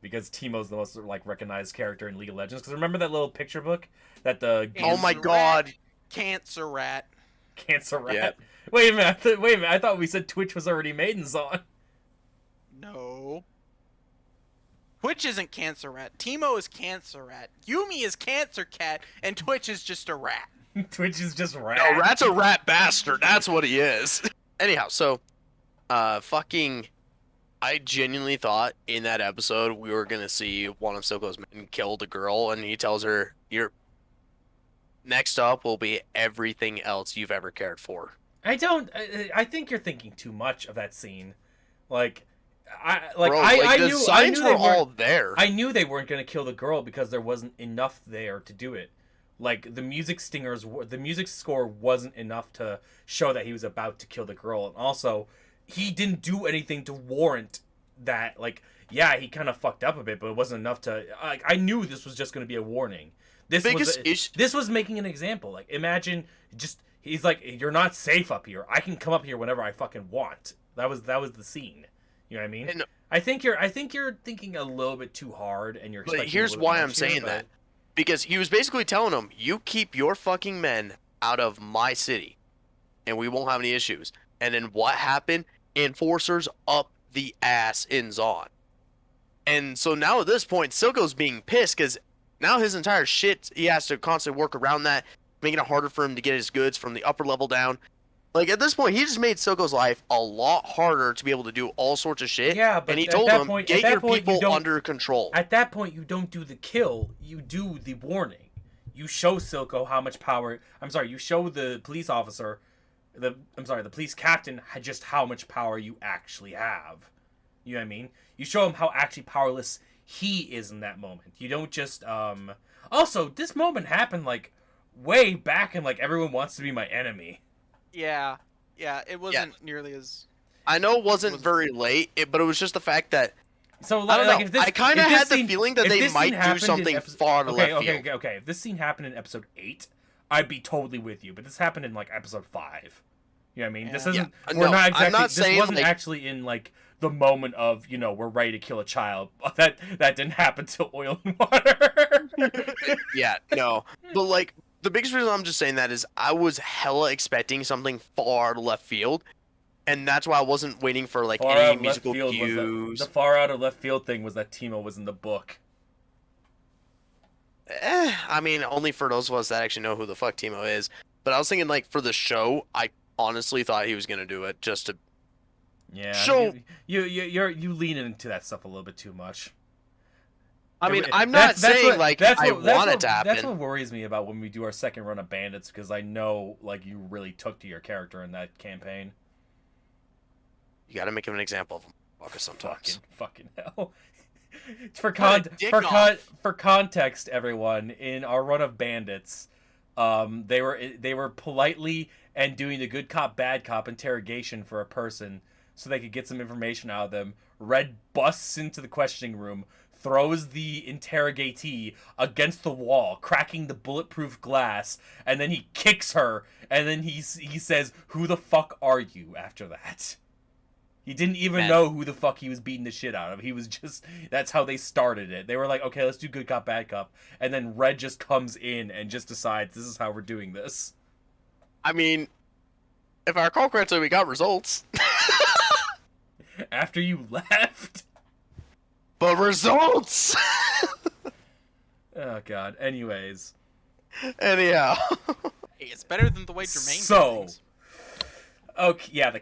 Because Timo's the most like recognized character in League of Legends. Because remember that little picture book that the Oh my Cancer god. rat, Cancer rat. Cancer Rat. Yeah. Wait a minute. I thought we said Twitch was already made in Zon. No. Twitch isn't Cancer Rat. Timo is Cancer Rat. Yumi is Cancer Cat, and Twitch is just a rat. Twitch is just rat. No, Rat's a rat bastard. That's what he is. Anyhow, so, fucking, I genuinely thought in that episode we were gonna see one of Silco's men kill the girl, and he tells her, "Your next up will be everything else you've ever cared for." I think you're thinking too much of that scene. Like, Bro, I the knew signs they were all weren't. there. I knew they weren't going to kill the girl because there wasn't enough there to do it. Like, the music score wasn't enough to show that he was about to kill the girl. And also, he didn't do anything to warrant that. Like, yeah, he kind of fucked up a bit, but it wasn't enough to. Like, I knew this was just going to be a warning. This was making an example. Like, imagine he's like, you're not safe up here. I can come up here whenever I fucking want. That was the scene. You know what I mean? And- I think you're thinking a little bit too hard, and you're. But here's why I'm saying that. Because he was basically telling him, you keep your fucking men out of my city, and we won't have any issues. And then what happened? Enforcers up the ass in Zon. And so now at this point, Silco's being pissed because now his entire shit, he has to constantly work around that, making it harder for him to get his goods from the upper level down. Like at this point, he just made Silco's life a lot harder to be able to do all sorts of shit. Yeah, but and he at told that him, point- "Get at that your point, you people don't- under control." At that point, you don't do the kill. You do the warning. You show Silco how much power. I'm sorry. You show the police officer, the police captain, just how much power you actually have. You know what I mean? You show him how actually powerless he is in that moment. You don't just Also, this moment happened like way back, and like everyone wants to be my enemy. Yeah, it wasn't nearly as. I know it wasn't very late, but it was just the fact that So I don't like, know. if this, I kind of if this had the scene- feeling that if they this might scene do happened in something episode- far to okay, left field. okay. If this scene happened in episode 8, I'd be totally with you. But this happened in like episode 5. You know what I mean? This Yeah. isn't. Yeah, We're no, not I'm exactly. not This saying, wasn't like- actually in like the moment of we're ready to kill a child. That didn't happen till Oil and Water. Yeah, no. But like the biggest reason I'm just saying that is I was hella expecting something far to left field, and that's why I wasn't waiting for like Far out any of left musical field was cues. the far out of left field thing was that Timo was in the book. I mean, only for those of us that actually know who the fuck Timo is. But I was thinking like for the show, I honestly thought he was gonna do it just to. Yeah. So- you lean into that stuff a little bit too much. I mean, Every- I'm not saying what- like that's I what- that's want what- it to happen. That's what worries me about when we do our second run of Bandits, because I know like you really took to your character in that campaign. You gotta make him an example of him. Fucker sometimes. Fucking hell. For Cut a dick off. for context, everyone, in our run of Bandits, they were politely and doing the good cop bad cop interrogation for a person so they could get some information out of them. Red busts into the questioning room, throws the interrogatee against the wall, cracking the bulletproof glass, and then he kicks her, and then he says, "Who the fuck are you?" after that. He didn't even Man. know who the fuck he was beating the shit out of. He was just... That's how they started it. They were like, okay, let's do good cop, bad cop. And then Red just comes in and just decides this is how we're doing this. I mean, if I recall correctly, we got results. After you left? But results! Oh, God. Anyways. Anyhow. Hey, it's better than the way Jermaine did So... things. Okay, yeah, the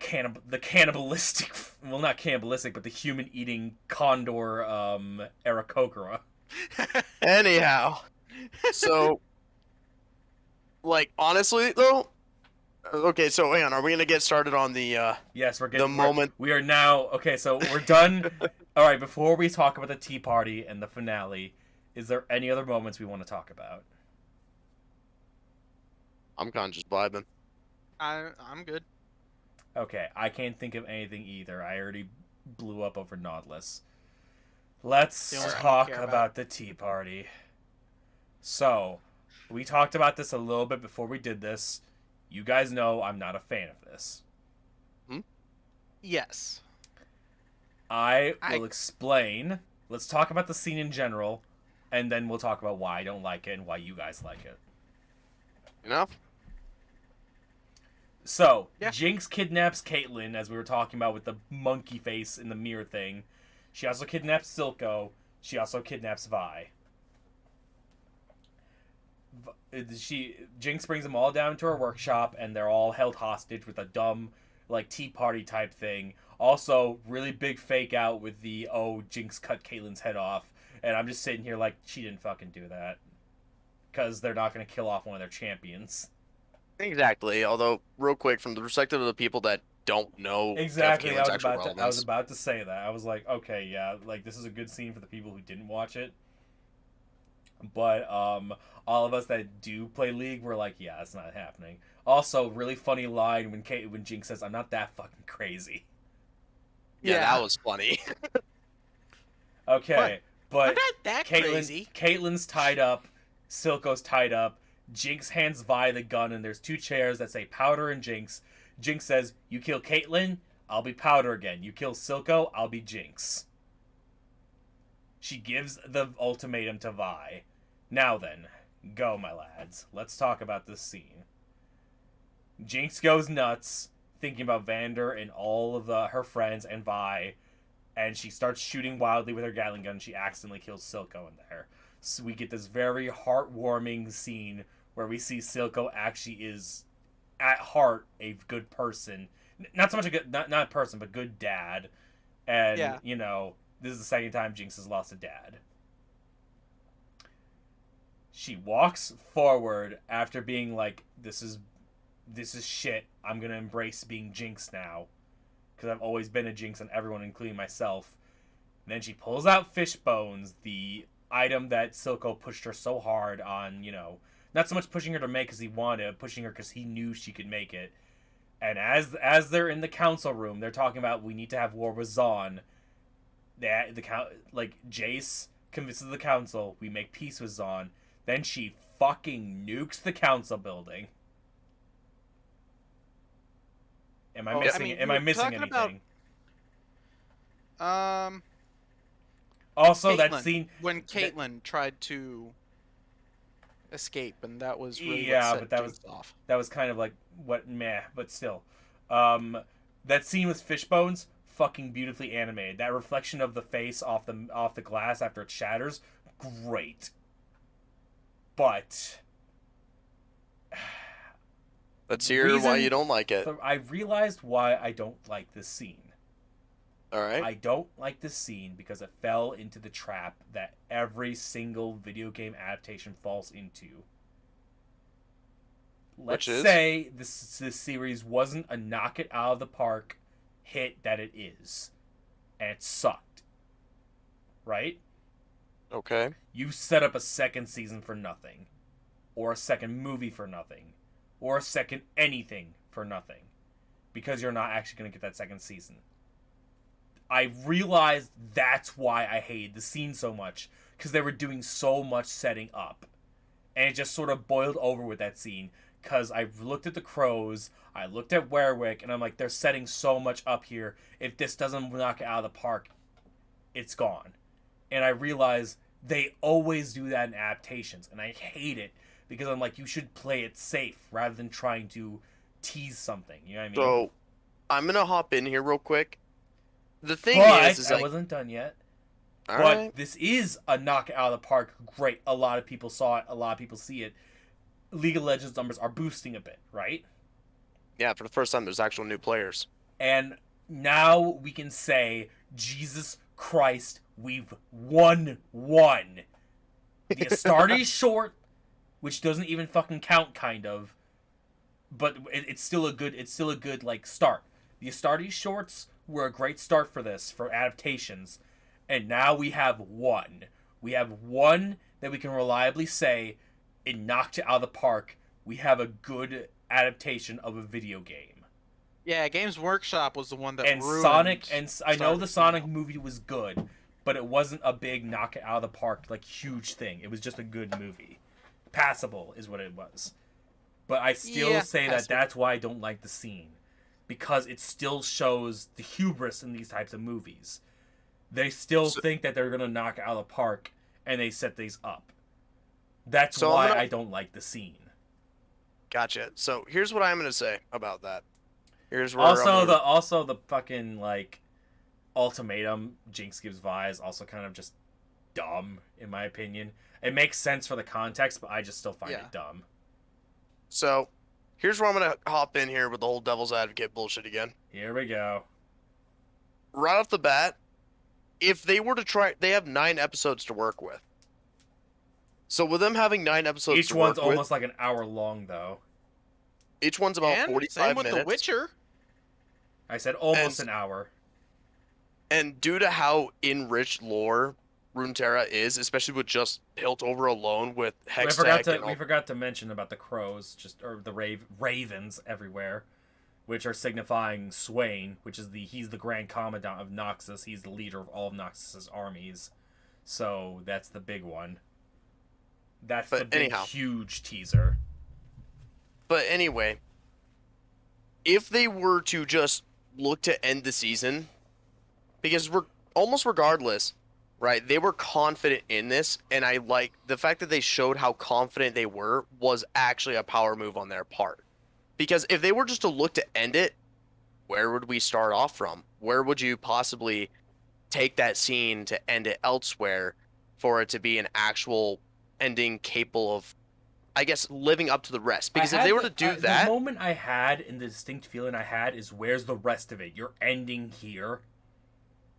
cannibalistic... Well, not cannibalistic, but the human-eating condor, Aarakocra. Anyhow. So, like, honestly, though... Okay, so hang on. Are we going to get started on the, Yes, we're getting... the moment... We are now... Okay, so we're done. Alright, before we talk about the tea party and the finale, is there any other moments we want to talk about? I'm kind of just vibing. I'm good. Okay, I can't think of anything either. I already blew up over Nautilus. Let's The only thing I talk care about the tea party. So, we talked about this a little bit before we did this. You guys know I'm not a fan of this. Yes. I will explain. Let's talk about the scene in general, and then we'll talk about why I don't like it and why you guys like it. Enough? So, Yeah. Jinx kidnaps Caitlyn, as we were talking about with the monkey face in the mirror thing. She also kidnaps Silco. She also kidnaps Vi. Jinx brings them all down to her workshop, and they're all held hostage with a dumb, like, tea party type thing. Also, really big fake out with the, oh, Jinx cut Caitlyn's head off. And I'm just sitting here like, she didn't fucking do that. Because they're not going to kill off one of their champions. Exactly. Although, real quick, from the perspective of the people that don't know Exactly. Caitlyn's I actual was relevance, about to say that. I was like, okay, yeah, like this is a good scene for the people who didn't watch it. But all of us that do play League were like, yeah, it's not happening. Also, really funny line when Jinx says, "I'm not that fucking crazy." yeah, that was funny. Okay, but I'm not that crazy. Caitlyn's tied up, Silco's tied up. Jinx hands Vi the gun, and there's two chairs that say Powder and Jinx. Jinx says, "You kill Caitlyn, I'll be Powder again. You kill Silco, I'll be Jinx." She gives the ultimatum to Vi. Now then, go, my lads. Let's talk about this scene. Jinx goes nuts, thinking about Vander and all of her friends and Vi, and she starts shooting wildly with her Gatling gun. She accidentally kills Silco in there. So we get this very heartwarming scene where we see Silco actually is at heart a good person. Not so much a good, not a person, but good dad. And, Yeah. you know, this is the second time Jinx has lost a dad. She walks forward after being like, this is shit. I'm going to embrace being Jinx now. Because I've always been a Jinx on everyone, including myself. And then she pulls out fish bones, the item that Silco pushed her so hard on, you know, not so much pushing her to make because he wanted it, pushing her because he knew she could make it. And as they're in the council room, they're talking about we need to have war with Zahn. Jace convinces the council we make peace with Zahn. Then she fucking nukes the council building. Am I missing anything? Also, Caitlyn, that scene when Caitlyn tried to escape, and that was really yeah, what but set that Jinx was off. that was kind of like what meh, but still, that scene with Fishbones, fucking beautifully animated. That reflection of the face off the glass after it shatters, great. But let's hear why you don't like it. I realized why I don't like this scene. All right. I don't like this scene because it fell into the trap that every single video game adaptation falls into. Let's say this series wasn't a knock it out of the park hit that it is, and it sucked. Right? Okay. You set up a second season for nothing, or a second movie for nothing, or a second anything for nothing, because you're not actually going to get that second season. I realized that's why I hated the scene so much, because they were doing so much setting up. And it just sort of boiled over with that scene, because I looked at the crows, I looked at Werwick, and I'm like, they're setting so much up here. If this doesn't knock it out of the park, it's gone. And I realized they always do that in adaptations, and I hate it, because I'm like, you should play it safe, rather than trying to tease something, you know what I mean? So, I'm going to hop in here real quick. The thing is I like, wasn't done yet. all But right. this is a knock out of the park. Great. A lot of people saw it. A lot of people see it. League of Legends numbers are boosting a bit, right? Yeah, for the first time, there's actual new players. And now we can say, Jesus Christ, we've won one. The Astartes short, which doesn't even fucking count, kind of. But it's still a good like start. The Astartes shorts were a great start for this, for adaptations. And now we have one. We have one that we can reliably say it knocked it out of the park. We have a good adaptation of a video game. Yeah, Games Workshop was the one that And ruined Sonic, and I know the Starfield. Sonic movie was good, but it wasn't a big knock it out of the park, like huge thing. It was just a good movie. Passable is what it was. But I still say that passable. that's why I don't like the scene. Because it still shows the hubris in these types of movies. They still think that they're going to knock it out of the park, and they set these up. That's why I don't like the scene. Gotcha. So here's what I'm going to say about that. Here's where Also the fucking like ultimatum Jinx gives Vi is also kind of just dumb, in my opinion. It makes sense for the context, but I just still find it dumb. So here's where I'm going to hop in here with the whole devil's advocate bullshit again. Here we go. Right off the bat, if they were to try, they have 9 episodes to work with. So with them having 9 episodes Each to work one's almost like an hour long, though. Each one's about 45 same with minutes. The Witcher. I said almost an hour. And due to how enriched lore Runeterra is, especially with just Piltover alone with Hextech We forgot to mention about the crows, or the ravens everywhere, which are signifying Swain, which is he's the Grand Commandant of Noxus. He's the leader of all of Noxus's armies. So that's the big one. That's the big, huge teaser. But anyway, if they were to just look to end the season, because we're almost regardless, right? They were confident in this, and I like the fact that they showed how confident they were was actually a power move on their part. Because if they were just to look to end it, where would we start off from? Where would you possibly take that scene to end it elsewhere for it to be an actual ending capable of, I guess, living up to the rest. Because if they were to do that, the moment I had and the distinct feeling I had is, where's the rest of it? You're ending here.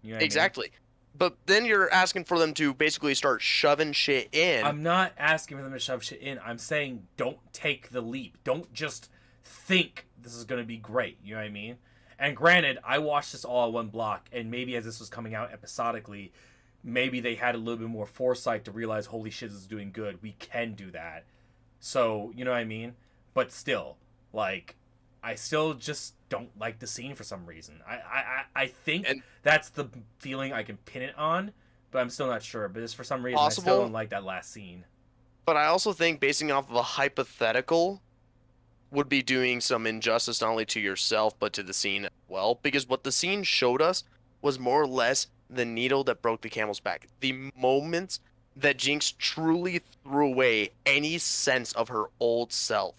You know what exactly. I mean? But then you're asking for them to basically start shoving shit in. I'm not asking for them to shove shit in. I'm saying don't take the leap. Don't just think this is going to be great. You know what I mean? And granted, I watched this all at one block, and maybe as this was coming out episodically, maybe they had a little bit more foresight to realize, holy shit, this is doing good. We can do that. So, you know what I mean? But still, like, I still just don't like the scene for some reason. I think that's the feeling I can pin it on, but I'm still not sure. But just for some reason, I still don't like that last scene. But I also think basing off of a hypothetical would be doing some injustice not only to yourself, but to the scene as well. Because what the scene showed us was more or less the needle that broke the camel's back. The moment that Jinx truly threw away any sense of her old self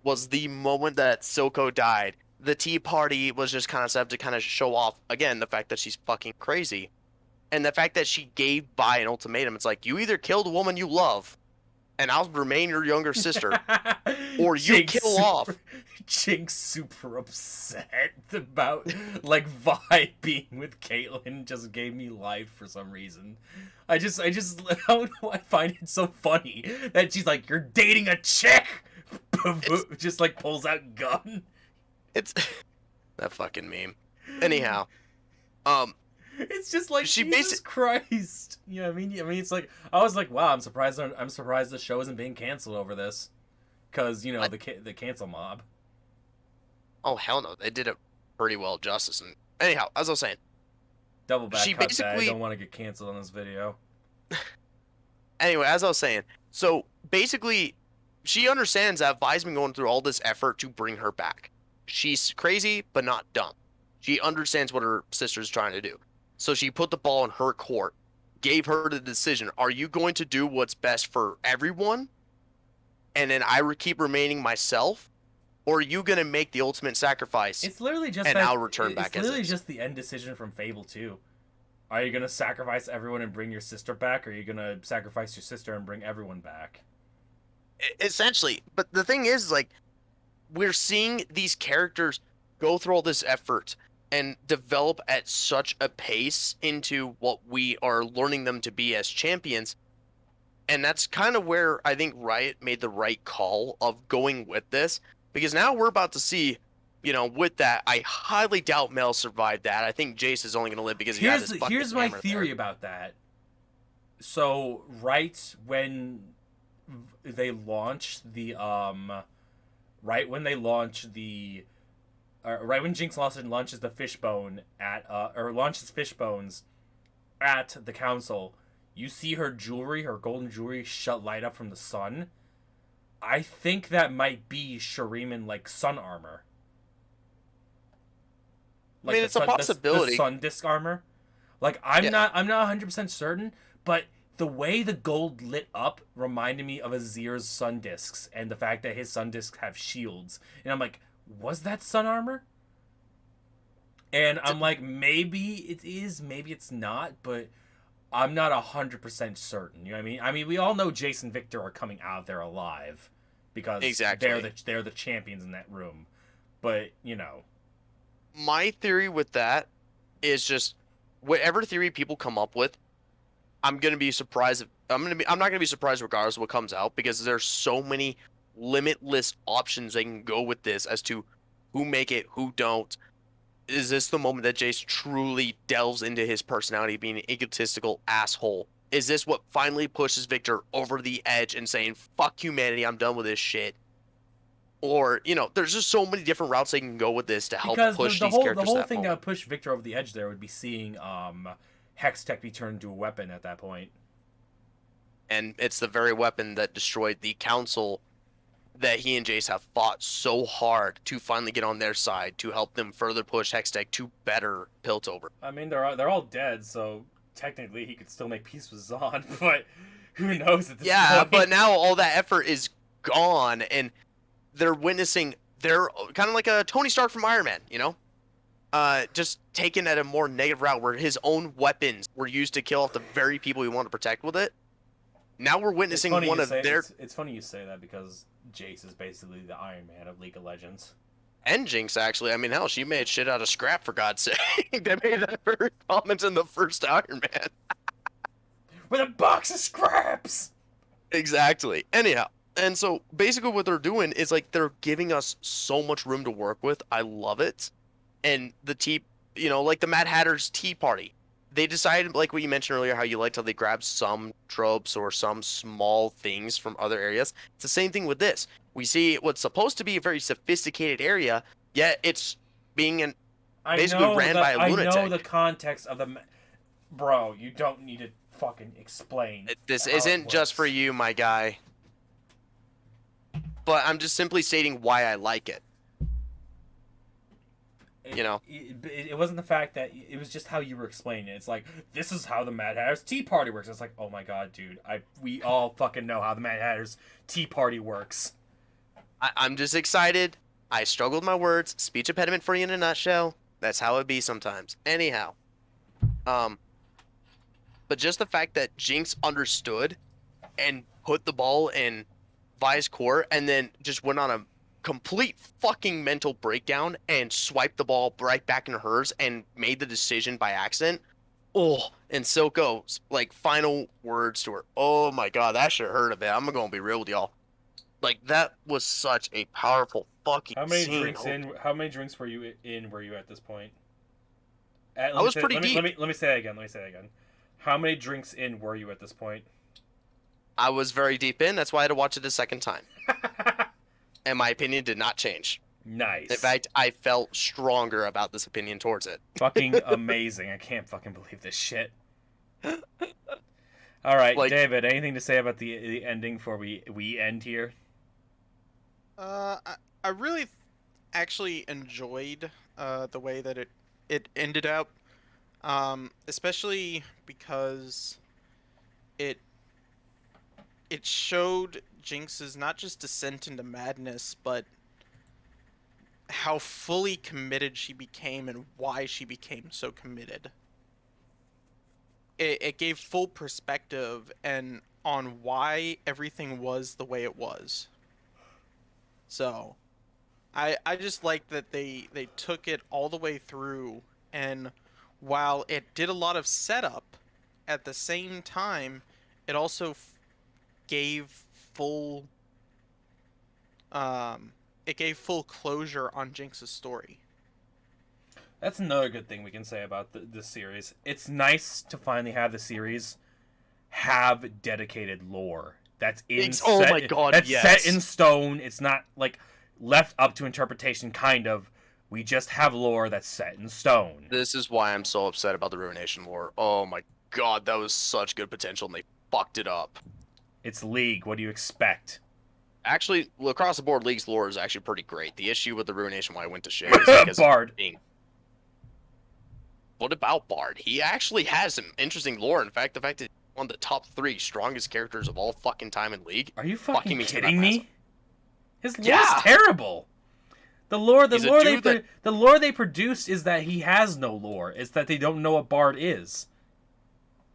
was the moment that Silco died. The tea party was just kind of set up to kind of show off, again, the fact that she's fucking crazy. And the fact that she gave Vi an ultimatum. It's like, you either kill the woman you love, and I'll remain your younger sister, or you kill off. Jinx super upset about, like, Vi being with Caitlyn just gave me life for some reason. I don't know, I find it so funny that she's like, you're dating a chick! Just, like, pulls out gun. It's that fucking meme. Anyhow, it's just like, Jesus Christ. You know what I mean? It's like, I was like, wow, I'm surprised the show isn't being canceled over this. Because, you know, the cancel mob. Oh, hell no. They did it pretty well justice. And anyhow, as I was saying, double back cut that. I don't want to get canceled on this video. Anyway, as I was saying, so basically, she understands that Vi's been going through all this effort to bring her back. She's crazy, but not dumb. She understands what her sister's trying to do. So she put the ball in her court, gave her the decision. Are you going to do what's best for everyone? And then I keep remaining myself? Or are you going to make the ultimate sacrifice? It's literally just and I'll return back as It's literally just the end decision from Fable 2. Are you going to sacrifice everyone and bring your sister back? Or are you going to sacrifice your sister and bring everyone back? Essentially. But the thing is, like, we're seeing these characters go through all this effort and develop at such a pace into what we are learning them to be as champions. And that's kind of where I think Riot made the right call of going with this. Because now we're about to see, you know, with that, I highly doubt Mel survived that. I think Jace is only going to live because he has his fucking Here's my hammer theory there. about that. So, right when they launched the, right when Jinx launches the fishbone at, or launches fishbones at the council, you see her jewelry, her golden jewelry, light up from the sun. I think that might be Shuriman, like, sun armor. Like, I mean, it's a possibility. The sun disc armor. Like, I'm not 100% certain, but the way the gold lit up reminded me of Azir's sun discs, and the fact that his sun discs have shields. And I'm like, was that sun armor? And I'm like, maybe it is, maybe it's not, but I'm not 100% certain. You know what I mean? I mean, we all know Jace and Victor are coming out there alive because they're the champions in that room. But, you know, my theory with that is just whatever theory people come up with, I'm going to be surprised. I'm not going to be surprised regardless of what comes out, because there's so many limitless options they can go with this as to who make it, who don't. Is this the moment that Jace truly delves into his personality being an egotistical asshole? Is this what finally pushes Victor over the edge and saying, fuck humanity, I'm done with this shit? Or, you know, there's just so many different routes they can go with this to help push these characters. The whole thing that would push Victor over the edge there would be seeing Hex Tech be turned into a weapon at that point. And it's the very weapon that destroyed the council that he and Jace have fought so hard to finally get on their side to help them further push Hextech to better Piltover. I mean, they're all dead, so technically he could still make peace with Zahn, but who knows at this point? Yeah, but now all that effort is gone, and they're witnessing, they're kind of like a Tony Stark from Iron Man, you know? Just taken at a more negative route where his own weapons were used to kill off the very people he wanted to protect with it. Now we're witnessing one of their... It's funny you say that because Jace is basically the Iron Man of League of Legends. And Jinx, actually. I mean, hell, she made shit out of scrap, for God's sake. They made that very comment in the first Iron Man. With a box of scraps! Exactly. Anyhow, and so basically what they're doing is, like, they're giving us so much room to work with. I love it. And the like the Mad Hatter's Tea Party. They decided, like what you mentioned earlier, how you liked how they grabbed some tropes or some small things from other areas. It's the same thing with this. We see what's supposed to be a very sophisticated area, yet it's being basically ran by a lunatic. I know the context of the... Bro, you don't need to fucking explain. This isn't just for you, my guy. But I'm just simply stating why I like it. It wasn't the fact that it was just how you were explaining it. It's like, this is how the Mad Hatter's Tea Party works. It's like, oh my god, dude, we all fucking know how the Mad Hatter's Tea Party works. I'm just excited. I struggled with my words. Speech impediment for you in a nutshell. That's how it be sometimes. Anyhow, but just the fact that Jinx understood and put the ball in Vi's court and then just went on a complete fucking mental breakdown and swiped the ball right back into hers and made the decision by accident. Oh, and Silco's like final words to her. Oh my god, that shit hurt a bit. I'm gonna be real with y'all. Like, that was such a powerful fucking scene. How many drinks were you at this point? I was pretty deep. Let me say that again. How many drinks in were you at this point? I was very deep in. That's why I had to watch it a second time. And my opinion did not change. Nice. In fact, I felt stronger about this opinion towards it. Fucking amazing. I can't fucking believe this shit. All right, David, anything to say about the ending before we end here? I really actually enjoyed the way that it ended up, especially because it showed Jinx's not just descent into madness, but how fully committed she became and why she became so committed. It gave full perspective and on why everything was the way it was. So, I just like that they took it all the way through, and while it did a lot of setup, at the same time, it also gave full closure on Jinx's story. That's another good thing we can say about this series. It's nice to finally have the series have dedicated lore. That's set in stone. It's not like left up to interpretation, kind of. We just have lore that's set in stone. This is why I'm so upset about the Ruination lore. Oh my god, that was such good potential and they fucked it up. It's League. What do you expect? Actually, across the board, League's lore is actually pretty great. The issue with the Ruination, why I went to shit, is because Bard. What about Bard? He actually has some interesting lore. In fact, the fact that he's one of the top 3 strongest characters of all fucking time in League. Are you fucking kidding me? His lore's terrible. The lore they produce is that he has no lore. It's that they don't know what Bard is.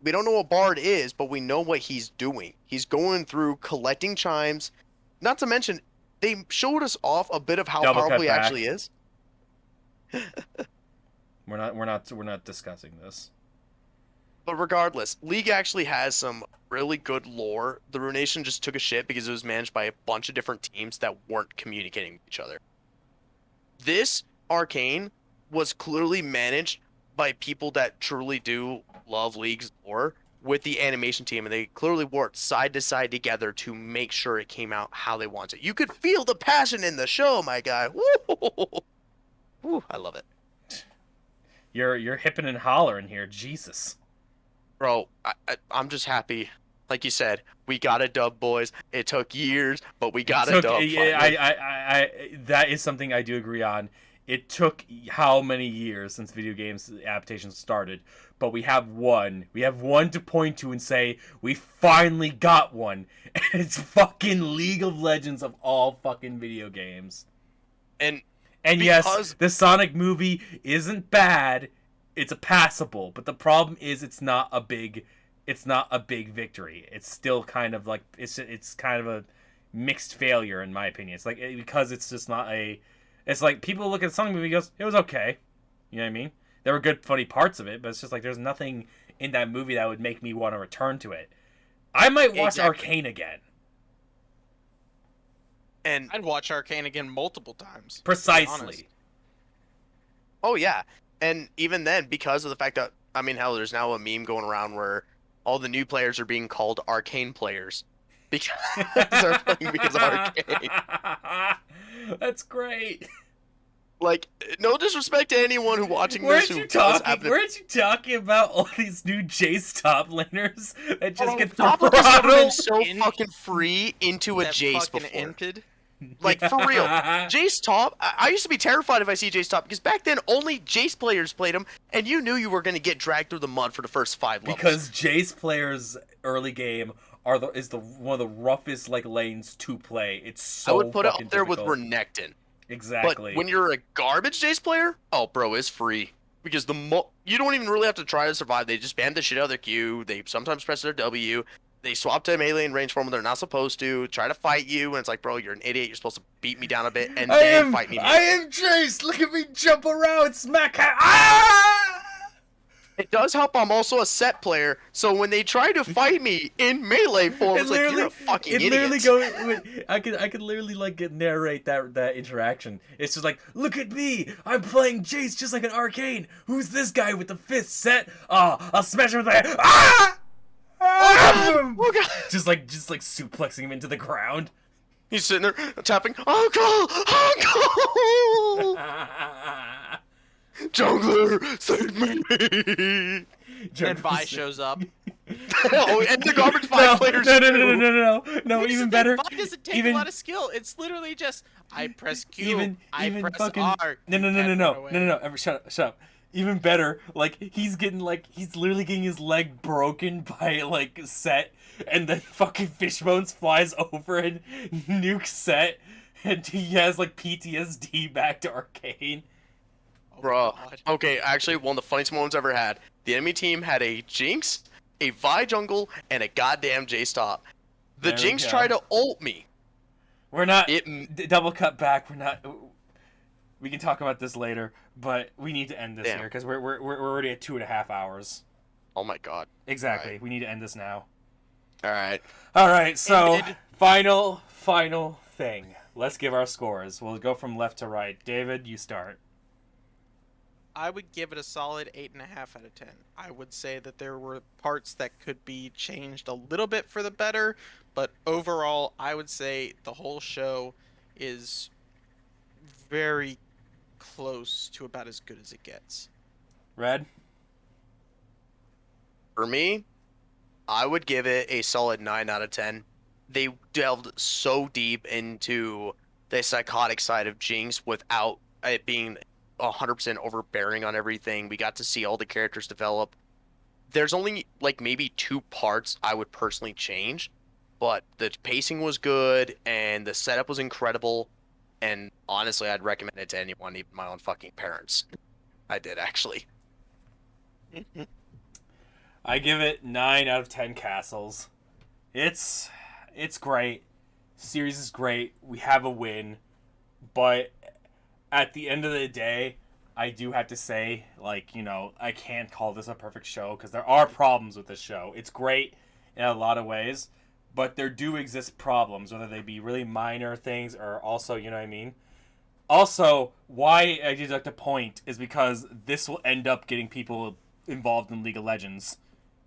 We don't know what Bard is, but we know what he's doing. He's going through collecting chimes. Not to mention, they showed us off a bit of how powerful he actually is. We're not discussing this. But regardless, League actually has some really good lore. The Ruination just took a shit because it was managed by a bunch of different teams that weren't communicating with each other. This Arcane was clearly managed by people that truly do love League's lore with the animation team, and they clearly worked side to side together to make sure it came out how they wanted. You could feel the passion in the show, my guy. Woo! Woo, I love it. You're hipping and hollering here, Jesus. Bro, I'm just happy. Like you said, we got a dub, boys. It took years, but we got a dub. Yeah, I that is something I do agree on. It took how many years since video games adaptations started, but we have one. We have one to point to and say, we finally got one. And it's fucking League of Legends of all fucking video games. And yes, the Sonic movie isn't bad. It's a passable, but the problem is it's not a big it's not a big victory. It's still kind of like it's kind of a mixed failure in my opinion. It's like because it's just not a. It's like people look at the Sonic movie and goes, it was okay. You know what I mean? There were good funny parts of it, but it's just like there's nothing in that movie that would make me want to return to it. I might watch Arcane again. And I'd watch Arcane again multiple times. Precisely. Oh yeah, and even then, because of the fact that hell, there's now a meme going around where all the new players are being called Arcane players because they're playing because of Arcane. That's great. Like, no disrespect to anyone who watching this who Weren't you talking about all these new Jace top laners that just get top of this never been so In- fucking free into a That Jace fucking before. inted. Like, for real. Jace top, I used to be terrified if I see Jace top, because back then only Jace players played him, and you knew you were going to get dragged through the mud for the first 5 levels. Because Jace players early game one of the roughest like lanes to play. It's so I would put it up there difficult. with Renekton. Exactly. But when you're a garbage Jace player, oh, bro, it's free. Because you don't even really have to try to survive. They just ban the shit out of their Q. They sometimes press their W. They swap to melee and range form when they're not supposed to. Try to fight you, and it's like, bro, you're an idiot. You're supposed to beat me down a bit and then fight me. I am Jace. Look at me jump around, smack hat. Ah! It does help. I'm also a set player, so when they try to fight me in melee form, it's like, you're a fucking idiot. Literally I could literally like narrate that interaction. It's just like, look at me, I'm playing Jace just like an Arcane. Who's this guy with the fist set? I'll smash him with my head. Ah! Oh god! Just like suplexing him into the ground. He's sitting there tapping. Uncle, uncle! Jungler, save me! And Vi shows up. Oh, and the garbage Vi players. No, even better. Vi doesn't take a lot of skill. It's literally just I press Q, I press fucking R. No. Shut up. Even better, like he's literally getting his leg broken by like Set, and then fucking Fishbones flies over and nukes Set, and he has like PTSD back to Arcane. Bro, okay, actually, one of the funniest moments I've ever had. The enemy team had a Jinx, a Vi jungle, and a goddamn Jace top. The Jinx tried to ult me. We're not double cut back. We're not. We can talk about this later, but we need to end this here because we're already at 2.5 hours. Oh my god. Exactly. Right. We need to end this now. All right. So final thing. Let's give our scores. We'll go from left to right. David, you start. I would give it a solid 8.5 out of 10. I would say that there were parts that could be changed a little bit for the better, but overall, I would say the whole show is very close to about as good as it gets. Red? For me, I would give it a solid 9 out of 10. They delved so deep into the psychotic side of Jinx without it being 100% overbearing on everything. We got to see all the characters develop. There's only like maybe 2 parts I would personally change, but the pacing was good and the setup was incredible. And honestly, I'd recommend it to anyone, even my own fucking parents. I did, actually. I give it 9 out of 10 castles. It's great. Series is great. We have a win. But at the end of the day, I do have to say, like, you know, I can't call this a perfect show because there are problems with this show. It's great in a lot of ways, but there do exist problems, whether they be really minor things or also, you know what I mean? Also, why I deduct a point is because this will end up getting people involved in League of Legends,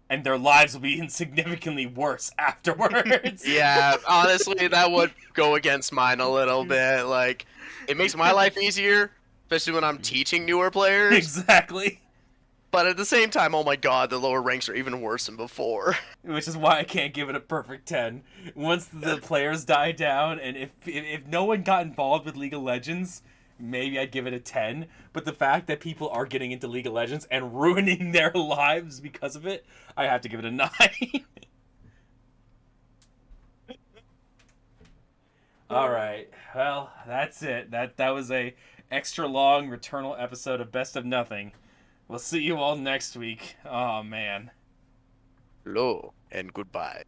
and their lives will be significantly worse afterwards. Yeah, honestly, that would go against mine a little bit. Like, it makes my life easier, especially when I'm teaching newer players. Exactly. But at the same time, oh my god, the lower ranks are even worse than before. Which is why I can't give it a perfect 10. Once the players die down, and if no one got involved with League of Legends, maybe I'd give it a 10. But the fact that people are getting into League of Legends and ruining their lives because of it, I have to give it a 9. Alright, well, that's it. That was a extra long Returnal episode of Best of Nothing. We'll see you all next week. Oh, man. Hello and goodbye.